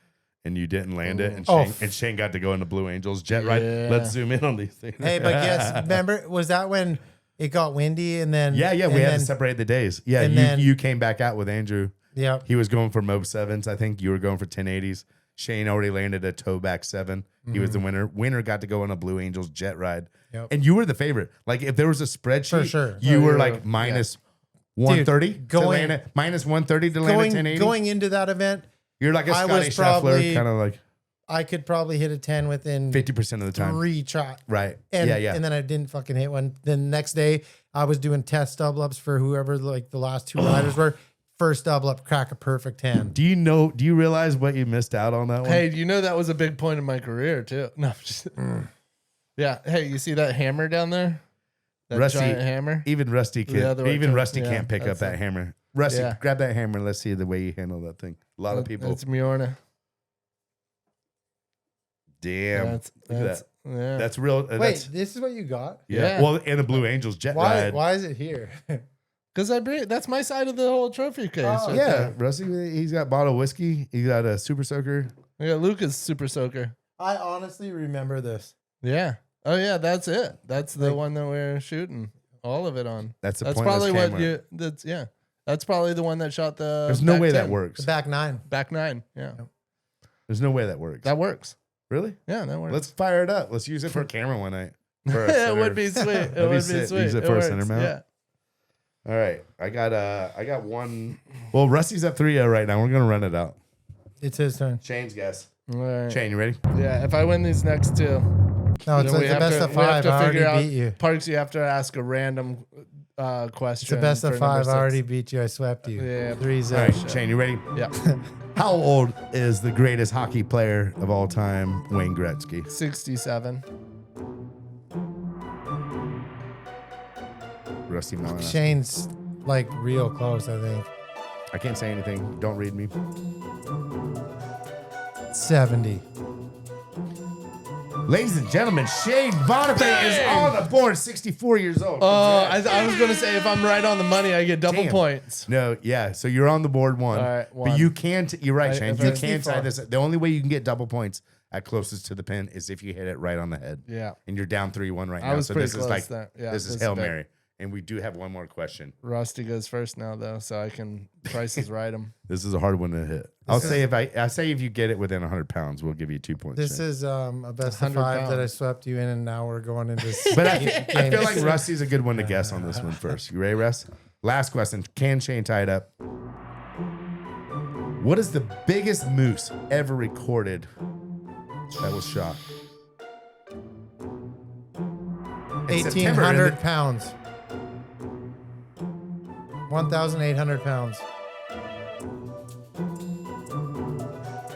and you didn't land it, and Oh. Shane got to go into Blue Angels jet ride. Yeah. Let's zoom in on these things. Hey, but guess, remember, was that when it got windy and then. Yeah, we and had then- to separate the days. Yeah, and then- you came back out with Andrew. Yeah. He was going for Mob 7s. I think you were going for 1080s. Shane already landed a towback 7. He was the winner. Winner got to go on a Blue Angels jet ride. Yep. And you were the favorite. Like if there was a spreadsheet, For sure. you Oh, were yeah. like minus 130 Dude, to land it, minus 130 to land a 1080. Going into that event, You're like a I Scotty was Scheffler, probably- kind of like I could probably hit a 10 within 50% of the time. 3 tries. Right. And, yeah. and then I didn't fucking hit one. Then the next day, I was doing test double ups for whoever like the last 2 riders were. First double up, crack a perfect 10. Do you realize what you missed out on that one? Hey, you know that was a big point in my career too. No, I'm just, yeah. Hey, you see that hammer down there? That Rusty, giant hammer. Even Rusty The other one even too. Rusty Yeah, can't pick up that's that it. hammer. Rusty, Yeah. grab that hammer. Let's see the way you handle that thing. A lot of people. That's Mjorna. Damn. That's Look at that. yeah. That's real. Wait, That's, this is what you got? Yeah. Well, and the Blue Angels jet Why? ride. Why is it here? Because that's my side of the whole trophy case. Oh, right Yeah, there. Rusty. He's got bottle of whiskey. He got a super soaker. I got Luca's super soaker. I honestly remember this. Yeah. Oh yeah, that's it. That's the Like- one that we're shooting all of it on. That's the That's pointless probably what camera. you. That's yeah. That's probably the one that shot the. There's no back way 10. that works. The back 9. Back 9. Yeah. There's no way that works. That works. Really? Yeah, that works. Let's fire it up. Let's use it for a camera one night. For a it center. would be sweet. It That'd be would be sick. sweet. Use it It for a works. center mount. Yeah. All right. I got one. Well, Rusty's up 3-0 right now. We're gonna run it out. It's his turn. Shane's guess. All right. Shane, you ready? Yeah. If I win these next 2, No, it's then like the best of we have 5. to I already figure out beat you. Parks. You have to ask a random question. It's the best of for number 5. I already 6. beat you. I swept you. Yeah. 3-0. All right, Shane, you ready? Yeah. How old is the greatest hockey player of all time, Wayne Gretzky? 67. Rusty Malinoski. Shane's like real close, I think. I can't say anything. Don't read me. 70. Ladies and gentlemen, Shane Bonifay is on the board, 64 years old. I was going to say if I'm right on the money, I get double Damn. points. No, yeah. So you're on the board one. All right, one. But you can't. You're right, Shane. if You I- can tie this. The only way you can get double points at closest to the pin is if you hit it right on the head. Yeah. And you're down 3-1 right I now. was So pretty this is close like there. Yeah, this is this Hail is big. Mary. And we do have one more question. Rusty goes first now, though, so I can prices right him. This is a hard one to hit. I'll say if you get it within 100 pounds, we'll give you 2 points. This Shane. is a best of 100 5 that I pounds. swept you in, and now we're going into. But I feel like Rusty's a good one to guess on this one first. You ready, Russ? Last question. Can Shane tie it up? What is the biggest moose ever recorded that was shot? In September, 1,800 pounds. 1,800 pounds.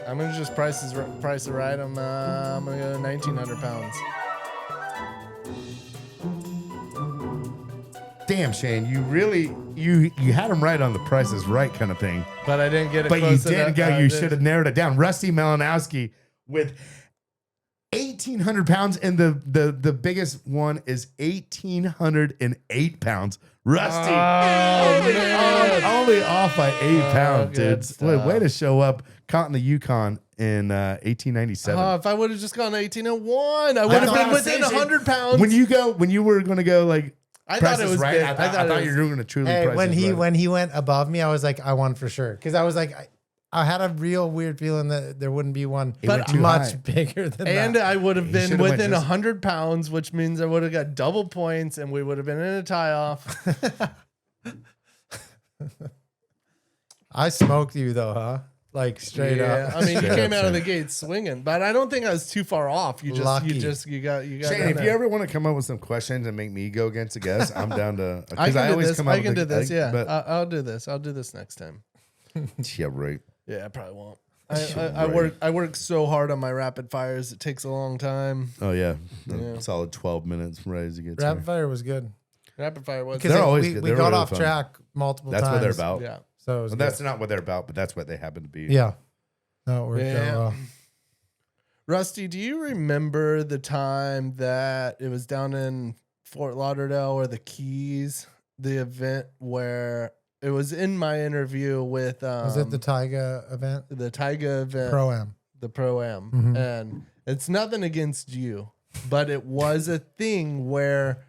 I'm gonna just price it right. I'm gonna go 1,900 pounds. Damn, Shane, you really you had him right on the Price is Right kind of thing, But I didn't get it. but you close didn't enough. go. I You did. should have narrowed it down. Rusty Malinoski with 1,800 pounds, and the biggest one is 1,808 pounds. Rusty, only off by 8 pounds, good dude. stuff. Way to show up. Caught in the Yukon in 1897. If I would have just gone 1801, I would That's have what been I'm within saying, Shane. 100 pounds. When you were going to go like I Price thought it is was Right, big. I thought you were going to truly Hey, Price is Right. when he went above me, I was like, I won for sure, because I was like, I had a real weird feeling that there wouldn't be one went too much high. bigger than And that. I would have been should've went within just- 100 pounds, which means I would have got double points and we would have been in a tie off. I smoked you though, huh? Like straight up. I mean, you Straight came up, out of the Shane. gate swinging, but I don't think I was too far off. You Lucky. got. Shane, down if there. you ever want to come up with some questions and make me go against a guest, I'm down to. I can do always this. come up I can with do this. Yeah, But I'll do this. I'll do this next time. yeah, right. Yeah, I probably won't. I work so hard on my rapid fires. It takes a long time. Oh yeah, Yeah. solid 12 minutes right as you get. to Rapid me. fire was good Rapid fire was. because They're always we good. we They're got really off fun. track multiple That's times. what they're about. Yeah. So it was Well, that's not what they're about, but that's what they happen to be. good. Yeah. No, it worked Yeah. out well. Rusty, do you remember the time that it was down in Fort Lauderdale or the Keys, the event where it was in my interview with Was it the Tyga event? the Tyga event, Pro-Am. the Pro-Am. Mhm. And it's nothing against you, but it was a thing where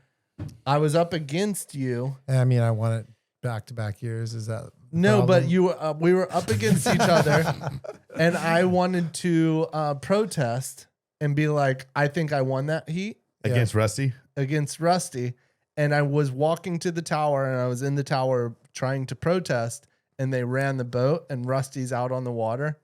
I was up against you. I mean, I won it back-to-back years. Is that No, but problem? we were up against each other, and I wanted to protest and be like, I think I won that heat Against Rusty? against Rusty, and I was walking to the tower, and I was in the tower trying to protest, and they ran the boat, and Rusty's out on the water,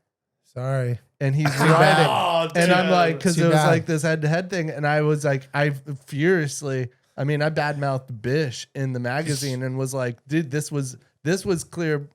Sorry. and he's bad. riding, and I'm like, because Too it was bad. like this head-to-head thing, and I was like, I furiously, I mean, I badmouthed Bish in the magazine and was like, dude, this was clear,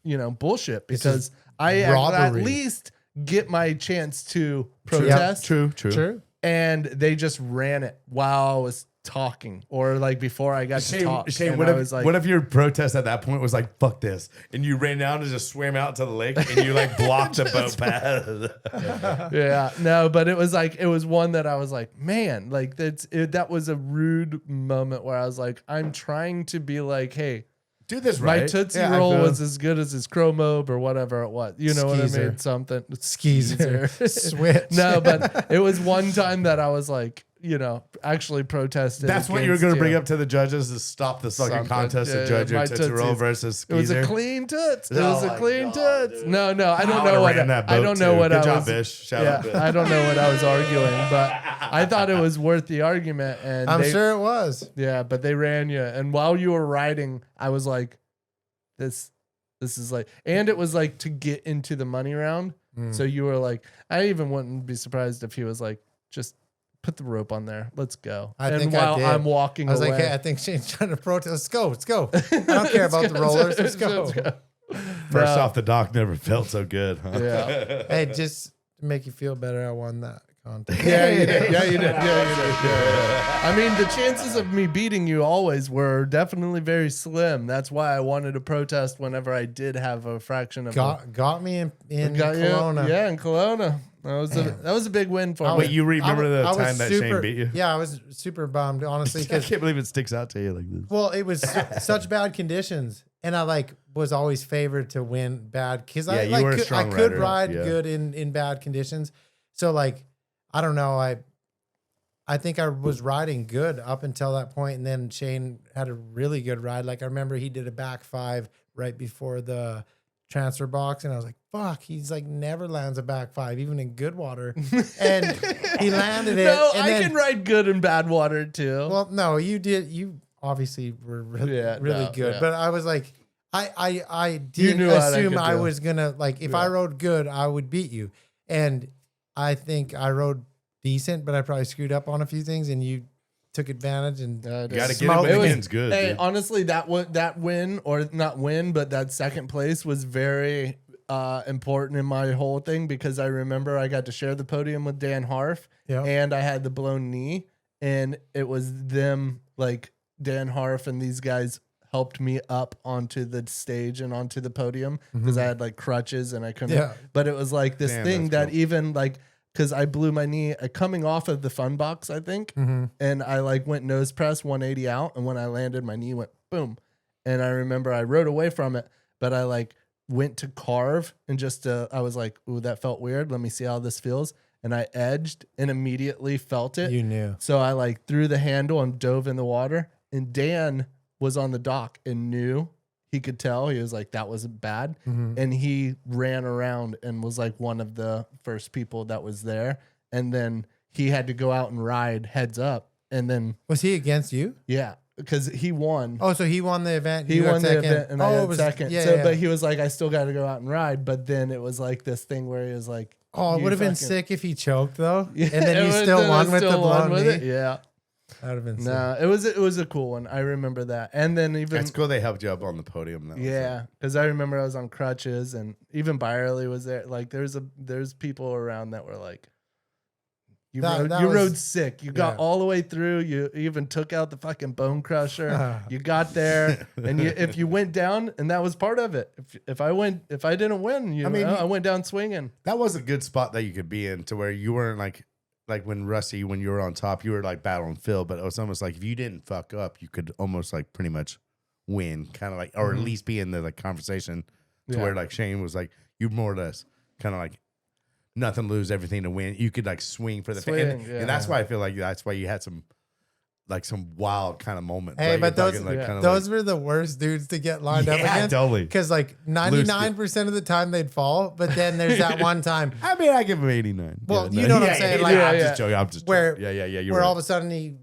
bullshit, because I at robbery. least get my chance to protest. True. And they just ran it while I was talking, or like before I got to talk. Shane, And what I if, was like, what if your protest at that point was like, fuck this, and you ran down and just swam out to the lake and you like blocked the boat path? yeah, no, but it was one that I was like, man, like that was a rude moment where I was like, I'm trying to be like, hey, Do this my right. Tootsie Yeah, I Roll feel- was as good as his Chromobe or whatever it was. You know what I Skeezer. mean? Something. Skeezer. Switch. No, but it was one time that I was like, actually protested. That's what you were against going to bring up to the judges to stop the fucking Something. contest Yeah, of judge my your Tootsie Roll Tootsies. versus It was Skeezer. a clean toots. It Oh was a my clean God, toots. dude. No, I don't I know would've what ran that I boat don't know too. what Good I job, was. Bish. Shout Yeah, out, Bish. I don't know what I was arguing, but I thought it was worth the argument. And I'm they, sure it was. yeah, but they ran you. And while you were riding, I was like, this is like, and it was like to get into the money round. So you were like, I even wouldn't be surprised if he was like, just put the rope on there. Let's go. I and think I while did. I'm walking I was away, like, hey, I think Shane's trying to protest. Let's go. Let's go. I don't care about the rollers. Let's go. First No. off, the doc never felt so good, huh? Yeah. Hey, just to make you feel better, I won that contest. Yeah, you did. Yeah, you did. Yeah, you did. Yeah. I mean, the chances of me beating you always were definitely very slim. That's why I wanted to protest whenever I did have a fraction of Got me in got you. Kelowna. Yeah, in Kelowna. That was a big win for me. Wait, you remember the I was time that Shane beat you? Yeah, I was super bummed, honestly, I because can't believe it sticks out to you like this. well, it was such bad conditions, and I was always favored to win bad because Yeah, you were a I strong could rider, ride yeah. good in bad conditions. So I don't know, I think I was riding good up until that point, and then Shane had a really good ride. Like I remember he did a back 5 right before the transfer box, and I was like, fuck, he's like never lands a back 5 even in good water, and he landed it. No, and I then, can ride good in bad water too. well, no, you did. You obviously were really no, good, yeah. but I was like, I You didn't knew what I assume could I do. was gonna if I rode good, I would beat you, and I think I rode decent, but I probably screwed up on a few things, and you took advantage and You got to get it Smoke. when It the was- game's good. Hey, dude. honestly, that win, or not win, but that second place was very important in my whole thing, because I remember I got to share the podium with Dan Harf, Yeah. and I had the blown knee, and it was them, like Dan Harf and these guys helped me up onto the stage and onto the podium because I had like crutches and I couldn't. Yeah. But it was like this Damn, thing that's that cool. even like, because I blew my knee coming off of the fun box, I think, and I like went nose press 180 out, and when I landed, my knee went boom, and I remember I rode away from it, but I like went to carve and just I was like, ooh, that felt weird. Let me see how this feels, and I edged and immediately felt it. you knew. So I like threw the handle and dove in the water, and Dan was on the dock and knew. He could tell. He was like, that wasn't bad. And he ran around and was like one of the first people that was there. And then he had to go out and ride heads up. And then, Was he against you? yeah, because he won. Oh, so he won the event. He you got won the second. event and I it had was second. Yeah, so, yeah. but he was like, I still got to go out and ride. But then it was like this thing where he was like, oh, it you would have been fucking- sick if he choked though, Yeah, and then you it still was- won with the still won blown with knee. it. Yeah. That would have been sick. No, it was a cool one. I remember that. And then even It's cool they helped you up on the podium. That was yeah, because I remember I was on crutches, and even Byerly was there. Like, there's people around that were like, you That rode was- sick. You got yeah. all the way through. You even took out the fucking bone crusher. You got there, and if you went down, and that was part of it. If I didn't win, I went down swinging. That was a good spot that you could be in to where you weren't like when Rusty, when you were on top, you were like battling Phil, but it was almost like if you didn't fuck up, you could almost like pretty much win, kind of like, or at least be in the like conversation to Yeah. where like Shane was like, you more or less kind of like nothing to lose, everything to win. You could like swing for the Swing, and yeah. that's why I feel like that's why you had some like some wild kind of moment. Hey, Like, but you're those talking, like, kinda those were the worst dudes to get lined up Yeah, against. totally. Because like 99% of the time they'd fall, but then there's that one time I mean, I give him 89. Well, you know what I'm saying, like- I'm Yeah, just joking. I'm just where joking. Yeah. You're where right. all of a sudden he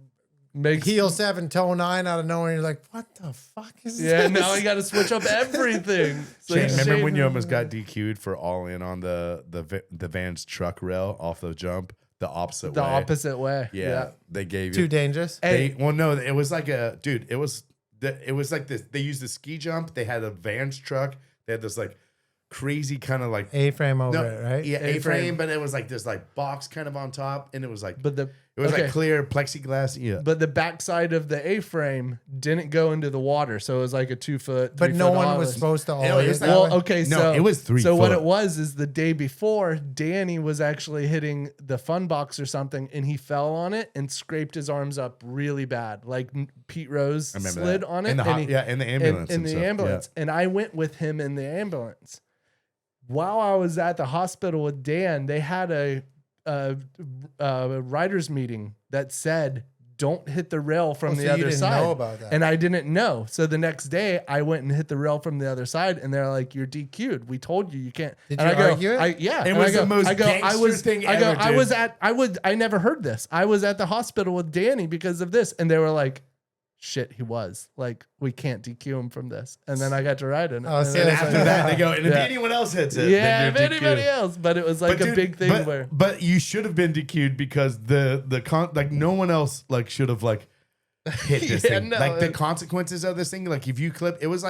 Makes heel 7, toe 9 out of nowhere. And you're like, what the fuck is yeah. this? Now I got to switch up everything. So Shane, remember when Shane- you almost got DQ'd for all in on the van's truck rail off the jump the opposite the way? opposite way? Yeah, they gave Too you. dangerous? Well, no, it was like a dude. It was like this. They used the ski jump. They had a Vans truck. They had this like crazy kind of like A-frame over it, right? Yeah, A-frame. A-frame, but it was like this like box kind of on top, and it was like But the it was okay. like clear plexiglass. Yeah, But the backside of the A-frame didn't go into the water, so it was like a 2 foot. But 3 no foot one ollie. was supposed to It ollie was it that Well, way? okay, No, so it was 3 So what foot. it was is the day before, Danny was actually hitting the fun box or something, and he fell on it and scraped his arms up really bad. Like Pete Rose I remember slid that. on it, In the and hot- yeah, in the ambulance in and the stuff, ambulance, and I went with him in the ambulance. While I was at the hospital with Dan, they had a writers meeting that said, "Don't hit the rail from Oh, the so you other didn't side." know about that. And I didn't know. So the next day, I went and hit the rail from the other side, and they're like, "You're DQ'd. We told you you can't." Did and you I go, argue it? Yeah, It and was I go, the most I go, I gangster was, thing I go, ever, I dude. was at, I never heard this. I was at the hospital with Danny because of this, and they were like, "Shit, he was like, we can't DQ him from this." And then I got to ride in it. Oh, And so it and was after like- that, they go, and if Yeah. anyone else hits it, yeah, then if you're anybody DQ'd. else, but it was like But a dude, big thing where. But you should have been DQ'd because like no one else like should have like hit this Yeah, thing. no, Like the it- consequences of this thing. Like if you clip, it was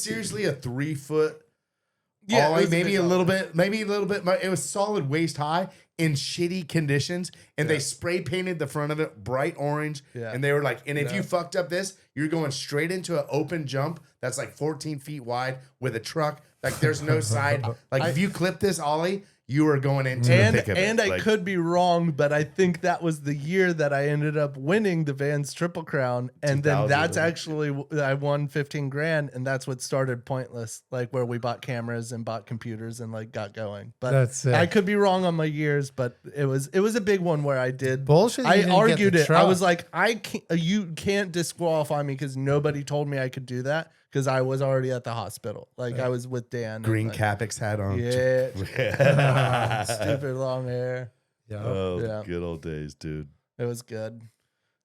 seriously a 3 foot. Yeah, it ollie, was a maybe big a little bit. It was solid waist high in shitty conditions, and they spray painted the front of it bright orange. Yeah. And they were like, and if Yeah. you fucked up this, you're going straight into an open jump that's like 14 feet wide with a truck. Like there's no side. Like if you clip this ollie, you are going into the thick of it. And I Like, could be wrong, but I think that was the year that I ended up winning the Vans Triple Crown, and then 2000. that's actually I won 15 grand, and that's what started Pointless, like where we bought cameras and bought computers and like got going. But That's sick. I could be wrong on my years, but it was a big one where I did Bullshit you I didn't get argued the it. I truck. was like, you can't disqualify me because nobody told me I could do that because I was already at the hospital. Like I was with Dan. and, green like, Capex hat on. Yeah. Stupid long hair. Yeah. Oh, Yeah. good old days, dude. It was good.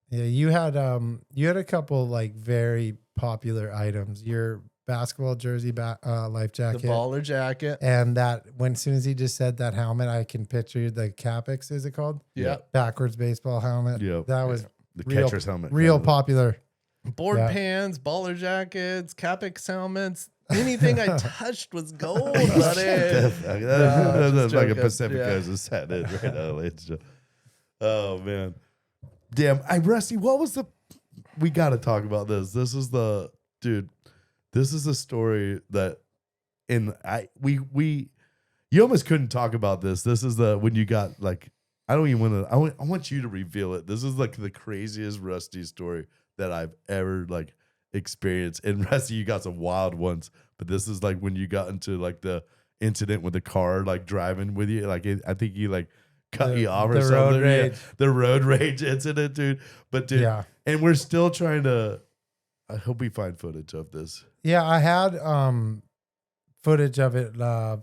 Yeah, you had a couple like very popular items. Your basketball jersey, life The jacket, baller jacket. and that when as soon as he just said that helmet, I can picture the Capex. Is it called? Yeah. Backwards baseball helmet. Yep. That was The real, catcher's helmet. real kind of. popular. Board Yeah. pants, baller jackets, Capex helmets. Anything I touched was gold, buddy. That's just like a joking. Pacific Yeah. Coast is set in right now, ladies and gentlemen. Oh man, damn! Rusty, what was the? We got to talk about this. This is the dude. This is the story that, you almost couldn't talk about this. This is the when you got like I don't even want to. I want you to reveal it. This is like the craziest Rusty story that I've ever like experienced. And Rusty, you got some wild ones, but this is like when you got into like the incident with the car like driving with you. Like I think you like cut you off or the something. road Yeah, rage. the road rage incident, dude. But dude, Yeah. and we're still trying to. I hope we find footage of this. Yeah, I had footage of it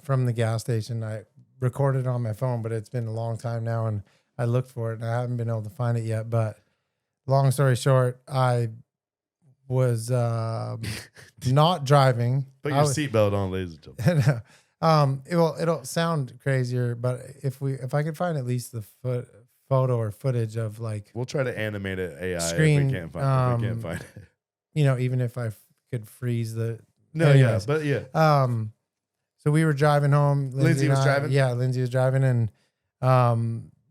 from the gas station. I recorded it on my phone, but it's been a long time now, and I looked for it, and I haven't been able to find it yet. But long story short, I was not driving. Put I your was- seatbelt on, ladies and gentlemen. It'll sound crazier, but if I could find at least the photo or footage of like, We'll try to animate it AI Screen, if we can't find it. even if I could freeze the No, anyways. yeah, but yeah. So we were driving home. Lindsay and was I- driving? Yeah, Lindsay was driving, and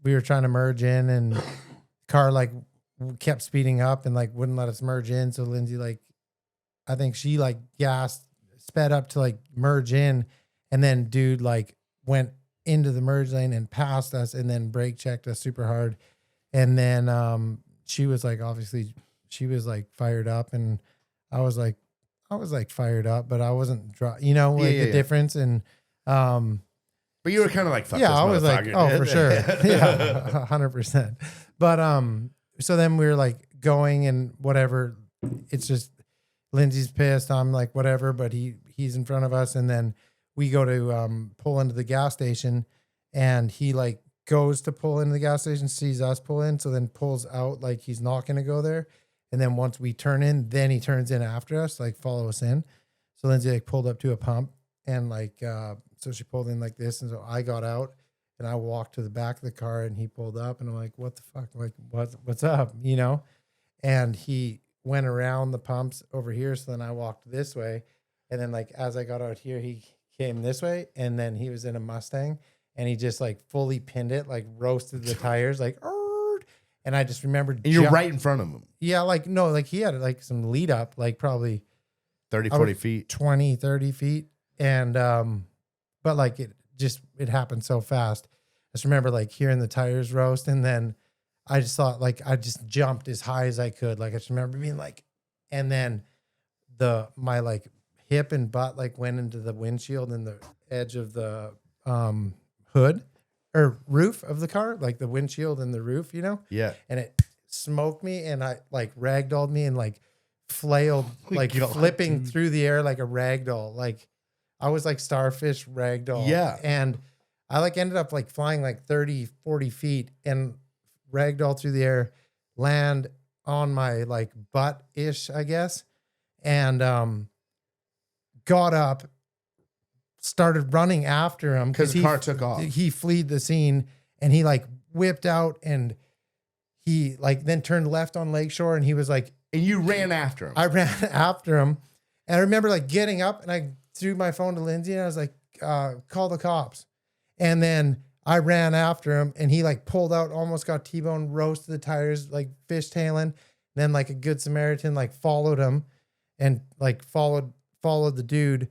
we were trying to merge in, and the car like kept speeding up and like wouldn't let us merge in. So Lindsay I think she sped up to like merge in, and then dude like went into the merge lane and passed us, and then brake checked us super hard, and then she was like obviously she was like fired up, and I was like fired up, but I wasn't, the difference. And, But you were kind of like, fuck yeah, this I was like, motherfucker. oh, for sure. Yeah, 100%. But, so then we were like going and whatever. It's just Lindsay's pissed. I'm like, whatever, but he's in front of us. And then we go to pull into the gas station, and he like goes to pull into the gas station, sees us pull in, so then pulls out like he's not going to go there. And then once we turn in, then he turns in after us, like follow us in. So Lindsay like pulled up to a pump, and like, so she pulled in like this. And so I got out and I walked to the back of the car, and he pulled up, and I'm like, what the fuck? Like, what's up? You know? And he went around the pumps over here. So then I walked this way. And then like, as I got out here, he came this way, and then he was in a Mustang, and he just like fully pinned it, like roasted the tires, like, "Arrgh." And I just remembered. And you're right in front of him. Yeah. Like, no, like he had like some lead up, like probably 30, 40 feet. 20, 30 feet. And, but like it happened so fast. I just remember like hearing the tires roast, and then I just thought like I just jumped as high as I could. Like I just remember being like, and then my like hip and butt like went into the windshield and the edge of the hood or roof of the car, like the windshield and the roof, you know? Yeah. And it smoked me, and I like ragdolled me and like flailed, like God, flipping dude. through the air like a ragdoll. Like I was like starfish ragdoll. Yeah. And I like ended up like flying like 30, 40 feet and ragdoll through the air, land on my like butt-ish, I guess. And got up, started running after him Because the car took off. He fled the scene, and he like whipped out, and he like then turned left on Lakeshore, and he was like, And you ran after him. I ran after him. And I remember like getting up, and I threw my phone to Lindsay, and I was like, call the cops. And then I ran after him, and he like pulled out, almost got T-bone, roasted the tires, like fishtailing. And then like a good Samaritan like followed him, and like followed the dude.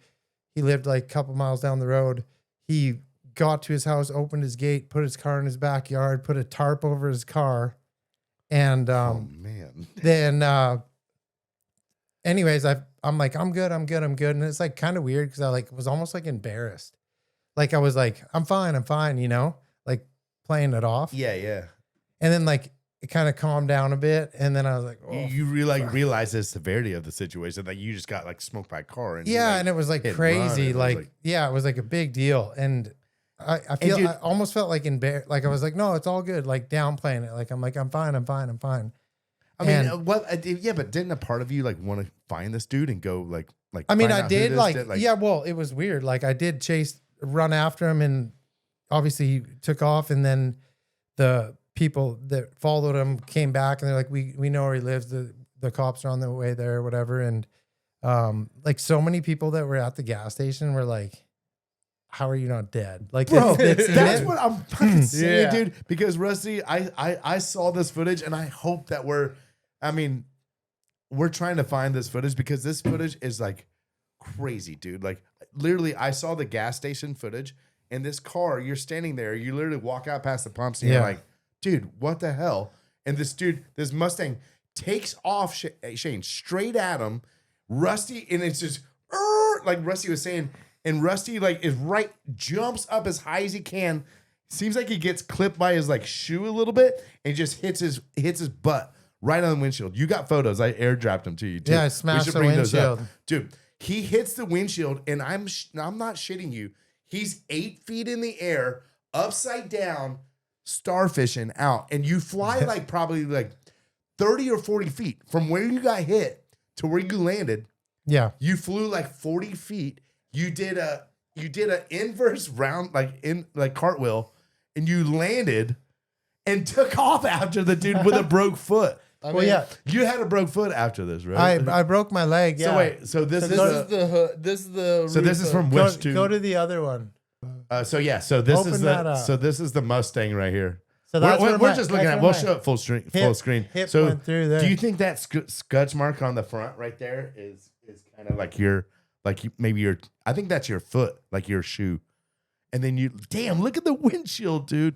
He lived like a couple miles down the road. He got to his house, opened his gate, put his car in his backyard, put a tarp over his car. And oh, man. then anyways, I'm like, I'm good. And it's like kind of weird because I like was almost like embarrassed. Like I was like, I'm fine, you know, like playing it off. Yeah, yeah. And then like it kind of calmed down a bit. And then I was like, oh, You realize the severity of the situation. Like you just got like smoked by a car. And yeah. like, And it was like hit and crazy. run. Like, yeah, it was like a big deal. And I almost felt like embarrassed. Like I was like, no, it's all good. Like downplaying it. Like, I'm like, I'm fine. I mean, yeah, but didn't a part of you like want to find this dude and go like? I mean, find I out who did this like, yeah, well, it was weird. Like I did run after him, and obviously he took off, and then the people that followed him came back, and they're like, we know where he lives. The cops are on their way there or whatever. And like so many people that were at the gas station were like, how are you not dead? Like, Bro, that's that's it. what I'm fucking saying, Yeah. dude. Because Rusty, I saw this footage, and I hope that we're trying to find this footage, because this footage is like crazy, dude. Like literally, I saw the gas station footage, and this car, you're standing there, you literally walk out past the pumps, and you're like, dude, what the hell? And this Mustang takes off Shane straight at him. Rusty, and it's just like Rusty was saying. And Rusty like jumps up as high as he can. Seems like he gets clipped by his like shoe a little bit, and just hits his butt right on the windshield. You got photos. I airdropped them to you too. Yeah, I smashed the windshield. Dude, he hits the windshield, and I'm not shitting you. He's 8 feet in the air, upside down, starfishing out, and you fly like probably like 30 or 40 feet from where you got hit to where you landed. Yeah. You flew like 40 feet. You did a inverse round, like cartwheel, and you landed and took off after the dude with a broke foot. I Well, mean, yeah. You had a broke foot after this, right? I broke my leg. Yeah. So wait, so this this is is the hood. This is the. so this is from go, which to go to the other one. so this Open is that up. this is the Mustang right here. So that's we're where my- just looking that's at. where We'll my show it full screen. hip So went through there. do you think that scratch mark on the front right there is kind of like your maybe your? I think that's your foot, like your shoe. And then damn, look at the windshield, dude.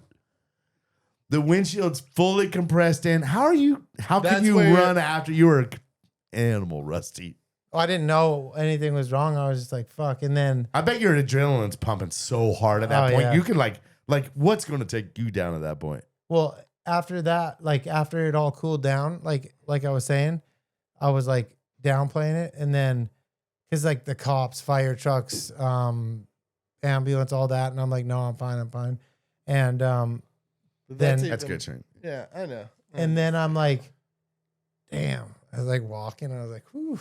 The windshield's fully compressed in. How can That's you where- run after you were an animal, Rusty? Oh, I didn't know anything was wrong. I was just like, fuck. And then, I bet your adrenaline's pumping so hard at that Oh, point. yeah. You can like what's going to take you down at that point? well, after that, like after it all cooled down, like I was saying, I was like downplaying it, and then because like the cops, fire trucks, ambulance, all that, and I'm like, no, I'm fine, and then That's good, Shane. Yeah, I know. and then I'm like, damn, I was like walking, and I was like, whew,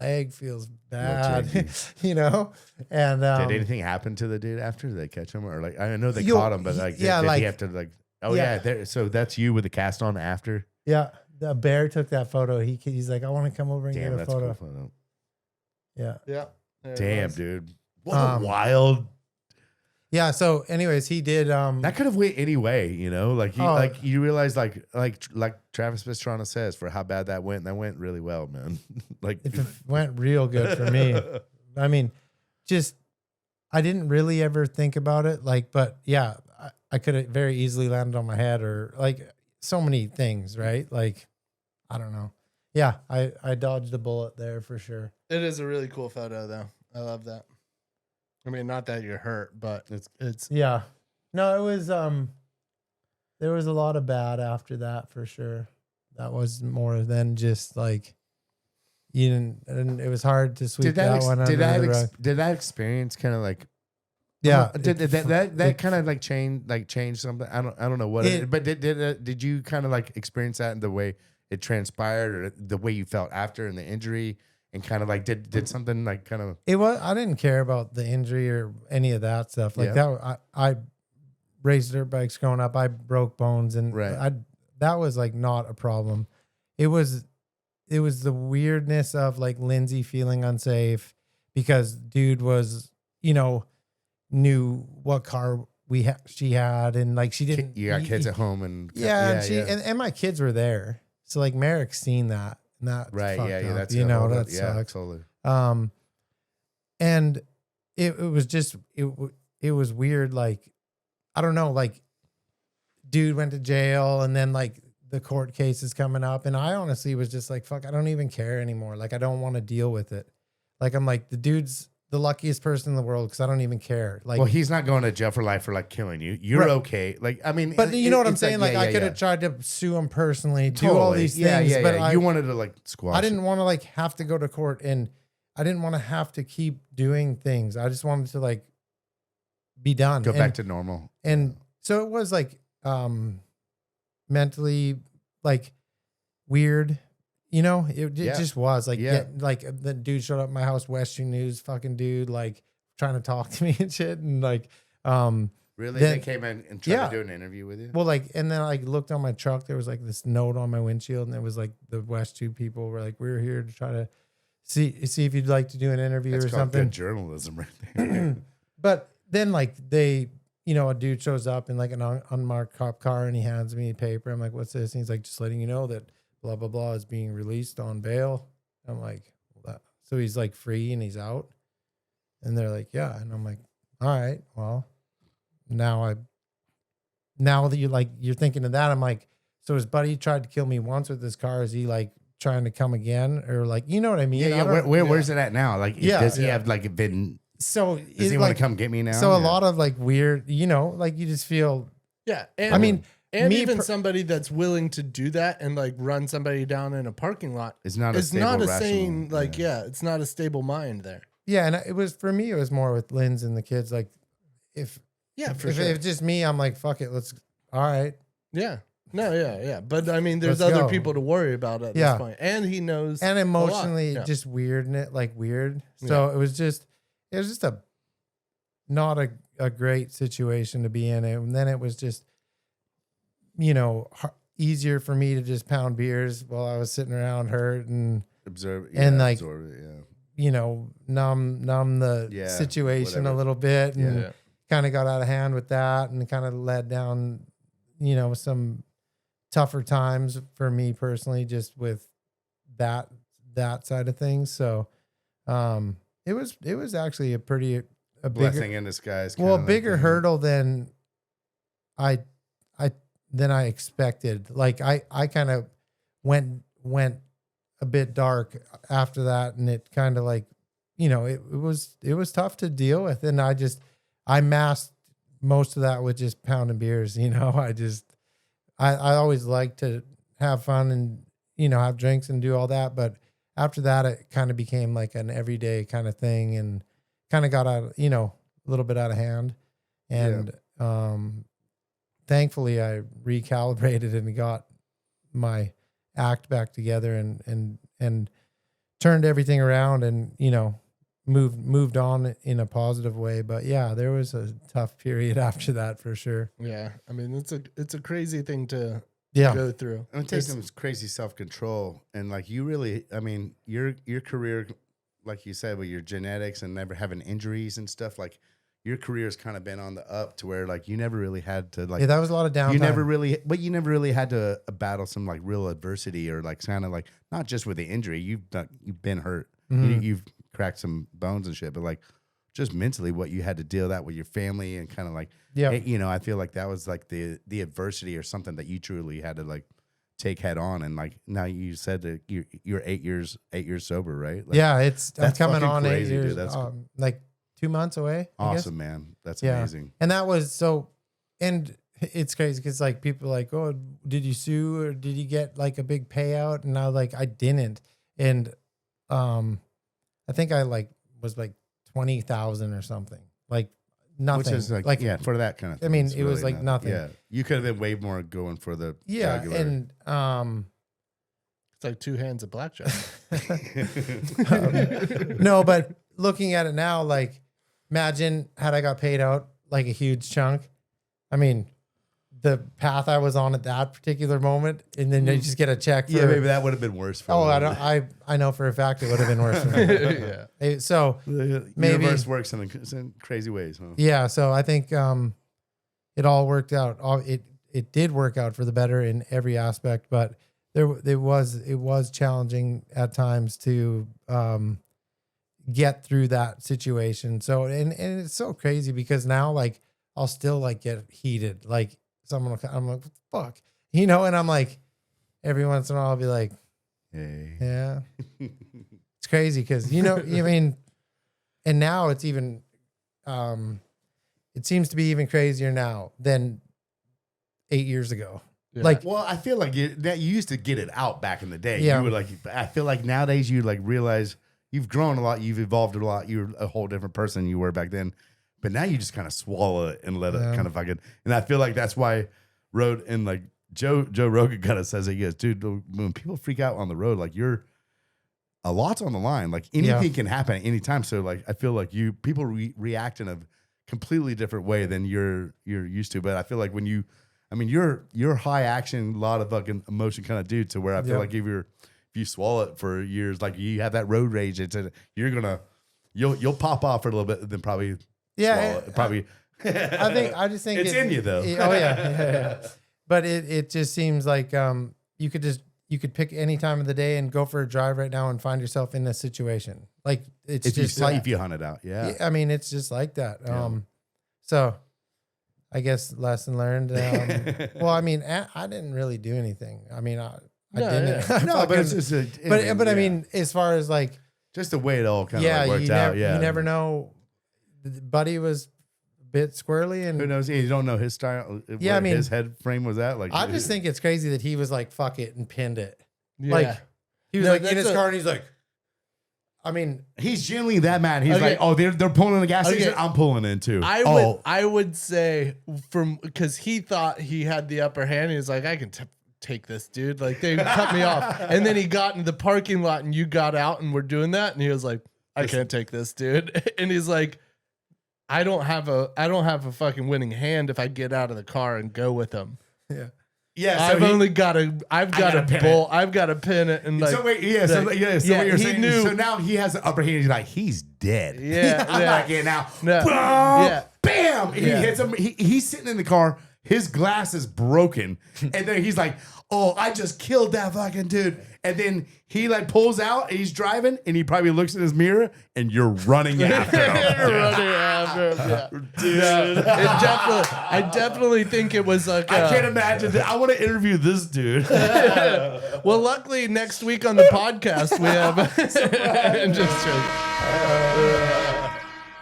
leg feels bad, you know, and did anything happen to the dude after? Did they catch him, or like I know they Yo, caught him, but like yeah, did like- he have to like? Oh yeah. yeah, there, so that's you with the cast on after. yeah, the bear took that photo. He's like, I want to come over and Damn, get a that's photo. a cool photo. Yeah. Yeah. There it Damn, was. dude, what a wild. Yeah. So, anyways, he did. That could have went any way, you know. Like Oh. like you realize, like Travis Pastrana says, for how bad that went really well, man. Like it went real good for me. I mean, just I didn't really ever think about it, like, but yeah, I could have very easily landed on my head, or like so many things, right? Like, I don't know. Yeah, I dodged a bullet there for sure. It is a really cool photo, though. I love that. I mean, not that you're hurt, but it's Yeah. No, it was there was a lot of bad after that for sure. That was more than just like you didn't, and it was hard to sweep that one under the rug. did that experience kind of like Yeah. did that kind of like change something? I don't know what It- but did you kind of like experience that in the way it transpired, or the way you felt after and the injury, and kind of like did something like kind of It was. I didn't care about the injury or any of that stuff. Like Yeah. that. I raced dirt bikes growing up. I broke bones, and Right. that was like not a problem. It was the weirdness of like Lindsay feeling unsafe because dude was, you know, knew what car she had, and like she didn't. you got kids at home and Yeah, and my kids were there, so like Merrick's seen that. And that right, fucked yeah, up, that's you a know whole that lot- yeah, sucks. totally. And it was just it was weird. Like, I don't know, like dude went to jail, and then like the court case is coming up, and I honestly was just like, fuck, I don't even care anymore. Like, I don't want to deal with it. Like, I'm like, the dude's the luckiest person in the world because I don't even care. Like, Well, he's not going to jail for life for like killing you. You're Right. okay. Like, I mean, but you know what I'm it's saying? Like, yeah, I could yeah. have tried to sue him personally, do all Totally. these things, Yeah, but you wanted to like squash. I didn't it. want to like have to go to court, and I didn't want to have to keep doing things. I just wanted to like be done. go And- back to normal. And so it was like mentally like weird, you know, it Yeah. just was like, Yeah. like the dude showed up at my house, Western News fucking dude, like trying to talk to me and shit. And like, Really, then- they came in and tried Yeah. to do an interview with you. well, like, and then I like looked on my truck, there was like this note on my windshield, and it was like the West 2 people were like, we're here to try to see if you'd like to do an interview That's or called something. good journalism, right there. But then like they, you know, a dude shows up in like an unmarked cop car, and he hands me a paper. I'm like, what's this? And he's like, just letting you know that blah, blah, blah is being released on bail. I'm like, well, that, so he's like free and he's out. And they're like, yeah. And I'm like, all right, well, now that you're thinking of that, I'm like, so his buddy tried to kill me once with his car. Is he like trying to come again? Or like, you know what I mean? yeah. I don't- Where's it at now? Like, Yeah. does he have like been? So Does he want to come get me now? So a Yeah. lot of like weird, you know, like you just feel, yeah. And, I mean, and me even per- somebody that's willing to do that and like run somebody down in a parking lot It's not a is stable, not a rational- sane, like, yeah, it's not a stable mind there. yeah. And it was, for me, it was more with Lynn's and the kids. Like if Sure. it's just me, I'm like, fuck it. All right. Yeah. No, yeah. But I mean, there's Let's other go. people to worry about at Yeah. this point. And he knows. And emotionally Yeah. just weird, weird. So it was just not a great situation to be in. And then it was just, you know, easier for me to just pound beers while I was sitting around hurt and, Observe and, like, absorb it, yeah. you know, numb the Yeah, situation whatever. a little bit, and Yeah. kind of got out of hand with that, and kind of led down, you know, some tougher times for me personally, just with that side of things. So, it was actually a bigger, Blessing in disguise. well, a kinda bigger like, hurdle than I expected. Like I kind of went a bit dark after that, and it kind of like, you know, it was tough to deal with, and I masked most of that with just pounding beers. You know, I always like to have fun and, have drinks and do all that. But after that, it kind of became like an everyday kind of thing and kind of got out, a little bit out of hand. And thankfully I recalibrated and got my act back together and turned everything around and, moved on in a positive way. But yeah, there was a tough period after that for sure. Yeah. I mean, it's a crazy thing to go through. And it takes some crazy self-control. And like you really, I mean, your career, like you said, with your genetics and never having injuries and stuff, like your career's kind of been on the up to where like you never really had to like, that was a lot of downtime. you never really had to battle some like real adversity or like kind of like, not just with the injury, you've been hurt, you've cracked some bones and shit, but like just mentally what you had to deal that with your family and kind of like, I feel like that was like the adversity or something that you truly had to like take head on. And like now you said that you're 8 years sober, right? Like, I'm that's coming fucking on crazy, 8 years, dude. That's like 2 months away. I guess. awesome, man. That's amazing. And that was so, and it's crazy because like people are like, oh, did you sue or did you get like a big payout? And I was like, I didn't. And I think I like was like 20,000 or something, like nothing. Which is like yeah, for that kind of thing. I mean, it's it was like nothing. Yeah, you could have been way more going for the jugular. And It's like 2 hands of blackjack. no, but looking at it now, like imagine had I got paid out like a huge chunk. I mean, the path I was on at that particular moment, and then you just get a check. For, maybe that would have been worse for I know for a fact it would have been worse for me. Yeah. So the maybe universe works in crazy ways, huh? Yeah. So I think it all worked out. It did work out for the better in every aspect, but it was challenging at times to get through that situation. So and it's so crazy because now like I'll still like get heated. Like someone I'm like, fuck. And I'm like, every once in a while I'll be like, Hey. yeah. It's crazy because I mean, and now it's even it seems to be even crazier now than 8 years ago. Yeah. Like, Well, I feel like you used to get it out back in the day. Yeah. You would like. I feel like nowadays you like realize you've grown a lot, you've evolved a lot. You're a whole different person than you were back then. But now you just kind of swallow it and let it kind of fucking. And I feel like that's why road and like Joe Rogan kind of says it. He goes, dude, when people freak out on the road, like a lot's on the line. Like anything can happen at any time. So like I feel like people react in a completely different way than you're used to. But I feel like when you're high action, a lot of fucking emotion kind of dude. To where I feel like if you swallow it for years, like you have that road rage, you'll pop off for a little bit, and then probably swallow it. Probably. I just think it's in you though. Oh yeah. But it just seems like you could pick any time of the day and go for a drive right now and find yourself in this situation. Like it's just like if you hunt it out. Yeah. I mean, it's just like that. So I guess lesson learned. Well, I mean, I didn't really do anything. I mean, I didn't. Yeah. No, but it's just I mean, as far as like just the way it all kind of worked out. You never know. Buddy was a bit squirrely, and who knows? You don't know his style. Yeah, I mean, his head frame was that like. I just think it's crazy that he was like, "Fuck it," and pinned it. Yeah. Like he was like in his car, and he's like, I mean, he's genuinely that mad. He's like, oh, they're pulling in the gas station. I'm pulling in too. I would say because he thought he had the upper hand. He was like, I can take this, dude. Like they cut me off, and then he got in the parking lot, and you got out, and we're doing that, and he was like, I can't take this, dude. And he's like, I don't have a fucking winning hand if I get out of the car and go with him. Yeah. Yeah, so I've got to pin it, and like, so wait, so what you're saying. Knew, so now he has the upper hand. He's like, he's dead. Yeah, I'm not getting out. No, Boom, yeah. bam. He hits him. He's sitting in the car. His glass is broken, and then he's like, "Oh, I just killed that fucking dude." And then he like pulls out. And he's driving, and he probably looks in his mirror, and you're running after him. You're running after him, yeah. Dude. I definitely think it was like. I can't imagine that. I want to interview this dude. Well, luckily next week on the podcast we have.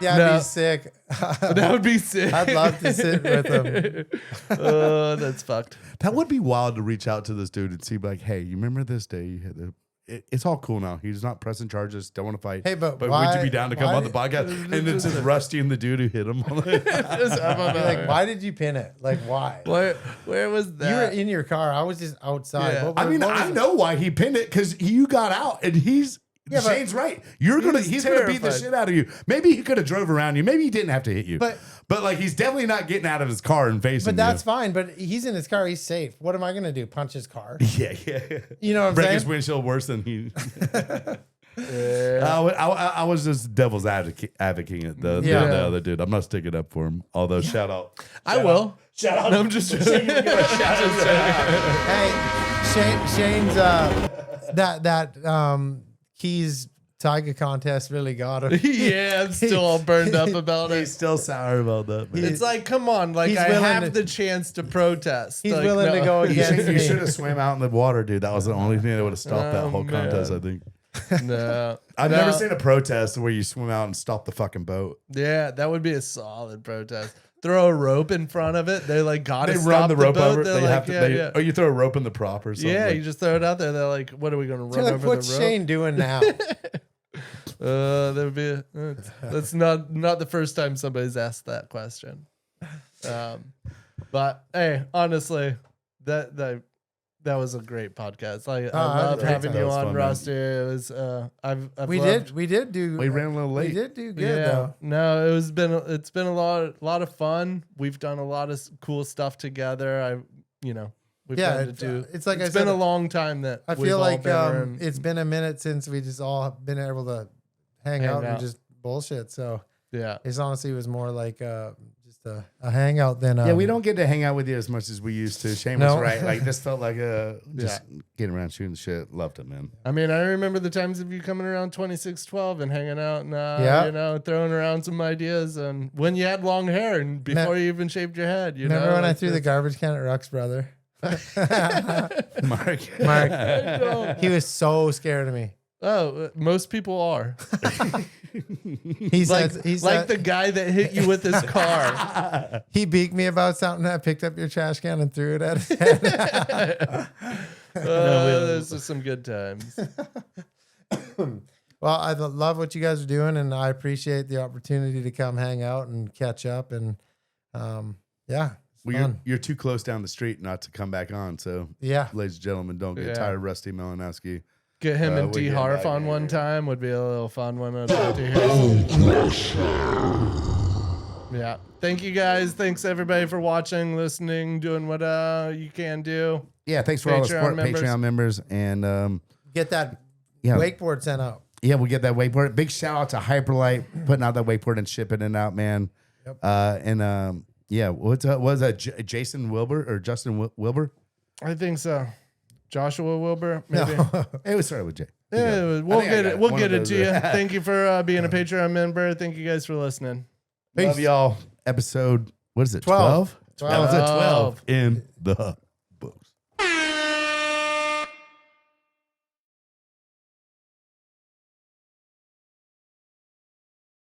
Yeah, No. it'd be sick. That would be sick. I'd love to sit with him. Oh, that's fucked. That would be wild to reach out to this dude and see, like, hey, you remember this day? You had it's all cool now. He's not pressing charges. Don't want to fight. Hey, but would why- you be down to come why on the did- podcast? And it's just Rusty and the dude who hit him. Like, why did you pin it? Like, why? Where was You were that? in your car. I was just outside. Yeah. I mean, I know why he pinned it because you got out and he's. Yeah, but- Shane's right. He's gonna beat the terrified. shit out of you. Maybe he could have drove around you. Maybe he didn't have to hit you. But- like he's definitely not getting out of his car and facing But that's you. fine. But he's in his car. He's safe. What am I going to do? Punch his car? Yeah. You know what I'm Break saying? his windshield worse than he. Yeah. I was just devil's advocating it. The Yeah. other dude. I'm not sticking up for him. Although shout out. I will. Shout out. No, I'm just Hey, Shane's that Keys Tiger contest really got him. Yeah, I'm still all burned up about it. He's still sour about that. Man. It's like, come on, like He's I willing have to- the chance to protest. He's Like, willing to no. go You against me. should have swam out in the water, dude. That was the only thing that would have stopped that Oh, whole man. contest, I think. No, I've No. never seen a protest where you swim out and stop the fucking boat. Yeah, that would be a solid protest. Throw a rope in front of it. They like got to They stop run the rope boat. over. They're They like, have to. yeah, they, yeah. Or you throw a rope in the prop or something. Yeah, like- you just throw it out there. They're like, what are we going to So, run like, over what's the rope? Shane doing now? That would be that's not the first time somebody's asked that question. But hey, honestly, that was a great podcast. I love great having time. you That was on, fun, man. Rusty. It was I've we loved, did do. We ran a little late. We did do good yeah. though. No, it's been a lot of fun. We've done a lot of cool stuff together. We've Yeah, gotten to do. it's like I it's said, been a long time that I we've feel all like been around. it's been a minute since we just all have been able to hang out and just bullshit. So yeah. it's honestly was more like just a hangout than Yeah, we don't get to hang out with you as much as we used to. Shane No. was right. Like this felt like just getting around shooting the shit. Loved it, man. I mean, I remember the times of you coming around 2612 and hanging out and, Yeah. throwing around some ideas. And when you had long hair and before you even shaved your head, Remember when I like threw the this- garbage can at Ruck's brother? Mark. Mark, he was so scared of me. Oh, most people are. He's Like the guy that hit you with his car. he beaked me about something. I picked up your trash can and threw it at his head. Those are some good times. Well, I love what you guys are doing, and I appreciate the opportunity to come hang out and catch up. And yeah, it's Well, fun. you're too close down the street not to come back on. So, Yeah, ladies and gentlemen, don't get Yeah. tired of Rusty Malinoski. Get him and we D get Harf back on here. one time would be a little fun one. I'd like to hear. Yeah. Thank you guys. Thanks everybody for watching, listening, doing what you can do. Yeah, thanks for all the Patreon support, members. Patreon members, and get that yeah, wakeboard sent out. yeah, we'll get that wakeboard. Big shout out to Hyperlight putting out that wakeboard and shipping it out, man. Yep. Yeah, what was that? Jason Wilbur or Justin Wilbur? I think so. Joshua Wilbur, maybe. It was started with J. Yeah, I we'll think I get got it. We'll One get of it to those, you. Thank you for being a Patreon member. Thank you guys for listening. Love y'all. Episode, what is it? 12. 12? That was a 12 in the books.